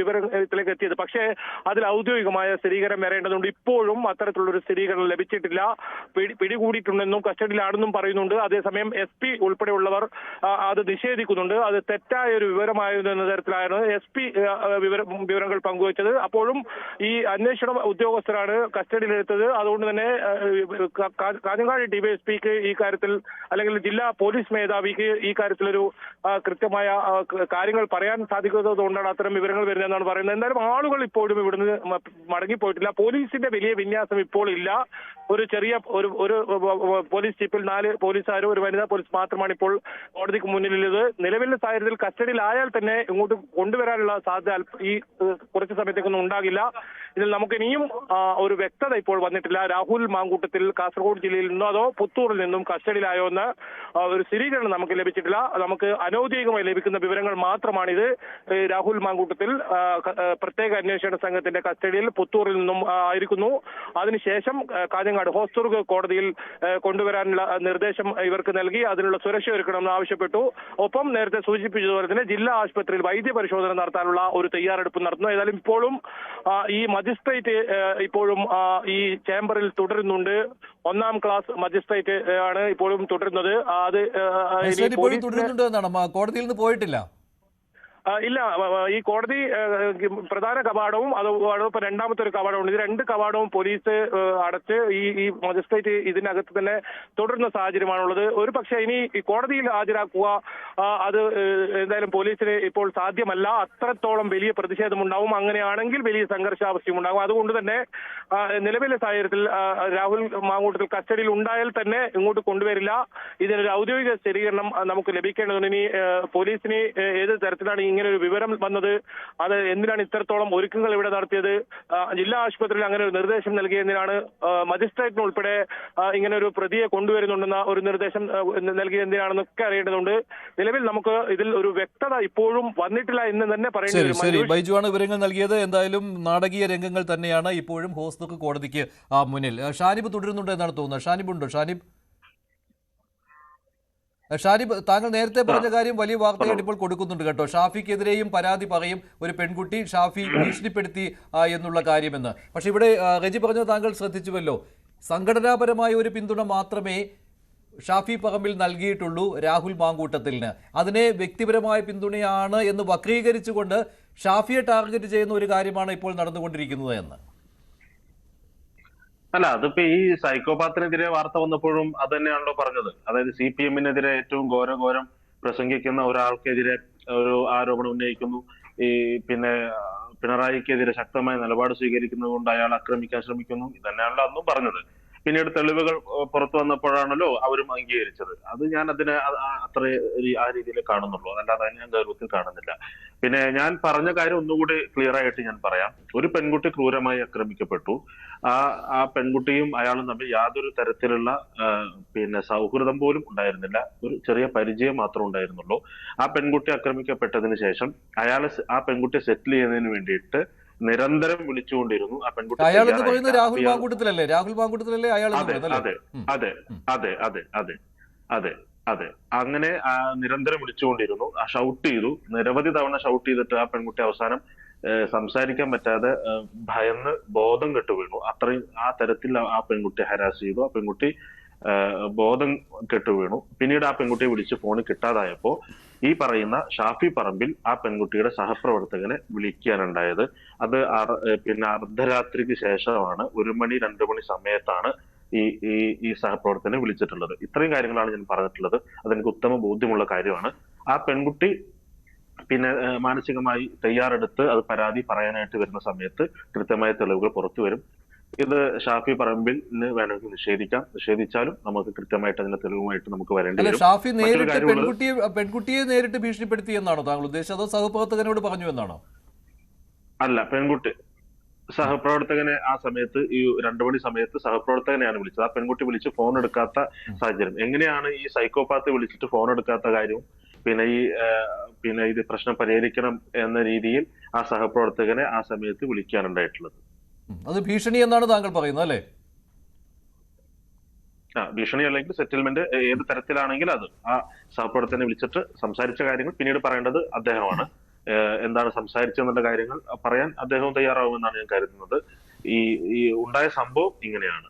വിവരത്തിലേക്ക് എത്തിയത്. പക്ഷേ അതിൽ ഔദ്യോഗികമായ സ്ഥിരീകരണം വരേണ്ടതുണ്ട്. ഇപ്പോഴും അത്തരത്തിലുള്ളൊരു സ്ഥിരീകരണം ലഭിച്ചിട്ടില്ല. പിടികൂടിയിട്ടുണ്ടെന്നും കസ്റ്റഡിയിലാണെന്നും പറയുന്നുണ്ട്. അതേസമയം SP ഉൾപ്പെടെയുള്ളവർ അത് നിഷേധിക്കുന്നുണ്ട്. അത് തെറ്റായ ഒരു വിവരമായിരുന്നു എന്ന തരത്തിലാണ് SP വിവരങ്ങൾ പങ്കുവച്ചത്. അപ്പോഴും ഈ അന്വേഷണ ഉദ്യോഗസ്ഥരാണ് കസ്റ്റഡിയിലെടുത്തത്. അതുകൊണ്ട് തന്നെ കാഞ്ഞങ്ങാട് DYSPക്ക് ഈ കാര്യത്തിൽ, അല്ലെങ്കിൽ ജില്ലാ പോലീസ് മേധാവിക്ക് ഈ കാര്യത്തിലൊരു കൃത്യമായ കാര്യങ്ങൾ പറയാൻ സാധിക്കുന്നത് കൊണ്ടാണ് അത്തരം വിവരങ്ങൾ വരുന്നതെന്നാണ് പറയുന്നത്. എന്തായാലും ആളുകൾ ഇപ്പോഴും ഇവിടുന്ന് മടങ്ങിപ്പോയിട്ടില്ല. പോലീസിന്റെ വലിയ വിന്യാസം ഇപ്പോൾ ഇല്ല. ഒരു ചെറിയ ഒരു പോലീസ് ജീപ്പിൽ 4 പോലീസുകാരും ഒരു വനിതാ പോലീസ് മാത്രമാണ് ഇപ്പോൾ കോടതിക്ക് മുന്നിലുള്ളത്. നിലവിലെ സാഹചര്യത്തിൽ കസ്റ്റഡിയിലായാൽ തന്നെ ഇങ്ങോട്ട് കൊണ്ടുവരാനുള്ള സാധ്യത ഈ കുറച്ച് സമയത്തേക്കൊന്നും ഉണ്ടാകില്ല. ഇതിൽ നമുക്ക് ഇനിയും ഒരു വ്യക്തത ഇപ്പോൾ വന്നിട്ടില്ല. രാഹുൽ മാങ്കൂട്ടത്തിൽ കാസർഗോഡ് ജില്ലയിൽ നിന്നോ അതോ പുത്തൂരിൽ നിന്നും കസ്റ്റഡിയിലായോ എന്ന് ഒരു സ്ഥിരീകരണം നമുക്ക് ലഭിച്ചിട്ടില്ല. നമുക്ക് അനൌദ്യോഗികമായി ലഭിക്കുന്ന വിവരങ്ങൾ മാത്രമാണിത്. രാഹുൽ മാങ്കൂട്ടത്തിൽ പ്രത്യേക അന്വേഷണ സംഘത്തിന്റെ കസ്റ്റഡിയിൽ പുത്തൂരിൽ നിന്നും ആയിരിക്കുന്നു. അതിനുശേഷം കാഞ്ഞങ്ങാട് ഹോസ്ദുർഗ് കോടതിയിൽ കൊണ്ടുവരാനുള്ള നിർദ്ദേശം ഇവർക്ക് നൽകി അതിനുള്ള സുരക്ഷ ഒരുക്കണമെന്ന് ആവശ്യപ്പെട്ടു. ഒപ്പം നേരത്തെ സൂചിപ്പിച്ചതുപോലെ തന്നെ ജില്ലാ ആശുപത്രിയിൽ വൈദ്യപരിശോധന നടത്താനുള്ള ഒരു തയ്യാറെടുപ്പ് നടത്തുന്നു. ഏതായാലും ഇപ്പോഴും ഈ മജിസ്ട്രേറ്റ് ഇപ്പോഴും ഈ ചേംബറിൽ തുടരുന്നുണ്ട്. 1ാം ക്ലാസ് മജിസ്ട്രേറ്റ് ആണ് ഇപ്പോഴും തുടരുന്നത്. അത് തുടരുന്നുണ്ട് എന്നാണ്, കോടതിയിൽ നിന്ന് പോയിട്ടില്ല. ഇല്ല, ഈ കോടതി പ്രധാന കവാടവും അതോടൊപ്പം രണ്ടാമത്തെ ഒരു കവാടമുണ്ട്. ഇത് 2 കവാടവും പോലീസ് അടച്ച് ഈ മജിസ്ട്രേറ്റ് ഇതിനകത്ത് തന്നെ തുടരുന്ന സാഹചര്യമാണുള്ളത്. ഒരു പക്ഷേ ഇനി കോടതിയിൽ ഹാജരാക്കുക അത് എന്തായാലും പോലീസിന് ഇപ്പോൾ സാധ്യമല്ല. അത്രത്തോളം വലിയ പ്രതിഷേധമുണ്ടാവും. അങ്ങനെയാണെങ്കിൽ വലിയ സംഘർഷാവസ്ഥയും ഉണ്ടാകും. അതുകൊണ്ട് തന്നെ നിലവിലെ സാഹചര്യത്തിൽ രാഹുൽ മാങ്കൂട്ടത്തിൽ കസ്റ്റഡിയിൽ ഉണ്ടായാൽ തന്നെ ഇങ്ങോട്ട് കൊണ്ടുവരില്ല. ഇതിനൊരു ഔദ്യോഗിക സ്ഥിരീകരണം നമുക്ക് ലഭിക്കേണ്ടതുണ്ട്. ഇനി പോലീസിന് ഏത് തരത്തിലാണ് ഇങ്ങനെ ഒരു വിവരം വന്നത്, അത് എന്തിനാണ് ഇത്രത്തോളം ഒരുക്കങ്ങൾ ഇവിടെ നടത്തിയത്, ജില്ലാ ആശുപത്രിയിൽ അങ്ങനെ ഒരു നിർദ്ദേശം നൽകിയതിനാണ്, മജിസ്ട്രേറ്റിന് ഉൾപ്പെടെ ഇങ്ങനെ ഒരു പ്രതിയെ കൊണ്ടുവരുന്നുണ്ടെന്ന ഒരു നിർദ്ദേശം നൽകിയതിനാണെന്നൊക്കെ അറിയേണ്ടതുണ്ട്. നിലവിൽ നമുക്ക് ഇതിൽ ഒരു വ്യക്തത ഇപ്പോഴും വന്നിട്ടില്ല എന്ന് തന്നെ പറയേണ്ടി വരും. ശരി, ബൈജുവാണ് വിവരങ്ങൾ നൽകിയത്. എന്തായാലും നാടകീയ രംഗങ്ങൾ തന്നെയാണ് ഇപ്പോഴും ഹോസ്ദുർഗ് കോടതിക്ക് മുന്നിൽ. ഷാനിബ് തുടരുന്നുണ്ട് എന്നാണ് തോന്നുന്നത്. ഷാനിബ് ഉണ്ടോ? ഷാനിബ്, താങ്കൾ നേരത്തെ പറഞ്ഞ കാര്യം വലിയ വാർത്തയായിട്ട് ഇപ്പോൾ കൊടുക്കുന്നുണ്ട് കേട്ടോ. ഷാഫിക്കെതിരെയും പരാതി പറയും ഒരു പെൺകുട്ടി, ഷാഫി ഭീഷണിപ്പെടുത്തി എന്നുള്ള കാര്യമെന്ന്. പക്ഷെ ഇവിടെ റെജി പറഞ്ഞത് താങ്കൾ ശ്രദ്ധിച്ചുവല്ലോ, സംഘടനാപരമായ ഒരു പിന്തുണ മാത്രമേ ഷാഫി പറമ്പിൽ നൽകിയിട്ടുള്ളൂ രാഹുൽ മാങ്കൂട്ടത്തിന്. അതിനെ വ്യക്തിപരമായ പിന്തുണയാണ് എന്ന് വക്രീകരിച്ചുകൊണ്ട് ഷാഫിയെ ടാർഗറ്റ് ചെയ്യുന്ന ഒരു കാര്യമാണ് ഇപ്പോൾ നടന്നുകൊണ്ടിരിക്കുന്നത് എന്ന്. അല്ല, അതിപ്പോ ഈ സൈക്കോപാത്തിനെതിരെ വാർത്ത വന്നപ്പോഴും അത് തന്നെയാണല്ലോ പറഞ്ഞത്. അതായത് CPM-നെതിരെ ഏറ്റവും ഘോരം പ്രസംഗിക്കുന്ന ഒരാൾക്കെതിരെ ഒരു ആരോപണം ഉന്നയിക്കുന്നു. ഈ പിന്നെ പിണറായിക്കെതിരെ ശക്തമായ നിലപാട് സ്വീകരിക്കുന്നത് കൊണ്ട് അയാൾ ആക്രമിക്കാൻ ശ്രമിക്കുന്നു. ഇതന്നെയാണല്ലോ അന്നും പറഞ്ഞത്. പിന്നീട് തെളിവുകൾ പുറത്തു വന്നപ്പോഴാണല്ലോ അവരും അംഗീകരിച്ചത്. അത് ഞാൻ അതിനെ അത്ര ആ രീതിയിൽ കാണുന്നുള്ളൂ, അതല്ലാതെ ഞാൻ ഗൗരവത്തിൽ കാണുന്നില്ല. പിന്നെ ഞാൻ പറഞ്ഞ കാര്യം ഒന്നുകൂടി ക്ലിയർ ആയിട്ട് ഞാൻ പറയാം. ഒരു പെൺകുട്ടി ക്രൂരമായി ആക്രമിക്കപ്പെട്ടു. ആ പെൺകുട്ടിയും അയാളും തമ്മിൽ യാതൊരു തരത്തിലുള്ള പിന്നെ സൗഹൃദം പോലും ഉണ്ടായിരുന്നില്ല. ഒരു ചെറിയ പരിചയം മാത്രം ഉണ്ടായിരുന്നുള്ളൂ. ആ പെൺകുട്ടി ആക്രമിക്കപ്പെട്ടതിന് ശേഷം ആ പെൺകുട്ടിയെ സെറ്റിൽ ചെയ്യുന്നതിന് വേണ്ടിയിട്ട് നിരന്തരം വിളിച്ചുകൊണ്ടിരുന്നു. ആ പെൺകുട്ടി രാഹുൽ മാങ്കൂട്ടത്തിലല്ലേ? അതെ, അങ്ങനെ നിരന്തരം വിളിച്ചുകൊണ്ടിരുന്നു. ഷൗട്ട് ചെയ്തു, നിരവധി തവണ ഷൗട്ട് ചെയ്തിട്ട് ആ പെൺകുട്ടി അവസാനം സംസാരിക്കാൻ പറ്റാതെ ഭയന്ന് ബോധം കെട്ടു വീണു. അത്രയും ആ തരത്തിൽ ആ പെൺകുട്ടി ഹരാസ് ചെയ്തു. ആ പെൺകുട്ടി ബോധം കെട്ടു വീണു. പിന്നീട് ആ പെൺകുട്ടിയെ വിളിച്ച് ഫോണിൽ കിട്ടാതായപ്പോ ഈ പറയുന്ന ഷാഫി പറമ്പിൽ ആ പെൺകുട്ടിയുടെ സഹപ്രവർത്തകനെ വിളിക്കാനുണ്ടായത്. അത് പിന്നെ അർദ്ധരാത്രിക്ക് ശേഷമാണ്, 1 മണി 2 മണി സമയത്താണ് ഈ സഹപ്രവർത്തകനെ വിളിച്ചിട്ടുള്ളത്. ഇത്രയും കാര്യങ്ങളാണ് ഞാൻ പറഞ്ഞിട്ടുള്ളത്. അതെനിക്ക് ഉത്തമ ബോധ്യമുള്ള കാര്യമാണ്. ആ പെൺകുട്ടി പിന്നെ മാനസികമായി തയ്യാറെടുത്ത് അത് പരാതി പറയാനായിട്ട് വരുന്ന സമയത്ത് കൃത്യമായ തെളിവുകൾ പുറത്തു വരും. ഇത് ഷാഫി പറമ്പിൽ വേണമെങ്കിൽ നിഷേധിച്ചാലും നമുക്ക് കൃത്യമായിട്ട് അതിന്റെ തെളിവുമായിട്ട് നമുക്ക് വരേണ്ടി വരും. ഷാഫി പെൺകുട്ടിയെ നേരിട്ട് ഭീഷണിപ്പെടുത്തി എന്നാണോ താങ്കൾ ഉദ്ദേശിച്ചത്, അതോ സഹപ്രവർത്തകനോട് പറഞ്ഞു എന്നാണോ? അല്ല, പെൺകുട്ടി സഹപ്രവർത്തകനെ ആ സമയത്ത് ഈ 2 മണി സമയത്ത് സഹപ്രവർത്തകനെയാണ് വിളിച്ചത്. ആ പെൺകുട്ടി വിളിച്ച് ഫോൺ എടുക്കാത്ത സാഹചര്യം. എങ്ങനെയാണ് ഈ സൈക്കോപാത്ത് വിളിച്ചിട്ട് ഫോൺ എടുക്കാത്ത കാര്യവും പിന്നെ ഇത് പ്രശ്നം പരിഹരിക്കണം എന്ന രീതിയിൽ ആ സഹപ്രവർത്തകനെ ആ സമയത്ത് വിളിക്കാനുണ്ടായിട്ടുള്ളത്? അത് ഭീഷണി എന്നാണ് താങ്കൾ പറയുന്നത് അല്ലേ? ഭീഷണി അല്ലെങ്കിൽ സെറ്റിൽമെന്റ് ഏത് തരത്തിലാണെങ്കിൽ അത് ആ സഹപ്രവർത്തകനെ വിളിച്ചിട്ട് സംസാരിച്ച കാര്യങ്ങൾ പിന്നീട് പറയേണ്ടത് അദ്ദേഹമാണ്. എന്താണ് സംസാരിച്ചെന്നുള്ള കാര്യങ്ങൾ പറയാൻ അദ്ദേഹം തയ്യാറാവുമെന്നാണ് ഞാൻ കരുതുന്നത്. ഈ ഉണ്ടായ സംഭവം ഇങ്ങനെയാണ്.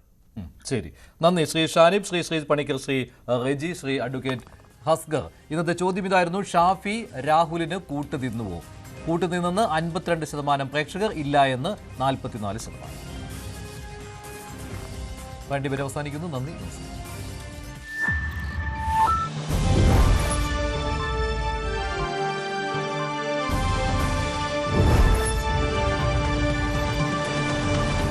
ശരി, നന്ദി ശ്രീ ഷാനിബ്, ശ്രീ പണിക്കർ, ശ്രീ റെജി, ശ്രീ അഡ്വക്കേറ്റ് ഹസ്ഗർ. ഇന്നത്തെ ചോദ്യം ഇതായിരുന്നു: ഷാഫി രാഹുലിന് കൂട്ടുനിന്നുവോ? കൂട്ടുനിന്നെന്ന് 52%, പ്രേക്ഷകർ ഇല്ല എന്ന് 44%. വേണ്ടി വരെ അവസാനിക്കുന്നു. നന്ദി, നമസ്കാരം.